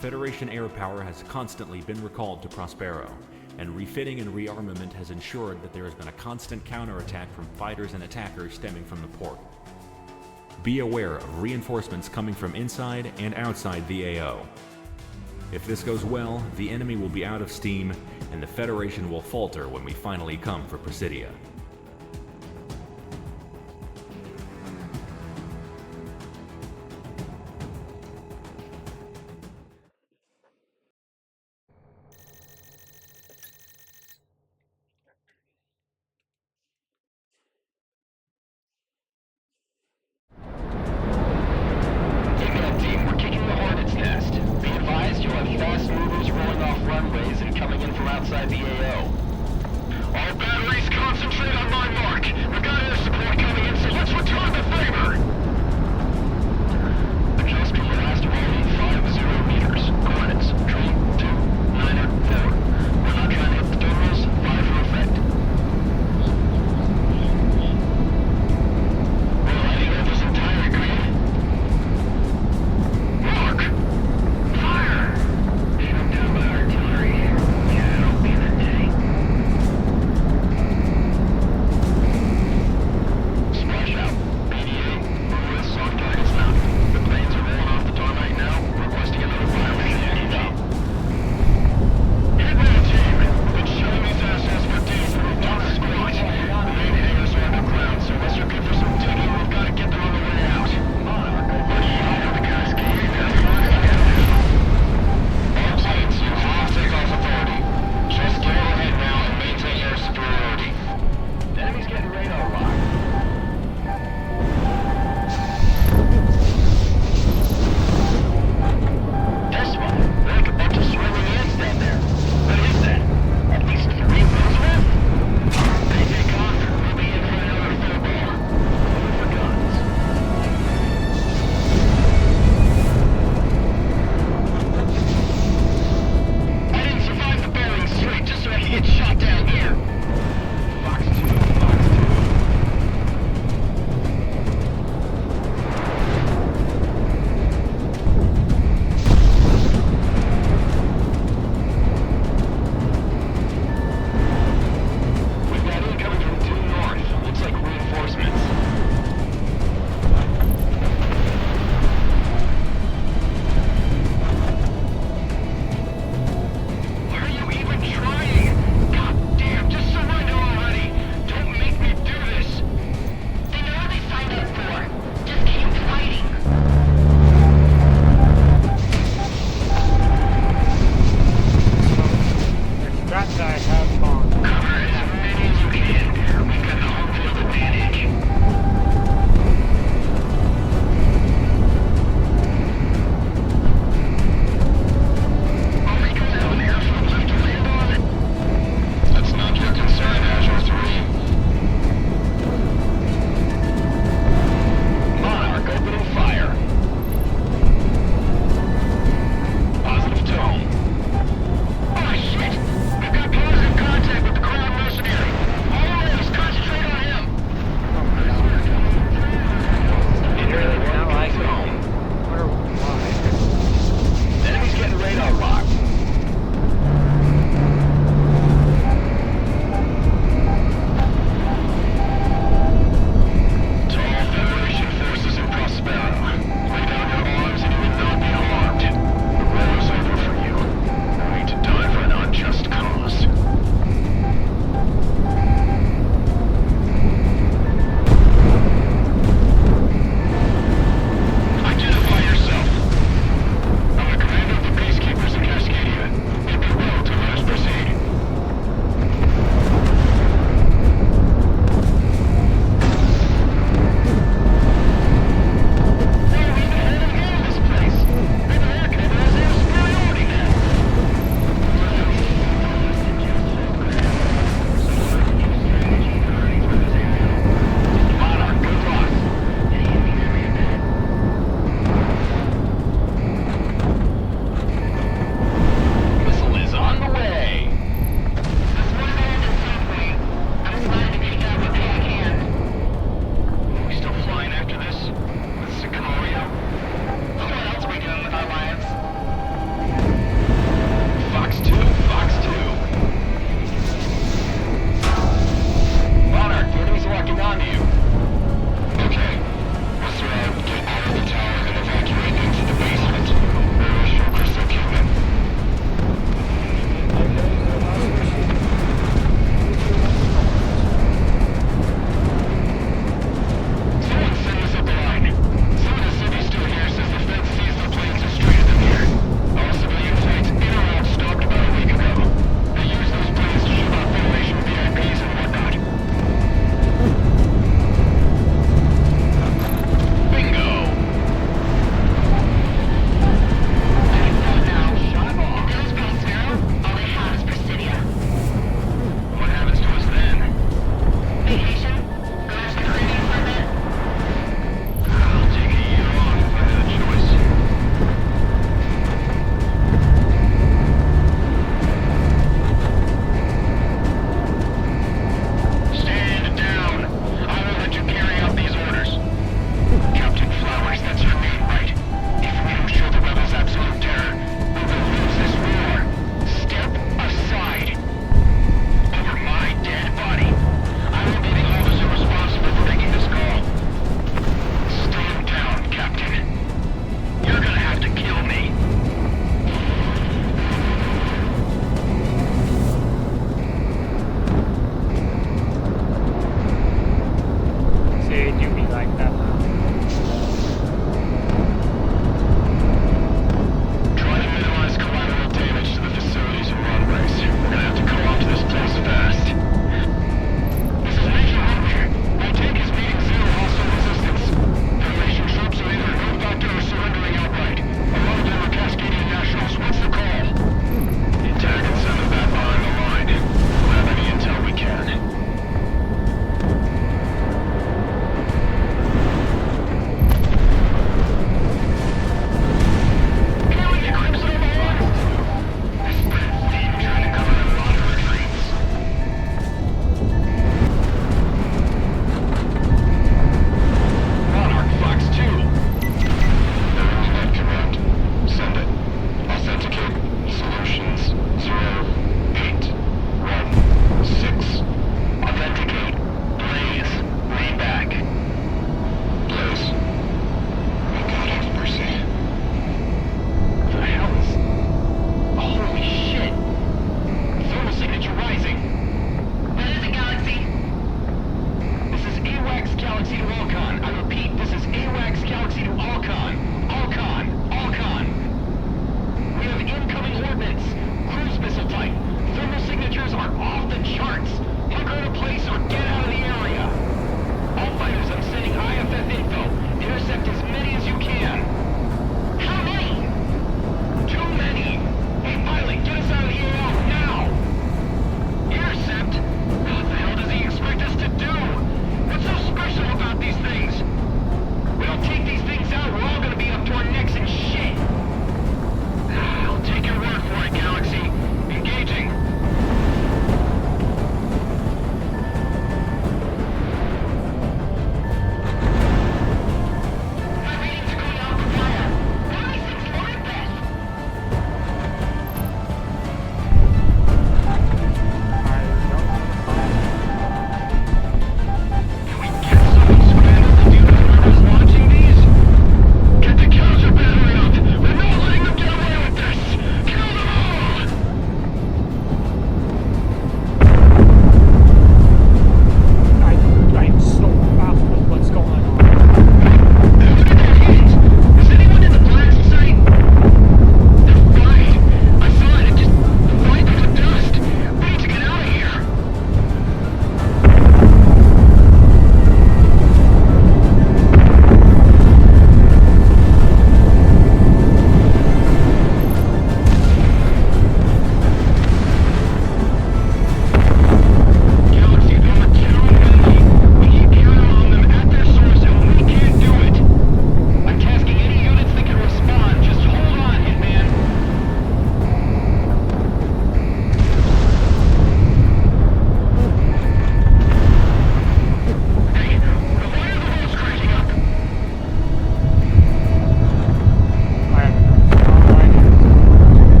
Federation air power has constantly been recalled to Prospero, and refitting and rearmament has ensured that there has been a constant counterattack from fighters and attackers stemming from the port. Be aware of reinforcements coming from inside and outside the AO. If this goes well, the enemy will be out of steam, and the Federation will falter when we finally come for Presidia. Fire! Shoot down by artillery. Yeah, don't be in a I have fun. Cover as many as you can. We've got the home field advantage. Only goes out an airfield left to land on it. That's not your concern, Azure 3. Monarch opening fire. Positive tone. Oh shit! We've got positive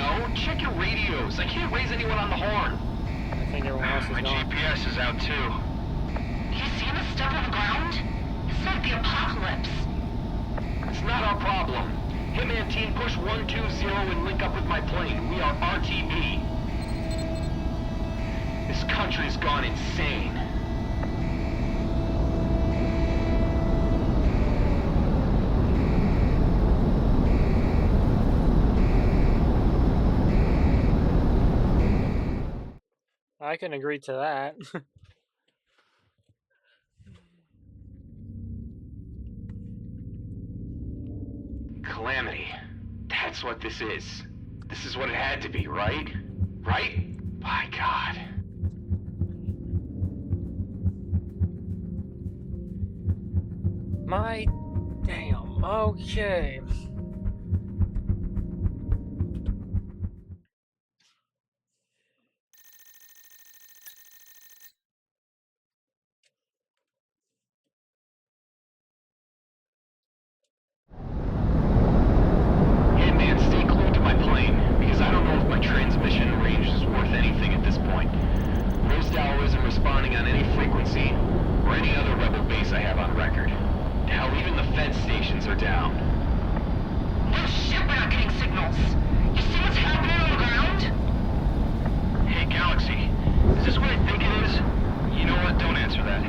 know? Check your radios. I can't raise anyone on the horn. I think everyone else is My gone. GPS is out too. You see the stuff on the ground? It's like the apocalypse. It's not our problem. Hitman team, push 120 and link up with my plane. We are RTB. This country's gone insane. I can agree to that. Calamity. That's what this is. This is what it had to be, right? Right? My God. My damn. Okay. Hey man, stay glued to my plane, because I don't know if my transmission range is worth anything at this point. Rosedale isn't responding on any frequency, or any other rebel base I have on record. Hell, even the Fed stations are down. No shit, we're not getting signals. You see what's happening on the ground? Hey Galaxy, is this what I think it is? You know what, don't answer that.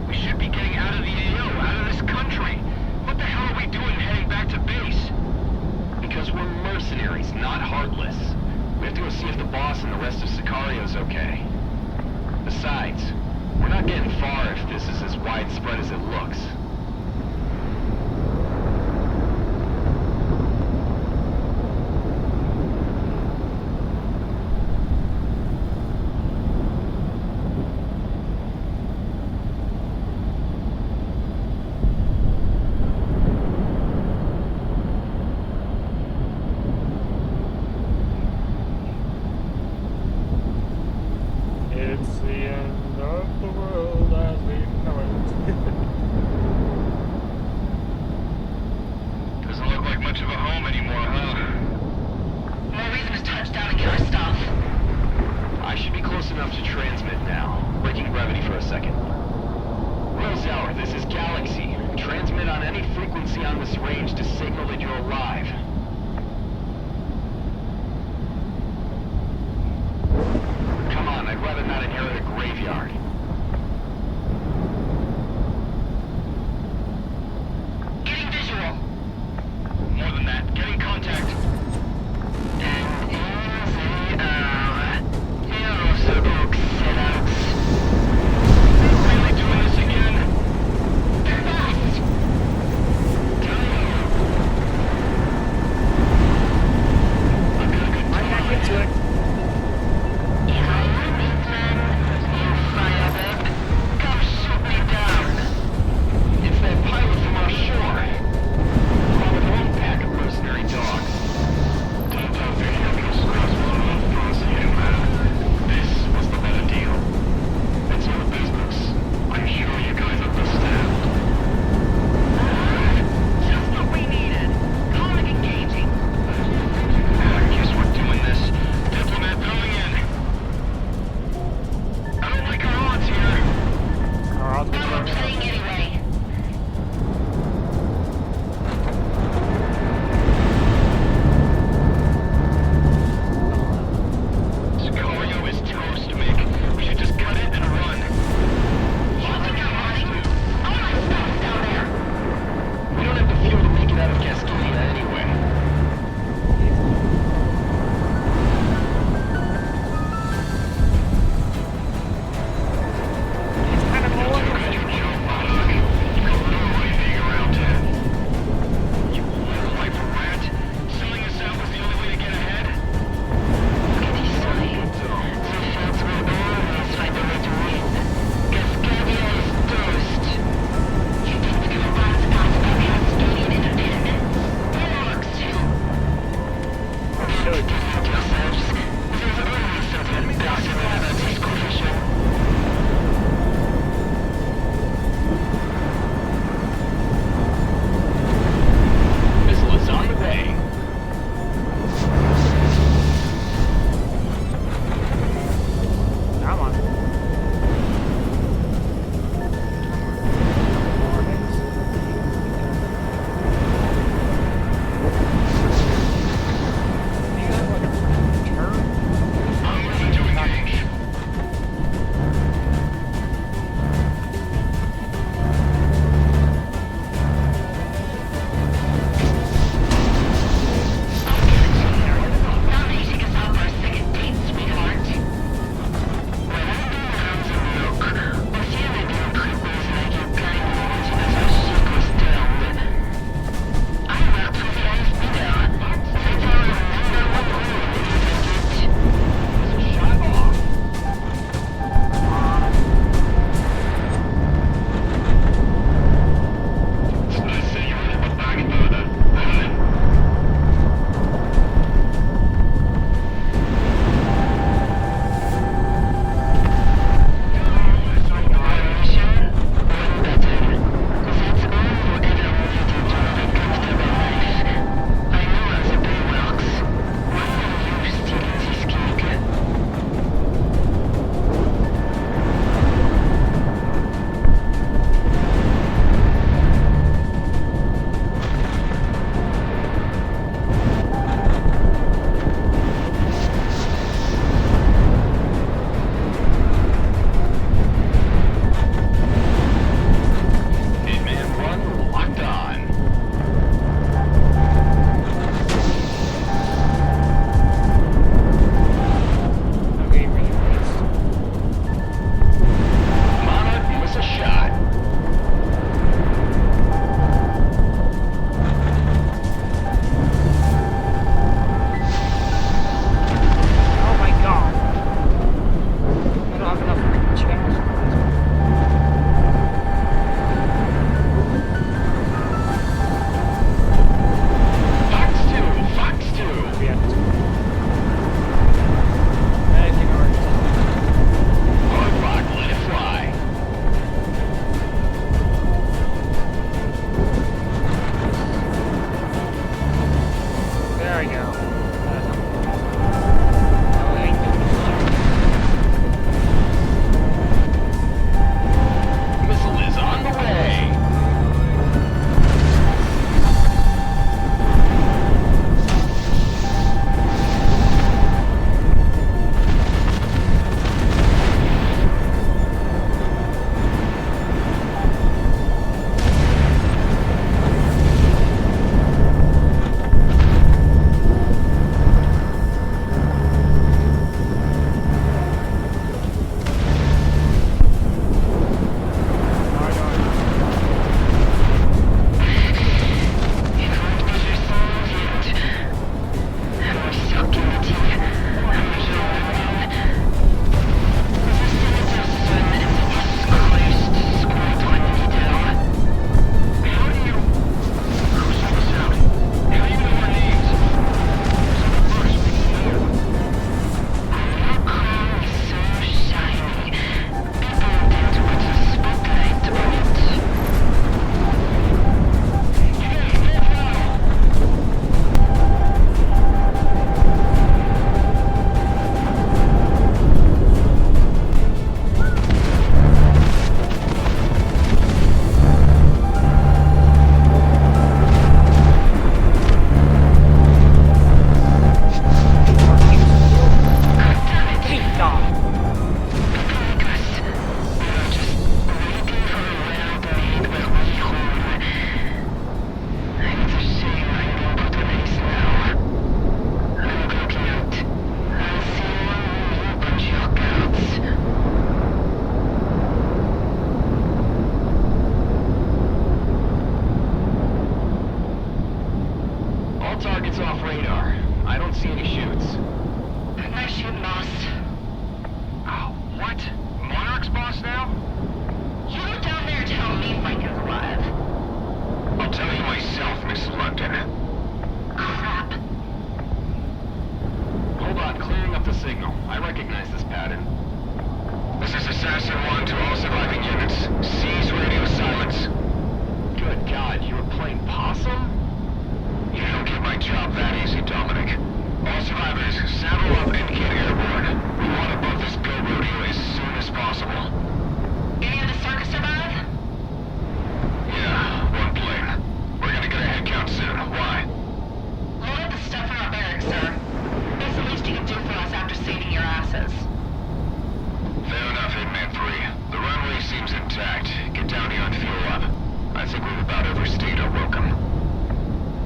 We should be getting out of the AO, out of this country. What the hell are we doing heading back to base? Because we're mercenaries, not heartless. We have to go see if the boss and the rest of Sicario's okay. Besides, we're not getting far if this is as widespread as it looks. It's the end of the world as we know it. Doesn't look like much of a home anymore, huh? No reason to touch down and get our stuff. I should be close enough to transmit now. Breaking gravity for a second. Rosauer, this is Galaxy. Transmit on any frequency on this range to signal that you're alive. Come on, I'd rather not inherit a graveyard. Getting visual. More than that, getting contact. And in the hour. Really doing this again? They're fast. I've got a good I'm back time. into it. It's that pilot from offshore. Along with one pack of mercenary dogs. Don't tell me you scratch one off for us here, man. This was the better deal. It's your business. I'm sure you guys understand. Just what we needed. Calm and engaging. I guess we're doing this. Diplomat coming in. I don't like our odds here. Alright, Now we're playing anyway. Sicario is toast, Mick. We should just cut it and run. You think I'm running? All my stuff's down there. We don't have the fuel to make it out of Cascadia anyway. it's kind of all over. You low-life rat! Selling us out was the only way to get ahead? Look at these signs. The Feds will always find a way to win. Cascadia is toast. You think the combat's out about Cascadian independence? Bollocks, you. Should. Defend yourselves. There's always something better about this confession. Missile is on the way. There we go. Missile is on the way.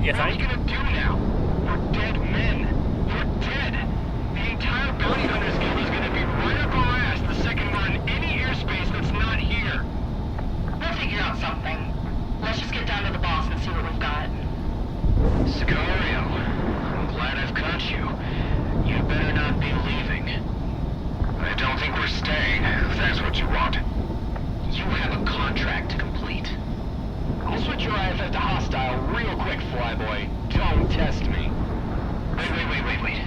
Yes, what are we gonna do now? We're dead men. We're dead. The entire bounty hunters guild is gonna be right up our ass the second we're in any airspace that's not here. We'll figure out something. Let's just get down to the boss and see what we've got. Sicario, I'm glad I've caught you. You better not be leaving. I don't think we're staying, if that's what you want. You have a contract to complete. I'll switch your IFF to hostile real quick, flyboy. Don't test me. Wait.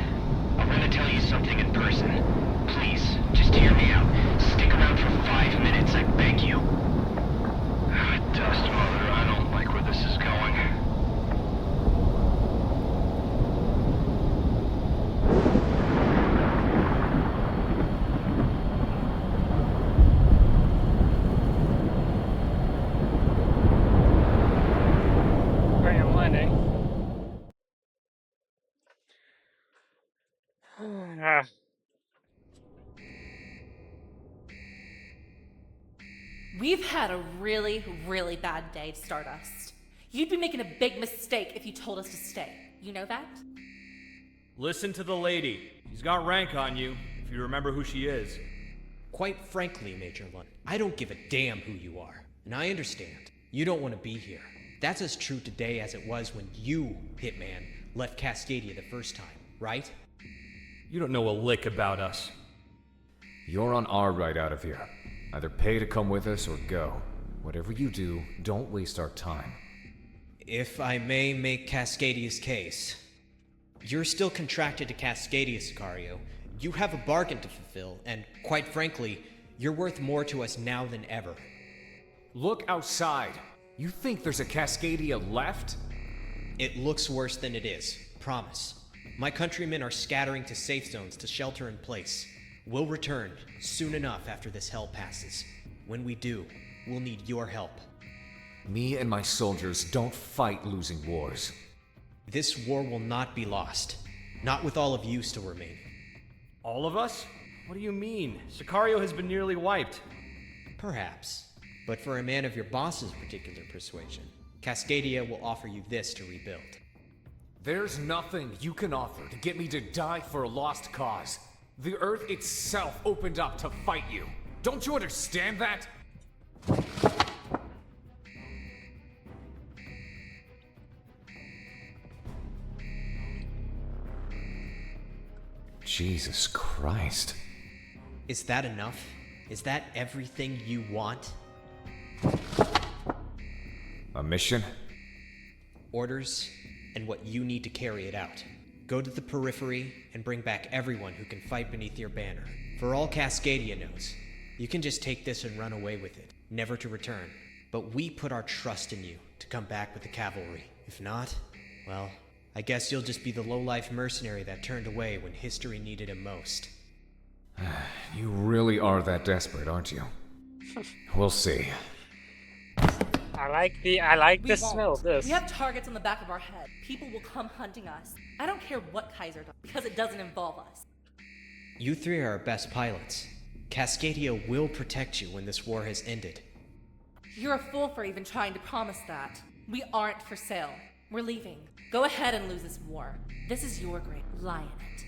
I'm gonna tell you something in person. Please, just hear me out. Stick around for 5 minutes, I beg you. Dust Mother, I don't like where this is going. Right, I'm landing. We've had a really, really bad day, Stardust. You'd be making a big mistake if you told us to stay. You know that? Listen to the lady. She's got rank on you, if you remember who she is. Quite frankly, Major Lund, I don't give a damn who you are. And I understand. You don't want to be here. That's as true today as it was when you, Hitman, left Cascadia the first time, right? You don't know a lick about us. You're on our ride out of here. Either pay to come with us or go. Whatever you do, don't waste our time. If I may make Cascadia's case. You're still contracted to Cascadia, Sicario. You have a bargain to fulfill, and quite frankly, you're worth more to us now than ever. Look outside. You think there's a Cascadia left? It looks worse than it is. promise. My countrymen are scattering to safe zones to shelter in place. We'll return soon enough after this hell passes. When we do, we'll need your help. Me and my soldiers don't fight losing wars. This war will not be lost. Not with all of you still remaining. All of us? What do you mean? Sicario has been nearly wiped. Perhaps. But for a man of your boss's particular persuasion, Cascadia will offer you this to rebuild. There's nothing you can offer to get me to die for a lost cause. The Earth itself opened up to fight you. Don't you understand that? Jesus Christ. Is that enough? Is that everything you want? A mission? Orders, and what you need to carry it out. Go to the periphery and bring back everyone who can fight beneath your banner. For all Cascadia knows, you can just take this and run away with it, never to return. But we put our trust in you to come back with the cavalry. If not, well, I guess you'll just be the low-life mercenary that turned away when history needed him most. You really are that desperate, aren't you? We'll see. I like the We smell won't. of this. We have targets on the back of our head. People will come hunting us. I don't care what Kaiser does, because it doesn't involve us. You three are our best pilots. Cascadia will protect you when this war has ended. You're a fool for even trying to promise that. We aren't for sale. We're leaving. Go ahead and lose this war. This is your great lie in it.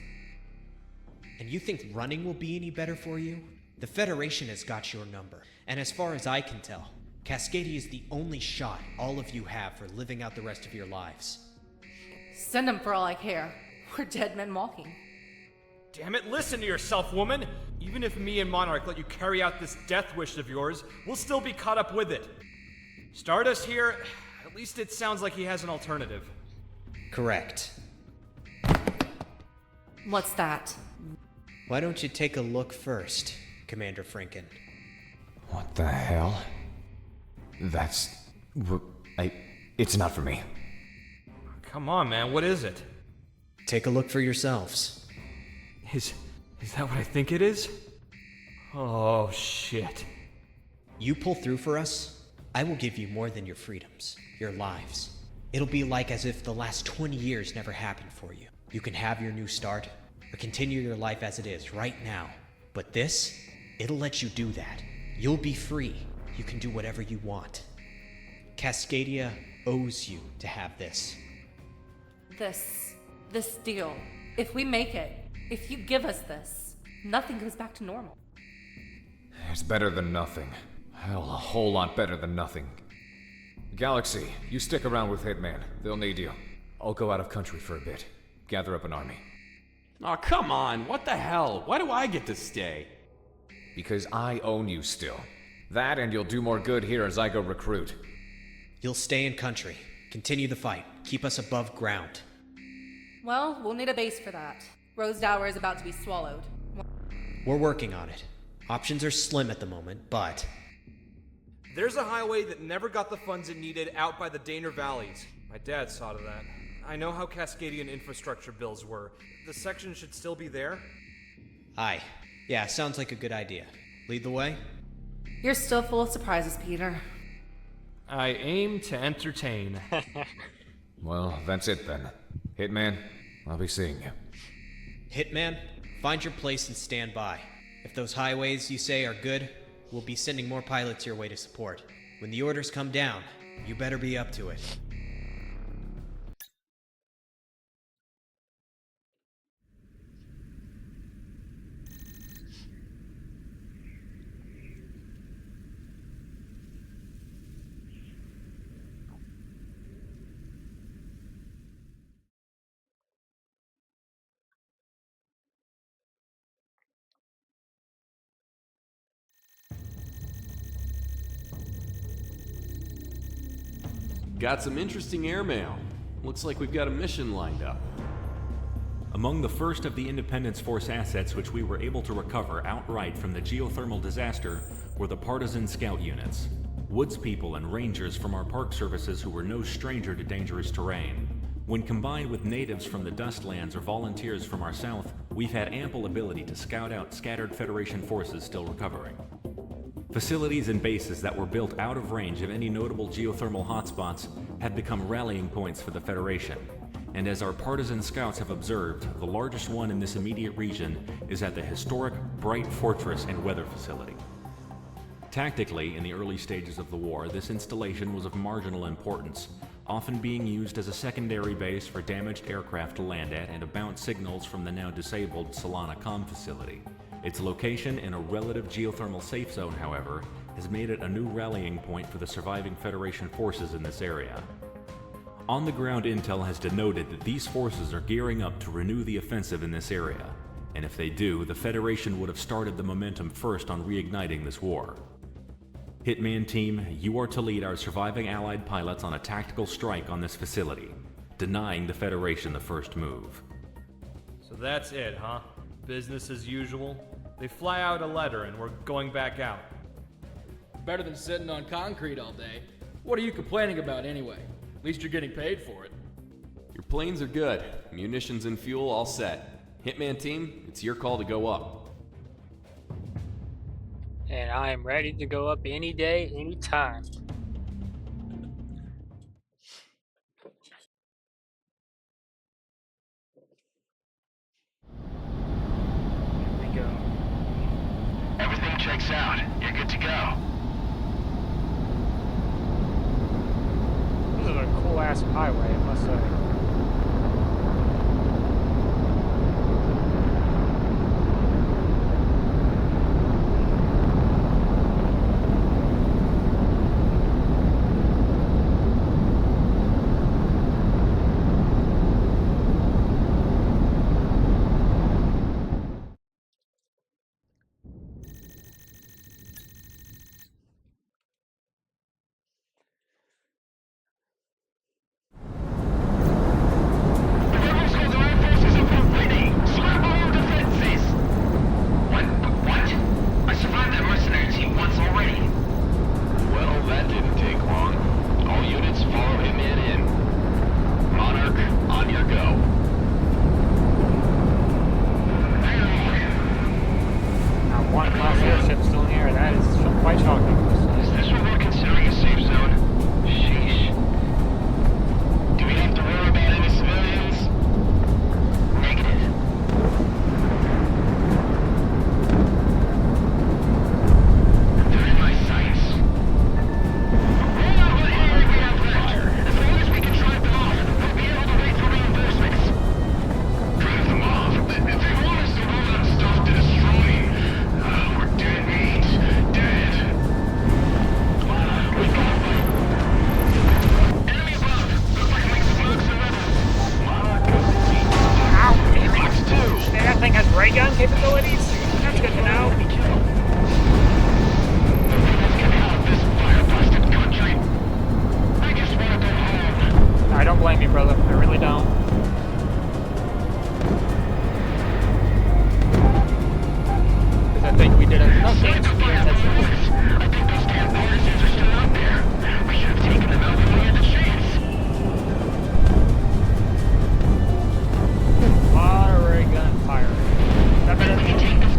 And you think running will be any better for you? The Federation has got your number. And as far as I can tell, Cascadia is the only shot all of you have for living out the rest of your lives. Send them for all I care. We're dead men walking. Damn it, listen to yourself, woman! Even if me and Monarch let you carry out this death wish of yours, we'll still be caught up with it. Stardust here, at least it sounds like he has an alternative. Correct. What's that? Why don't you take a look first, Commander Franken? What the hell? It's not for me. Come on, man, what is it? Take a look for yourselves. Is that what I think it is? Oh, shit. You pull through for us, I will give you more than your freedoms, your lives. It'll be like as if the last 20 years never happened for you. You can have your new start, or continue your life as it is right now. But this, it'll let you do that. You'll be free. You can do whatever you want. Cascadia owes you to have this. This deal. If we make it, if you give us this, nothing goes back to normal. It's better than nothing. Hell, a whole lot better than nothing. Galaxy, you stick around with Hitman. They'll need you. I'll go out of country for a bit. Gather up an army. Aw, come on, what the hell? Why do I get to stay? Because I own you still. That and you'll do more good here as I go recruit. You'll stay in country. Continue the fight. Keep us above ground. Well, we'll need a base for that. Rosedower is about to be swallowed. We're working on it. Options are slim at the moment, but... There's a highway that never got the funds it needed out by the Daner Valleys. My dad saw to that. I know how Cascadian infrastructure bills were. The section should still be there? Aye. Yeah, sounds like a good idea. Lead the way? You're still full of surprises, Peter. I aim to entertain. Well, that's it then. Hitman, I'll be seeing you. Hitman, find your place and stand by. If those highways you say are good, we'll be sending more pilots your way to support. When the orders come down, you better be up to it. Got some interesting airmail. Looks like we've got a mission lined up. Among the first of the Independence Force assets which we were able to recover outright from the geothermal disaster were the partisan scout units. Woods people and rangers from our park services who were no stranger to dangerous terrain. When combined with natives from the Dustlands or volunteers from our south, we've had ample ability to scout out scattered Federation forces still recovering. Facilities and bases that were built out of range of any notable geothermal hotspots have become rallying points for the Federation, and as our partisan scouts have observed, the largest one in this immediate region is at the historic Bright Fortress and Weather Facility. Tactically, in the early stages of the war, this installation was of marginal importance, often being used as a secondary base for damaged aircraft to land at and to bounce signals from the now disabled Solana Com facility. Its location in a relative geothermal safe zone, however, has made it a new rallying point for the surviving Federation forces in this area. On-the-ground intel has denoted that these forces are gearing up to renew the offensive in this area, and if they do, the Federation would have started the momentum first on reigniting this war. Hitman Team, you are to lead our surviving Allied pilots on a tactical strike on this facility, denying the Federation the first move. So that's it, huh? Business as usual? They fly out a letter and we're going back out. Better than sitting on concrete all day. What are you complaining about anyway? At least you're getting paid for it. Your planes are good. Munitions and fuel all set. Hitman Team, it's your call to go up. And I am ready to go up any day, any time. Here we go. Everything checks out. You're good to go. This is a cool ass highway, I must say. Take the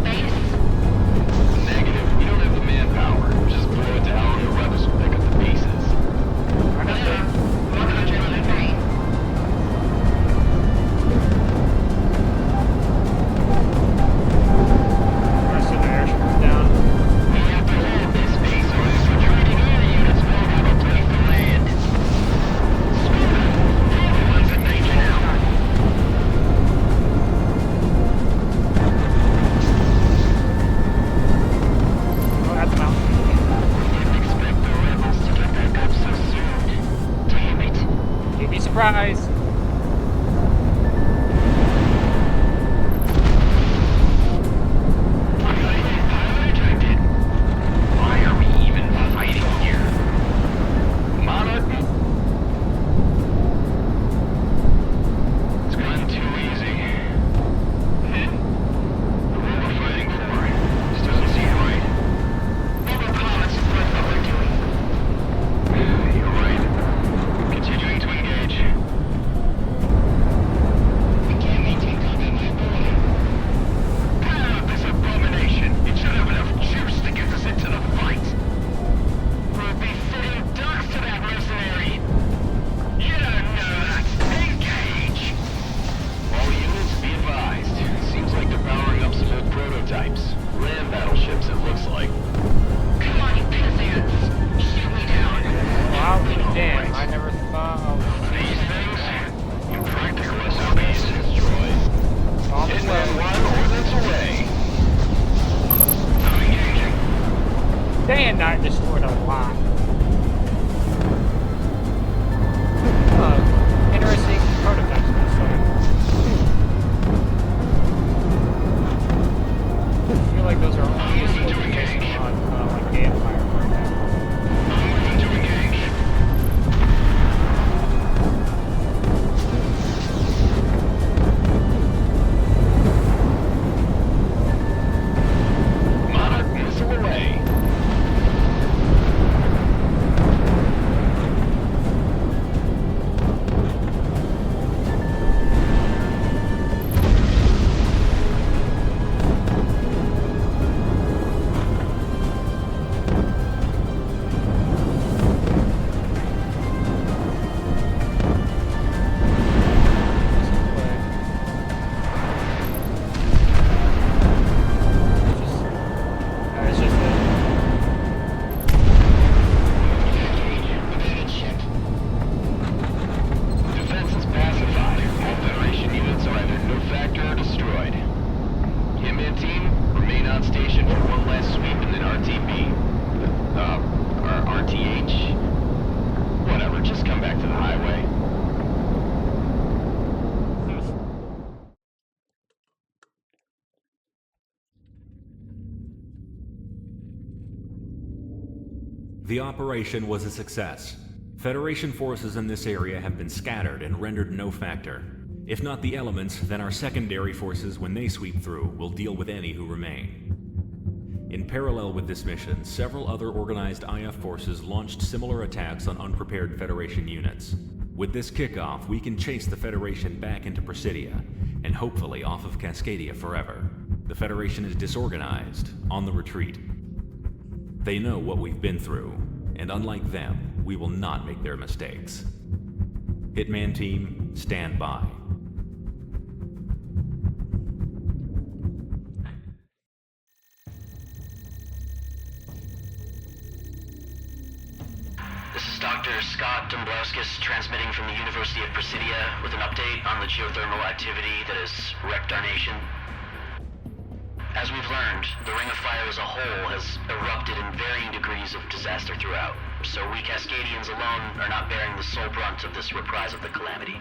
The operation was a success. Federation forces in this area have been scattered and rendered no factor. If not the elements, then our secondary forces, when they sweep through, will deal with any who remain. In parallel with this mission, several other organized IF forces launched similar attacks on unprepared Federation units. With this kickoff, we can chase the Federation back into Presidia, and hopefully off of Cascadia forever. The Federation is disorganized, on the retreat. They know what we've been through, and unlike them, we will not make their mistakes. Hitman team, stand by. This is Dr. Scott Dombrowskis transmitting from the University of Presidia with an update on the geothermal activity that has wrecked our nation. As we've learned, the Ring of Fire as a whole has erupted in varying degrees of disaster throughout, so we Cascadians alone are not bearing the sole brunt of this reprise of the calamity.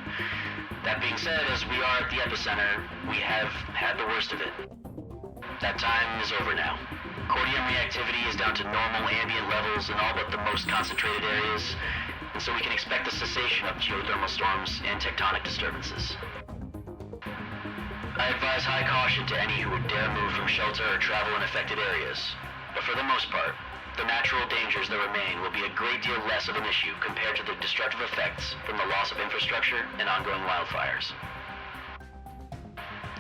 That being said, as we are at the epicenter, we have had the worst of it. That time is over now. Cordium reactivity is down to normal ambient levels in all but the most concentrated areas, and so we can expect the cessation of geothermal storms and tectonic disturbances. I advise high caution to any who would dare move from shelter or travel in affected areas, but for the most part, the natural dangers that remain will be a great deal less of an issue compared to the destructive effects from the loss of infrastructure and ongoing wildfires.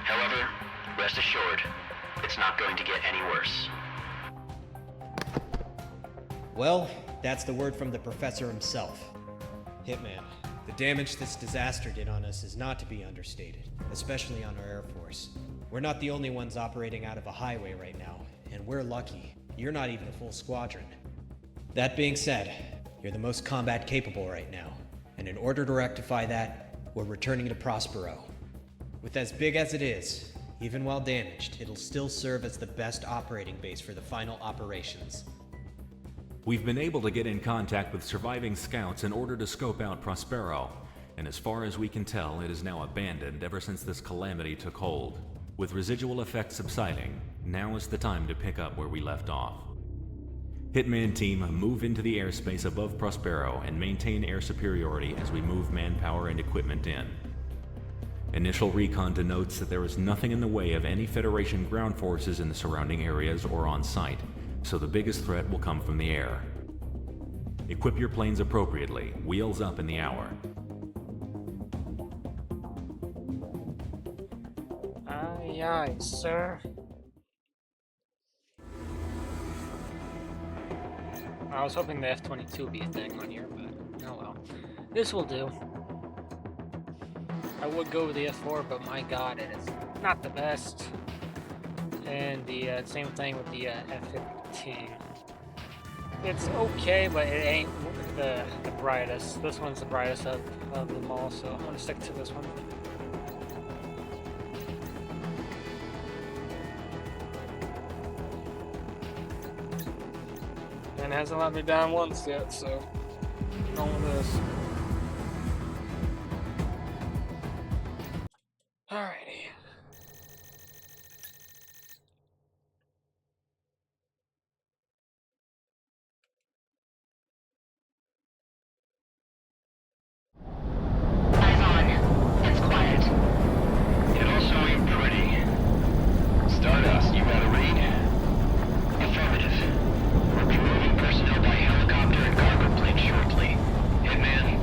However, rest assured, it's not going to get any worse. Well, that's the word from the professor himself. Hitman, the damage this disaster did on us is not to be understated, especially on our Air Force. We're not the only ones operating out of a highway right now, and we're lucky. You're not even a full squadron. That being said, you're the most combat capable right now, and in order to rectify that, we're returning to Prospero. With as big as it is, even while damaged, it'll still serve as the best operating base for the final operations. We've been able to get in contact with surviving scouts in order to scope out Prospero, and as far as we can tell, it is now abandoned ever since this calamity took hold. With residual effects subsiding, now is the time to pick up where we left off. Hitman team, move into the airspace above Prospero and maintain air superiority as we move manpower and equipment in. Initial recon denotes that there is nothing in the way of any Federation ground forces in the surrounding areas or on site, so the biggest threat will come from the air. Equip your planes appropriately, wheels up in the hour. Aye, aye, sir. I was hoping the F-22 would be a thing on here, but oh well. This will do. I would go with the F4, but my god, it is not the best. And the same thing with the F-15. It's okay, but it ain't the brightest. This one's the brightest of them all, so I'm gonna stick to this one. And it hasn't let me down once yet, so going with this. Alrighty. Eyes on. It's quiet. It also ain't pretty. Stardust, you got a read? Affirmative. We'll be moving personnel by helicopter and cargo plane shortly. Hitman,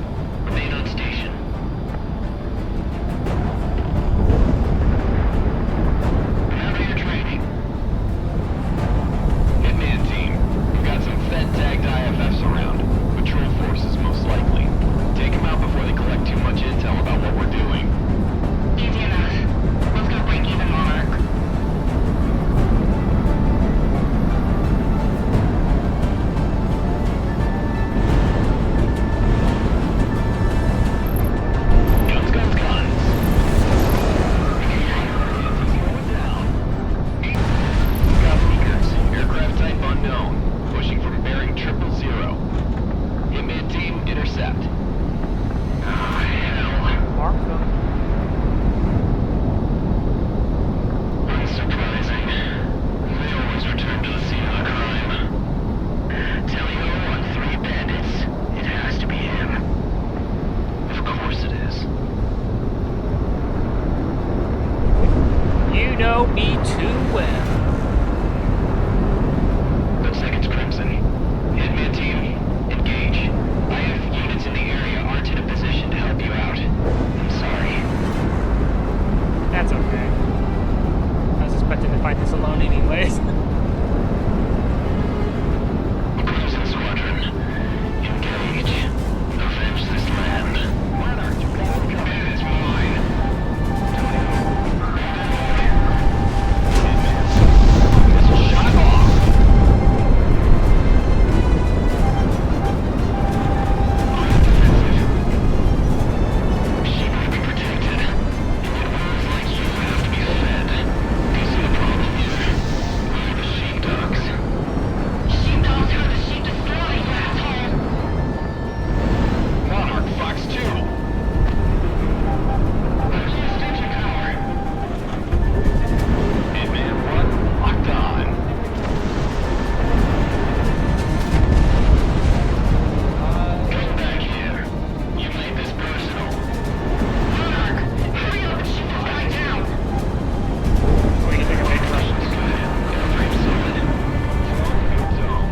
You know me too well. Looks like it's Crimson. Hitman team, engage. I have units in the area aren't in a position to help you out. I'm sorry. That's okay. I was expecting to fight this alone anyways. Crimson Squadron, engage. Avenge this land. Monarch, you got it coming. It is mine. Shut off. She will be protected. Animals like you have to be fed. Do you see the problem here? We're the sheepdogs. Sheepdogs are the sheep destroyed, you asshole! Monarch, Fox 2. Extension power. Hitman 1, locked on. Come back here. You made this personal. Monarch, hurry up and shoot this guy down! We can take a big rush. Airframe solid. Zone.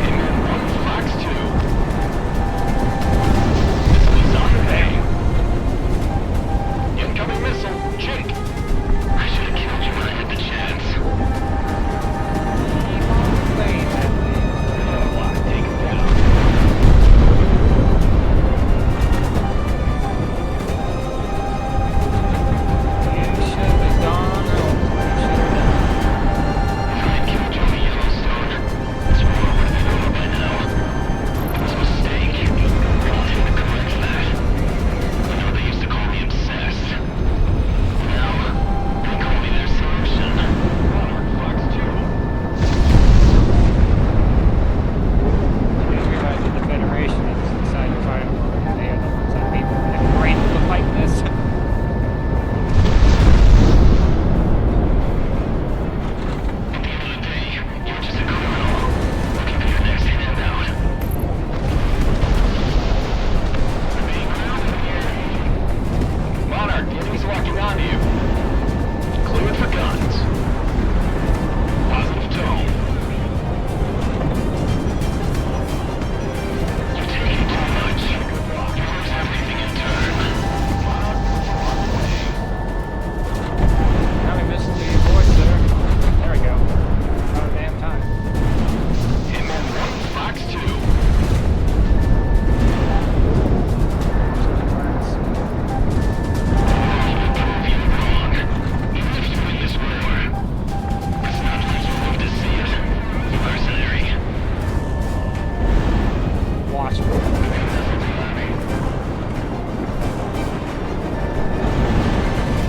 Hitman 1, Fox 2. Missile's on the way. Incoming missile. Jake. I should have killed you when I had the chance. Take him down. You should have gone over. If I had killed you in Yellowstone, this war would have been over by now. It was a mistake. I want him to correct that. You know, they used to call me obsessed. Now, they call me their solution. Monarch Fox 2. I just realized that the Federation is deciding to fight over. They are the ones that made the brain look like this. At the end of the day, you're just a criminal. Looking for your next handout. We're being grounded here. Monarch, the enemy's locking onto you. Cleared for guns. Positive tone. You're taking too much. You lose everything in turn. Now we missed the voice there. There we go. About a damn time. Hitman 1, Fox 2. Prove you wrong. Even if you win this war, it's not like you live to see it. You mercenary. Watch me.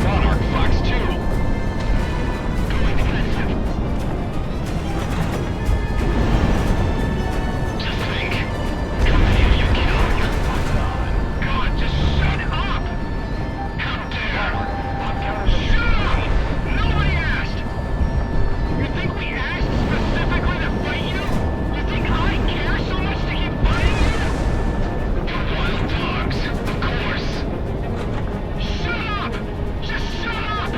Monarch Fox 2. Going defensive. Just think. How many of you killed? God, just shut up! How dare! Shut up! Nobody asked! You think we asked specifically to fight you? You think I care so much to keep fighting you? You're wild dogs, of course. Shut up! Just shut up!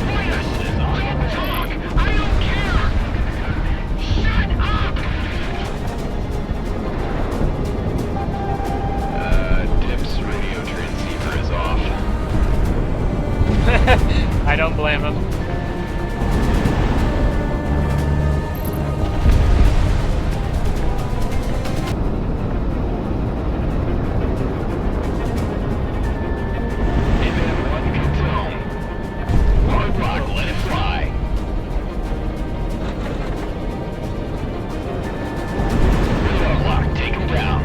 Fight us! Don't talk! I don't care! Shut up! Dip's radio transceiver is off. I don't blame him. Hitman 1, Katone. Hard rock, let it fly. Radar lock, take him down.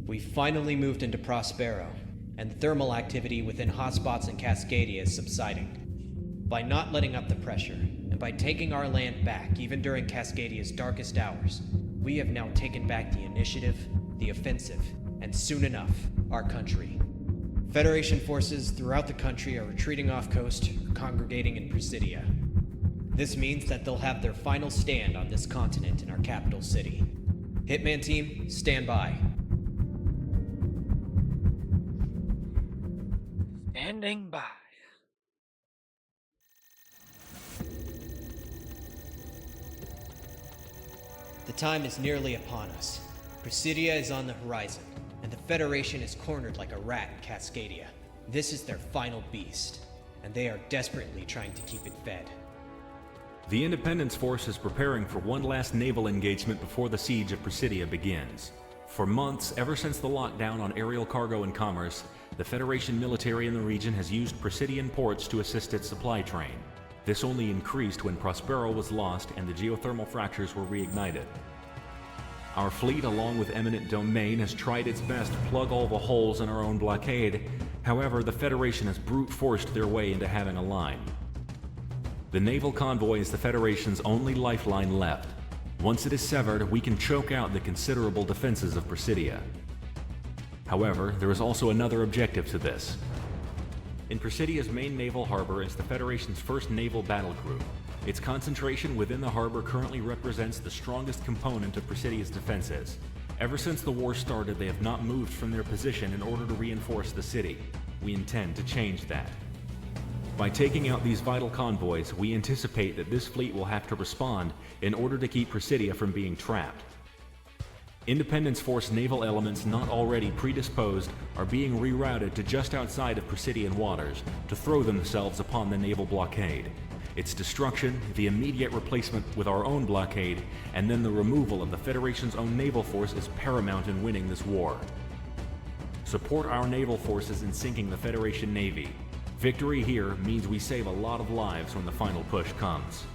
We finally moved into Prospero, and the thermal activity within hotspots in Cascadia is subsiding. By not letting up the pressure, and by taking our land back even during Cascadia's darkest hours, we have now taken back the initiative, the offensive, and soon enough, our country. Federation forces throughout the country are retreating off coast or congregating in Presidia. This means that they'll have their final stand on this continent in our capital city. Hitman team, stand by. Standing by. The time is nearly upon us. Presidia is on the horizon, and the Federation is cornered like a rat in Cascadia. This is their final beast, and they are desperately trying to keep it fed. The Independence Force is preparing for one last naval engagement before the siege of Presidia begins. For months, ever since the lockdown on aerial cargo and commerce, the Federation military in the region has used Presidian ports to assist its supply train. This only increased when Prospero was lost and the geothermal fractures were reignited. Our fleet, along with Eminent Domain, has tried its best to plug all the holes in our own blockade. However, the Federation has brute forced their way into having a line. The naval convoy is the Federation's only lifeline left. Once it is severed, we can choke out the considerable defenses of Presidia. However, there is also another objective to this. In Presidia's main naval harbor is the Federation's first naval battle group. Its concentration within the harbor currently represents the strongest component of Presidia's defenses. Ever since the war started, they have not moved from their position in order to reinforce the city. We intend to change that. By taking out these vital convoys, we anticipate that this fleet will have to respond in order to keep Presidia from being trapped. Independence Force naval elements not already predisposed are being rerouted to just outside of Presidian waters to throw themselves upon the naval blockade. Its destruction, the immediate replacement with our own blockade, and then the removal of the Federation's own naval force is paramount in winning this war. Support our naval forces in sinking the Federation Navy. Victory here means we save a lot of lives when the final push comes.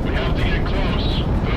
We have to get close.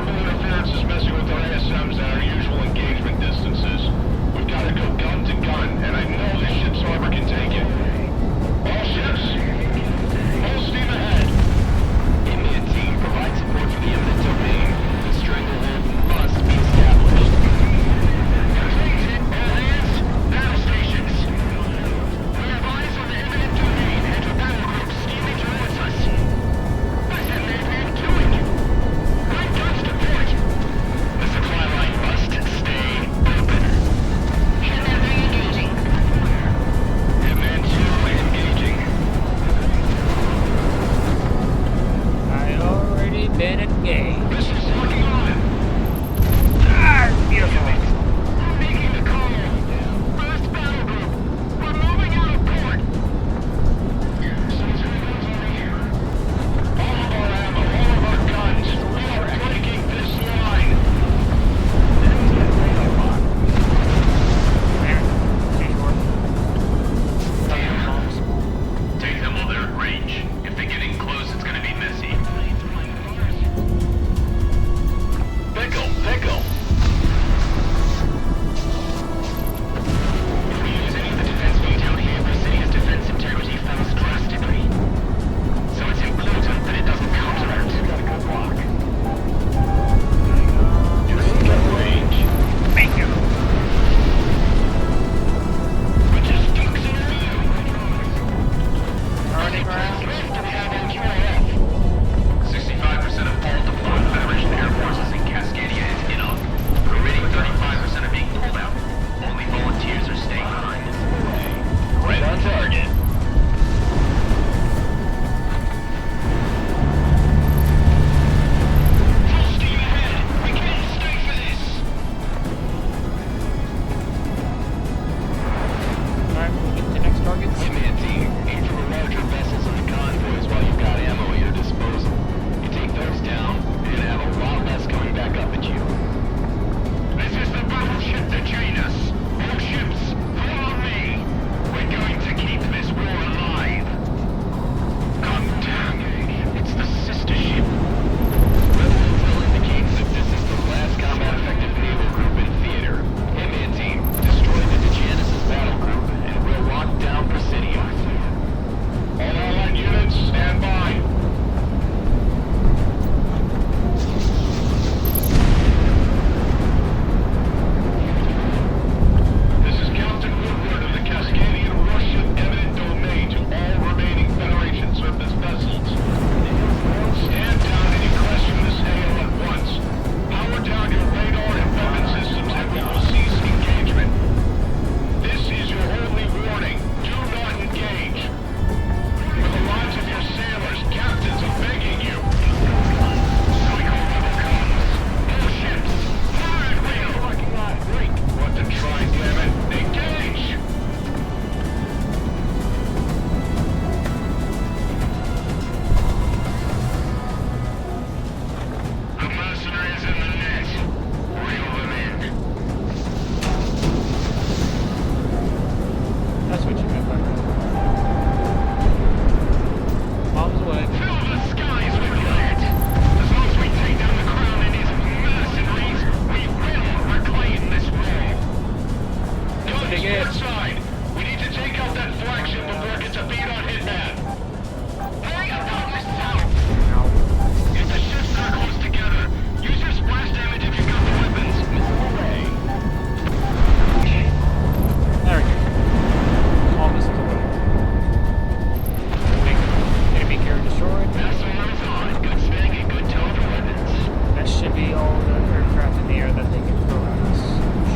be all the aircraft in the air that they can throw at us.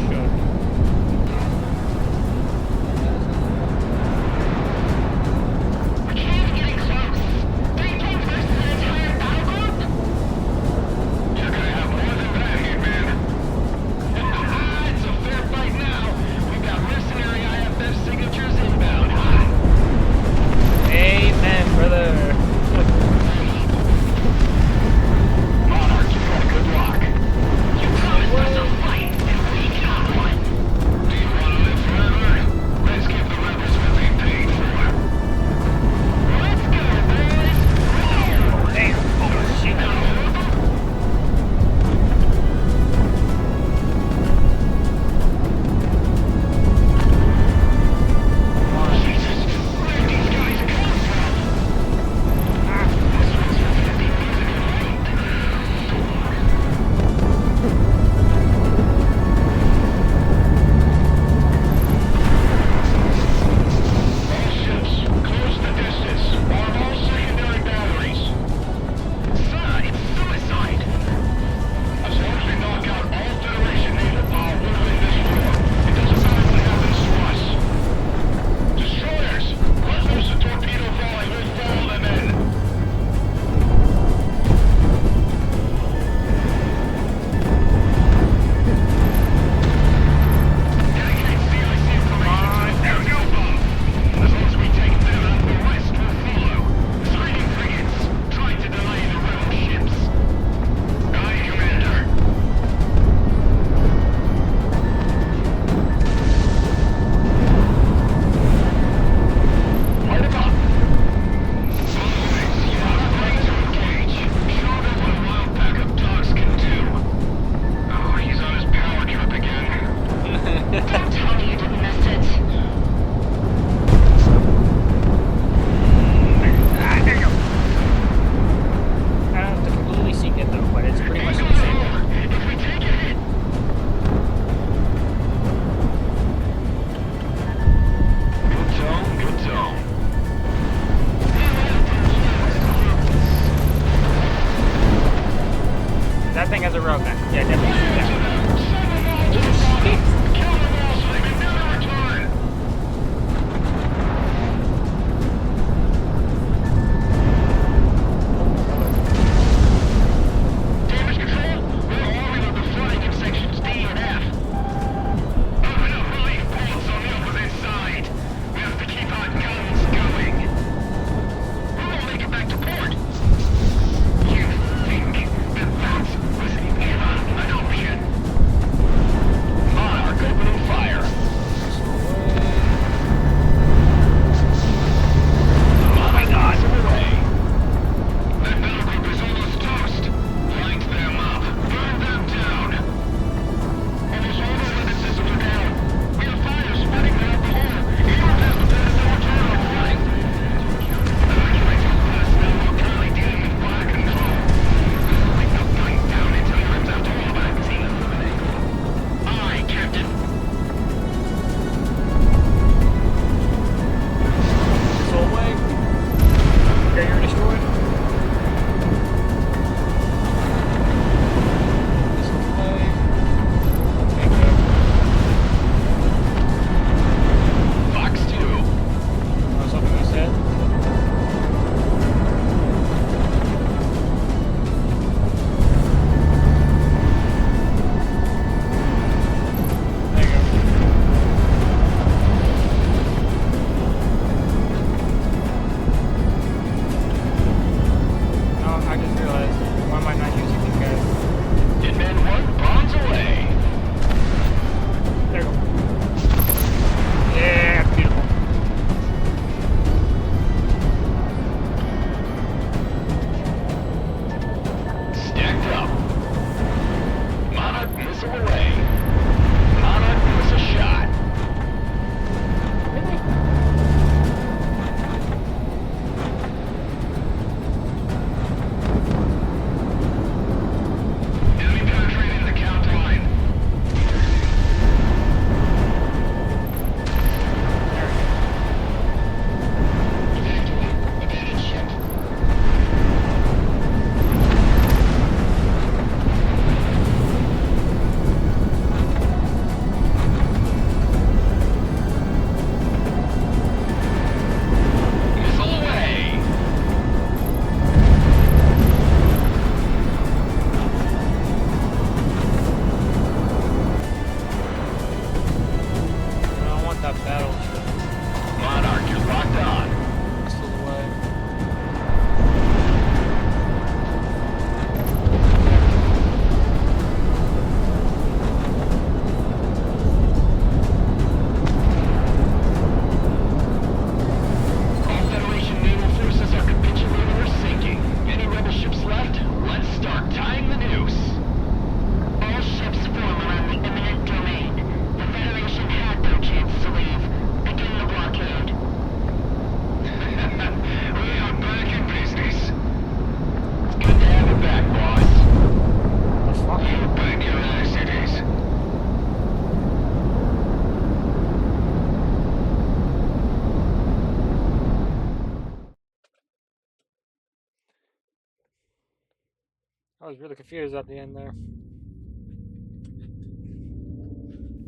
Should. We're getting close. 3 planes versus an entire battle group? You're gonna have more than that here, man. It's a fair fight now. We've got mercenary IFF signatures inbound. Amen, brother. Monarch, you got good luck. You promised us a fight, and we got one. Do you want to live forever? Let's give the rebels what they paid for. Let's go, boys. Damn. Oh, shit. Jesus, where'd these guys come from? This one's gonna be losing it all ships, close the distance. Arm all secondary batteries. Sir, it's suicide. As long as we knock out all Federation naval power within this war, it doesn't matter what happens to us. Destroyers, let loose the torpedo volley. We'll follow them in. Dedicate CIC information to the area above. As long as we take them out, the rest will follow. Screening frigates, trying to delay the rebel ships. Aye, Commander. Light him up. Boys, you are ready to engage. Show them what a wild pack of dogs can do. Oh, he's on his power trip again. Don't tell me you didn't miss it. There you go. I don't have to completely sink it though, but it's pretty much the same. If we take a hit, good tone, good tone. That thing has a rogue gun. Yeah, definitely shoot that. Send them all to the bottom. Kill them all so they can never return. Damage control, we're already with the flank in sections D and F. Open up relief ports on the opposite side. We have to keep our guns going. We won't make it back to port. You think that was ever an option? Monarch opening fire. Oh my God! Away. That battle group is almost toast. Light them up. Burn them down. Almost all the weapon systems are down. We have fire spreading throughout the whole. Even past the Ventus turret running. Evacuating personnel are currently dealing with fire control. Like no going down until he rips out all of our team. Aye, Captain. Soul Wave. Okay, you're destroyed. Soul Wave. Okay, good. Fox 2. Oh, something you said? There you go. Oh, I just realized, why am I not using these guys? Hitman 1 bonds away. There you go. Yeah, beautiful. Stacked up. Monarch missile away. Monarch miss a shot. Really? Enemy penetrating the count line. I was really confused at the end there.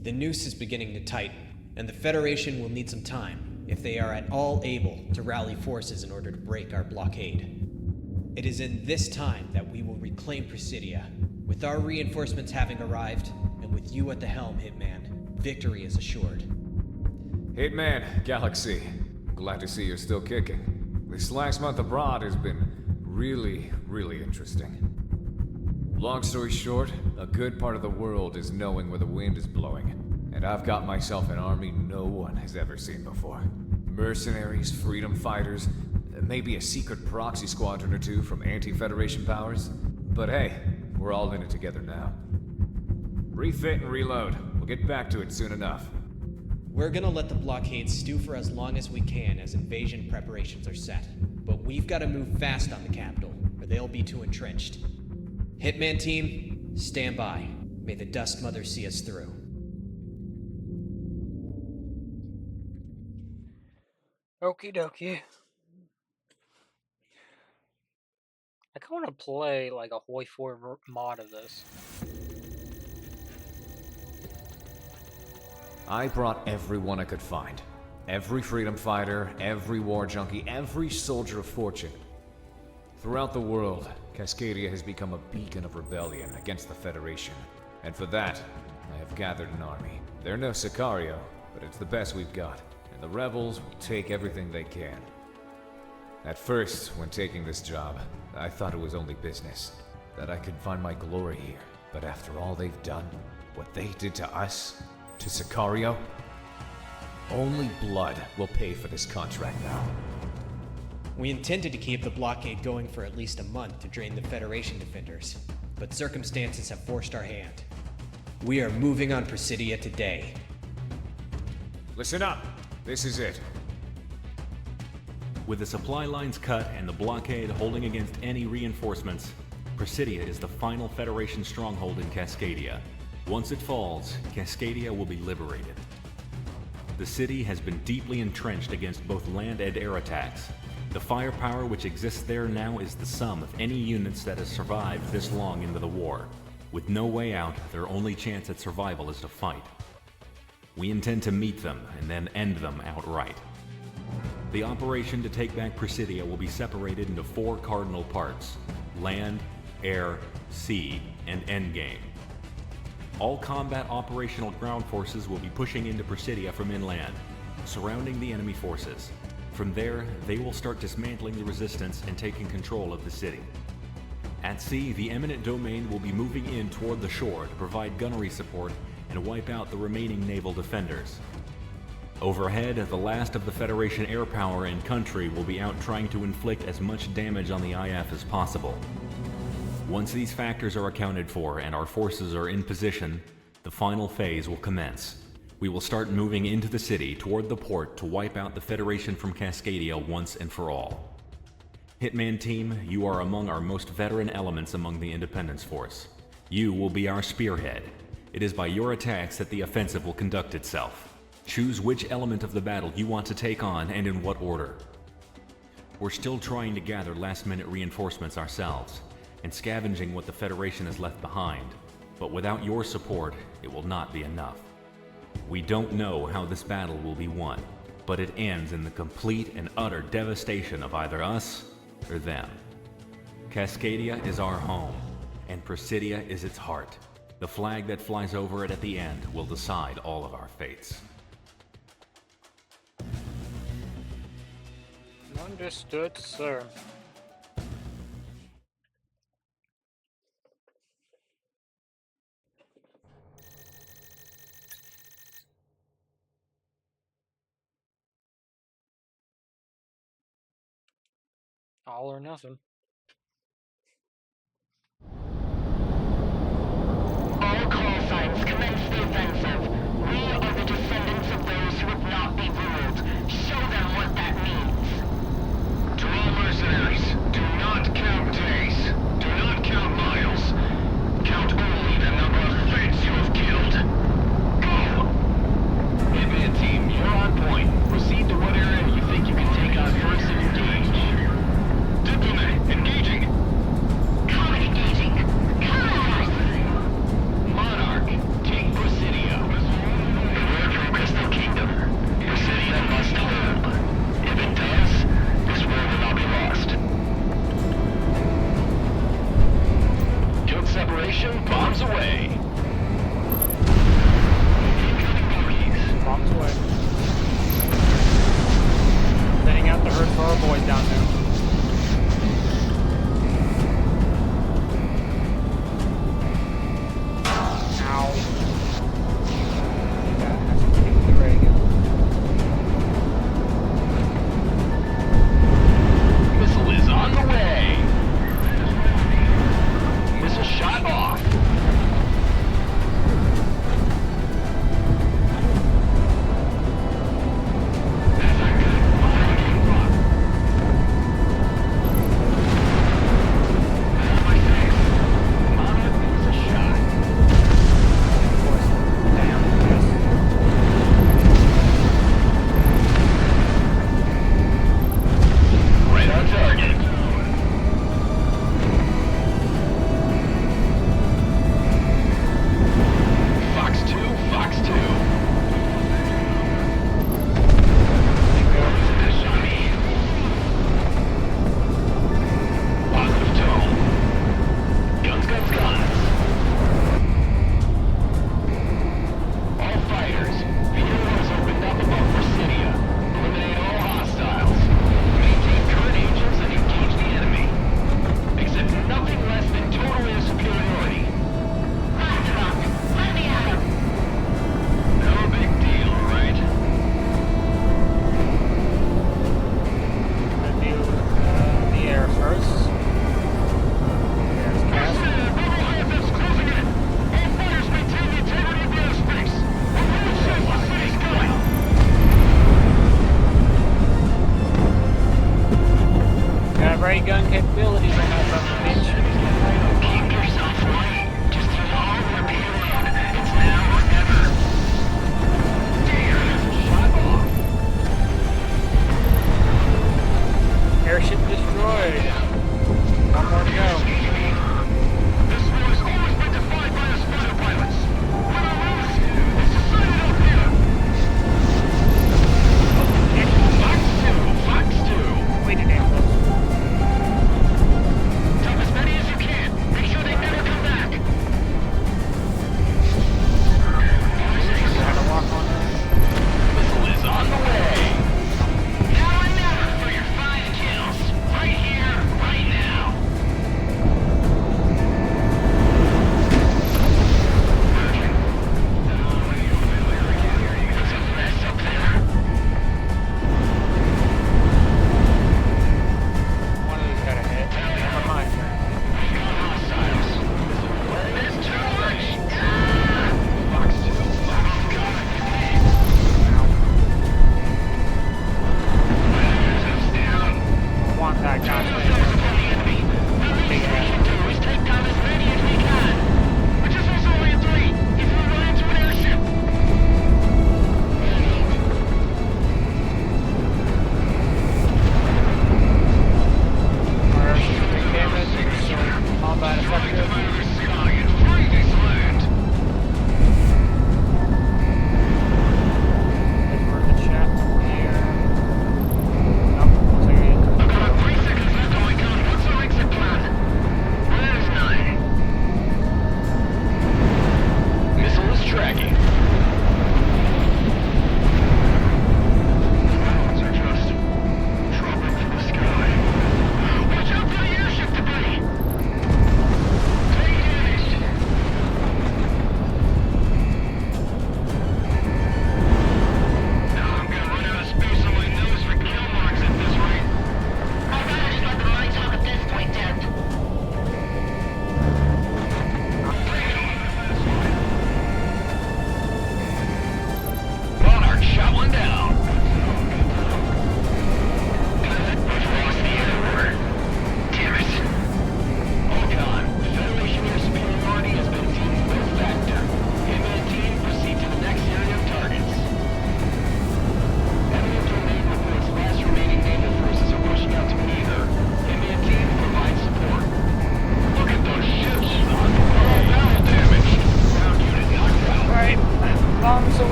The noose is beginning to tighten, and the Federation will need some time, if they are at all able, to rally forces in order to break our blockade. It is in this time that we will reclaim Presidia. With our reinforcements having arrived, and with you at the helm, Hitman, victory is assured. Hitman, Galaxy. Glad to see you're still kicking. This last month abroad has been really interesting. Long story short, a good part of the world is knowing where the wind is blowing. And I've got myself an army no one has ever seen before. Mercenaries, freedom fighters, maybe a secret proxy squadron or two from anti-Federation powers. But hey, we're all in it together now. Refit and reload. We'll get back to it soon enough. We're gonna let the blockade stew for as long as we can as invasion preparations are set. But we've gotta move fast on the capital, or they'll be too entrenched. Hitman team, stand by. May the Dust Mother see us through. Okie dokie. I kinda wanna play like a Hoi 4 mod of this. I brought everyone I could find. Every freedom fighter, every war junkie, every soldier of fortune. Throughout the world, Cascadia has become a beacon of rebellion against the Federation. And for that, I have gathered an army. They're no Sicario, but it's the best we've got. And the rebels will take everything they can. At first, when taking this job, I thought it was only business. That I could find my glory here. But after all they've done, what they did to us, to Sicario, only blood will pay for this contract now. We intended to keep the blockade going for at least a month to drain the Federation defenders, but circumstances have forced our hand. We are moving on Presidia today. Listen up. This is it. With the supply lines cut and the blockade holding against any reinforcements, Presidia is the final Federation stronghold in Cascadia. Once it falls, Cascadia will be liberated. The city has been deeply entrenched against both land and air attacks. The firepower which exists there now is the sum of any units that have survived this long into the war. With no way out, their only chance at survival is to fight. We intend to meet them and then end them outright. The operation to take back Presidia will be separated into 4 cardinal parts: land, air, sea, and endgame. All combat operational ground forces will be pushing into Presidia from inland, surrounding the enemy forces. From there, they will start dismantling the resistance and taking control of the city. At sea, the eminent domain will be moving in toward the shore to provide gunnery support and wipe out the remaining naval defenders. Overhead, the last of the Federation air power and country will be out trying to inflict as much damage on the IF as possible. Once these factors are accounted for and our forces are in position, the final phase will commence. We will start moving into the city toward the port to wipe out the Federation from Cascadia once and for all. Hitman team, you are among our most veteran elements among the Independence Force. You will be our spearhead. It is by your attacks that the offensive will conduct itself. Choose which element of the battle you want to take on and in what order. We're still trying to gather last-minute reinforcements ourselves, and scavenging what the Federation has left behind, but without your support, it will not be enough. We don't know how this battle will be won, but it ends in the complete and utter devastation of either us or them. Cascadia is our home, and Presidia is its heart. The flag that flies over it at the end will decide all of our fates. Understood, sir. All or nothing. All call signs, commence the offensive. We are the descendants of those who would not be ruled. Show them what that means. To all mercenaries, do not count days. Do not count miles. Count only the number of Feds you have killed. Go! Hitman team, you're on point. Proceed to what area you think you can take on first and engage. Diplomat,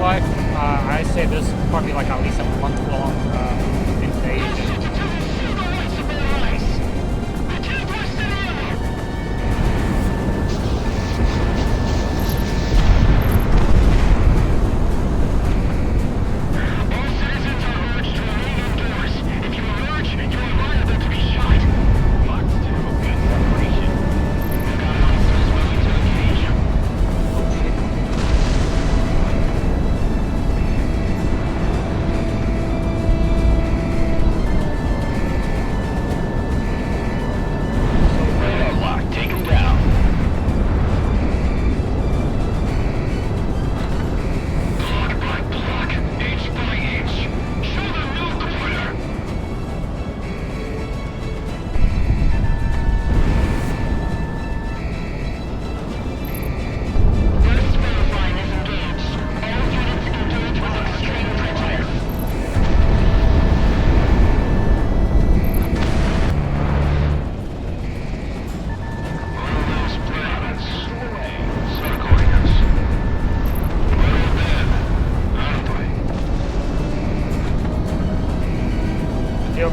like, I say this is probably like at least a month-long invasion.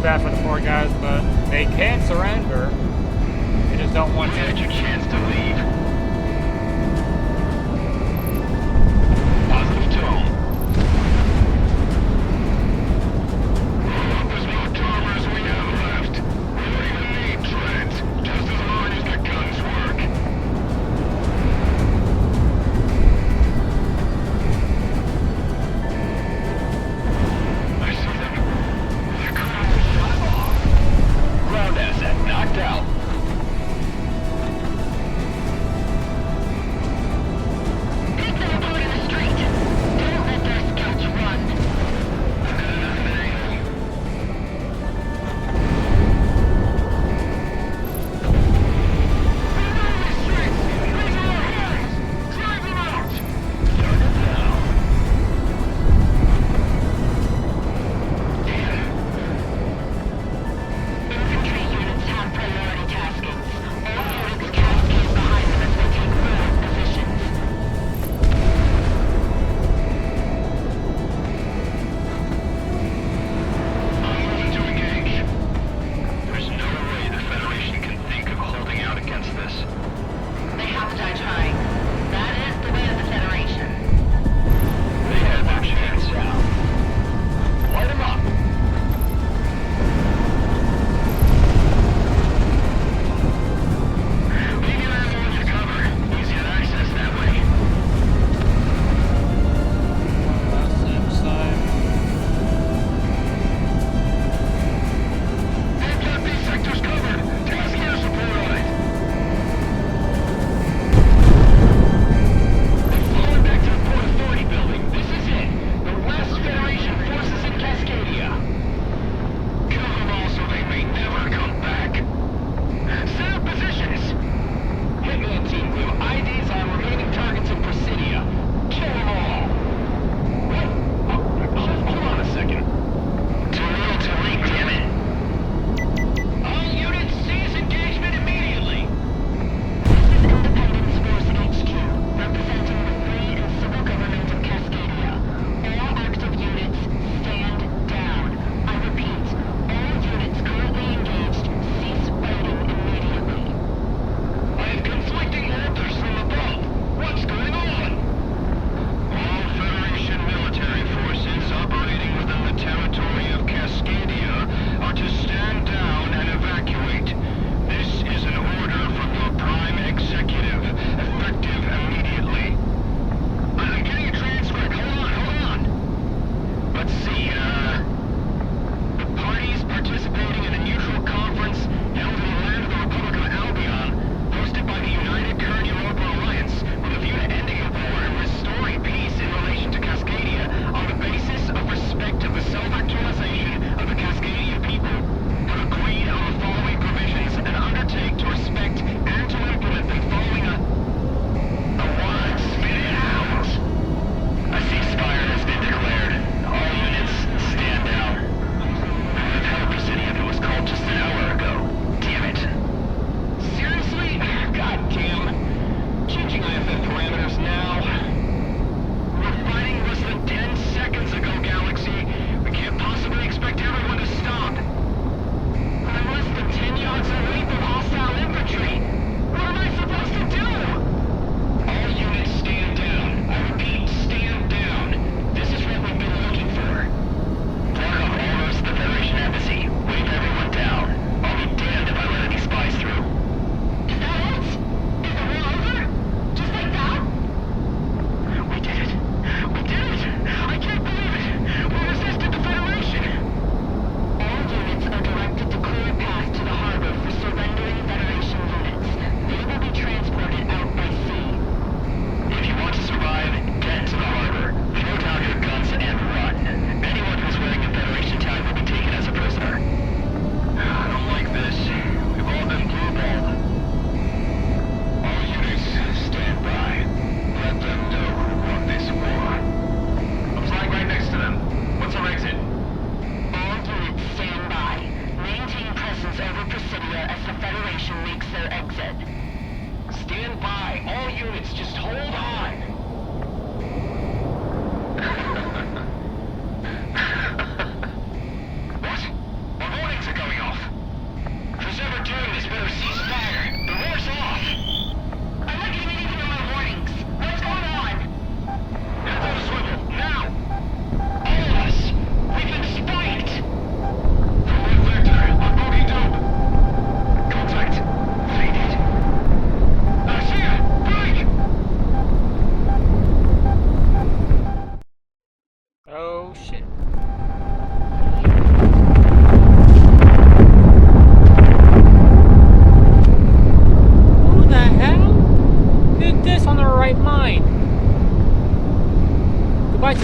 Bad for the poor guys, but they can't surrender. They just don't want to. Had your chance to leave. Positive tone. There's more Tommers we have left. We don't even need treads, just as long as the guns work. I see them. They're coming. Ground asset knocked out.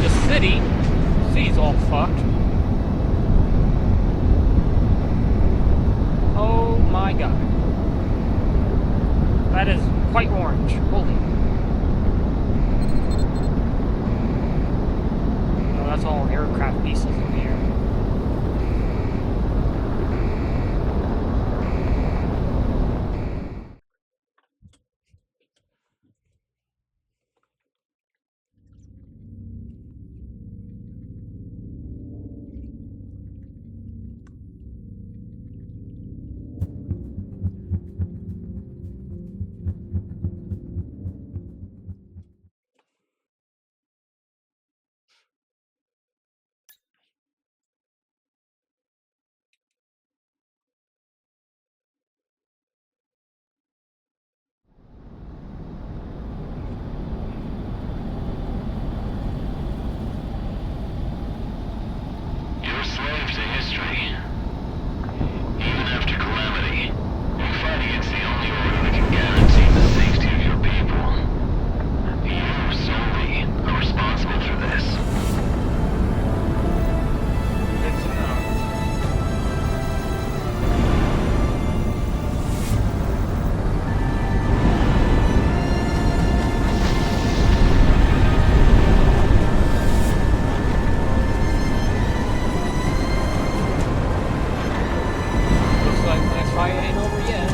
the city. City's all fucked. Oh my god. That is quite orange. Holy. Oh, that's all aircraft pieces in the air. You're a slave to history. Even after calamity, you fight against the only order that can guarantee the safety of your people. You solely are responsible for this. Good to know. Looks like my fight ain't over yet.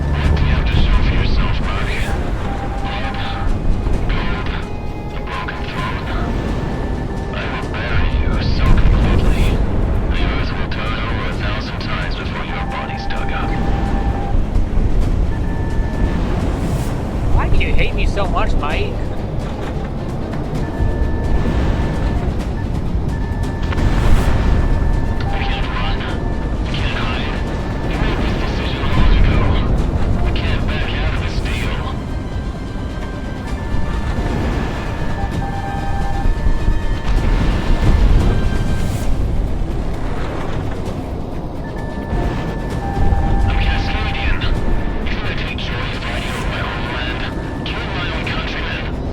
What do you have to show for yourself, Marty? Blood, gold, a broken throne. I will bury you so completely, the earth will turn over 1,000 times before your body's dug up. Why do you hate me so much, Mike? You can't run. You can't hide. You made this decision long ago. You can't back out of this deal. I'm Cascadian. You think I take joy fighting over my homeland, killing my own countrymen?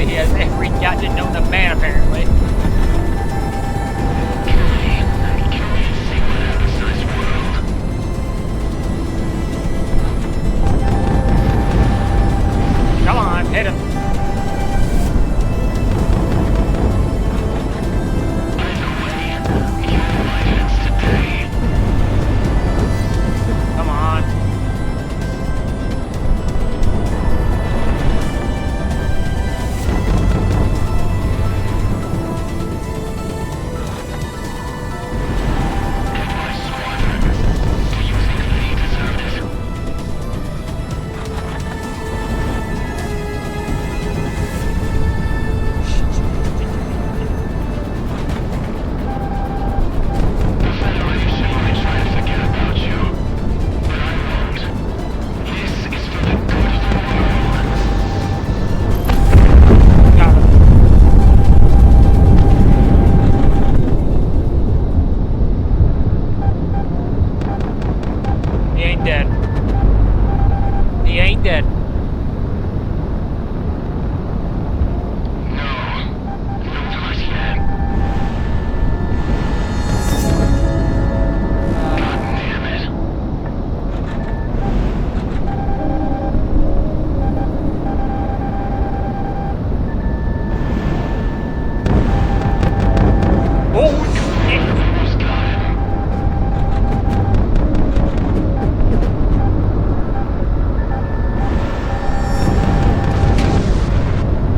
Apparently he has every gadget known to man, apparently. Come on, hit him. Come on. Got him. He ain't dead. He ain't dead. Oh, shit.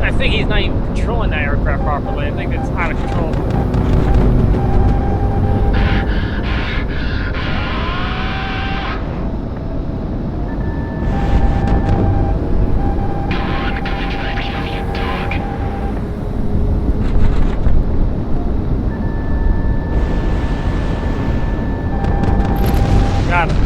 I think he's not even controlling that aircraft properly. I think it's out of control. Got him.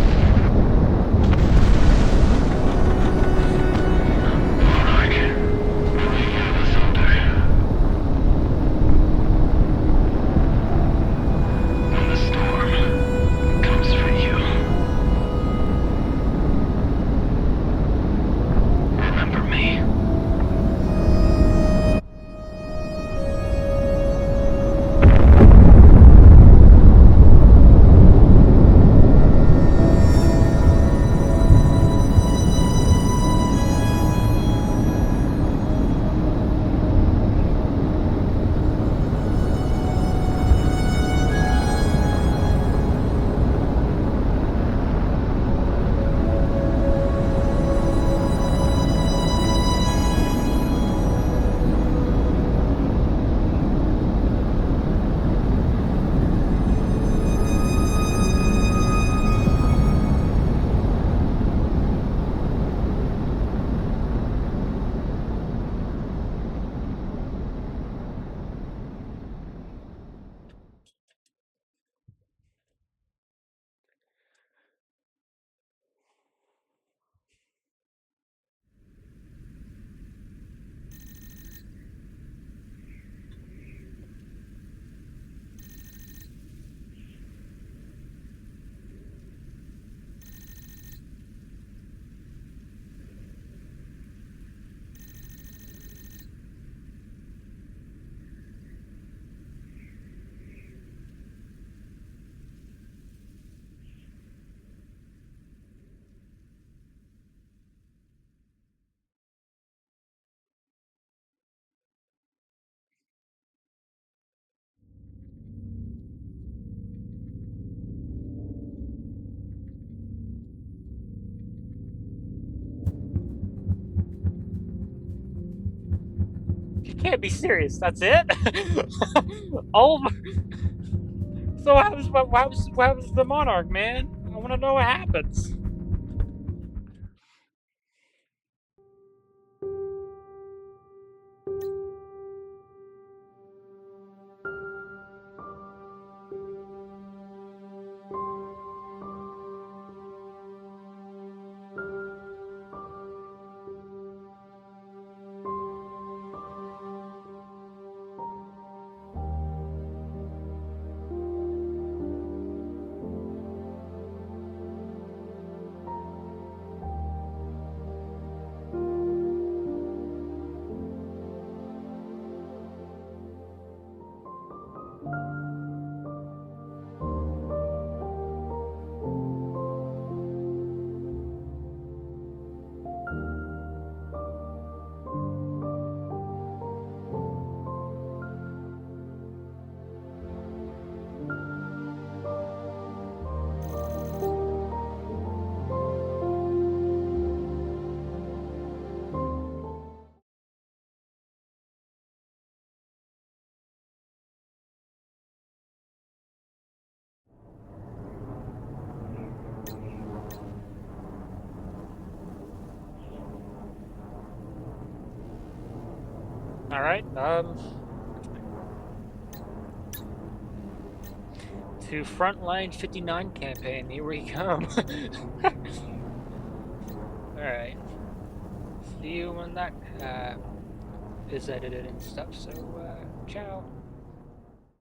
You can't be serious. That's it? Oh my. So what happens to the Monarch, man? I want to know what happens. Alright, to Frontline 59 campaign, here we come. Alright. See you when that is edited and stuff, so ciao.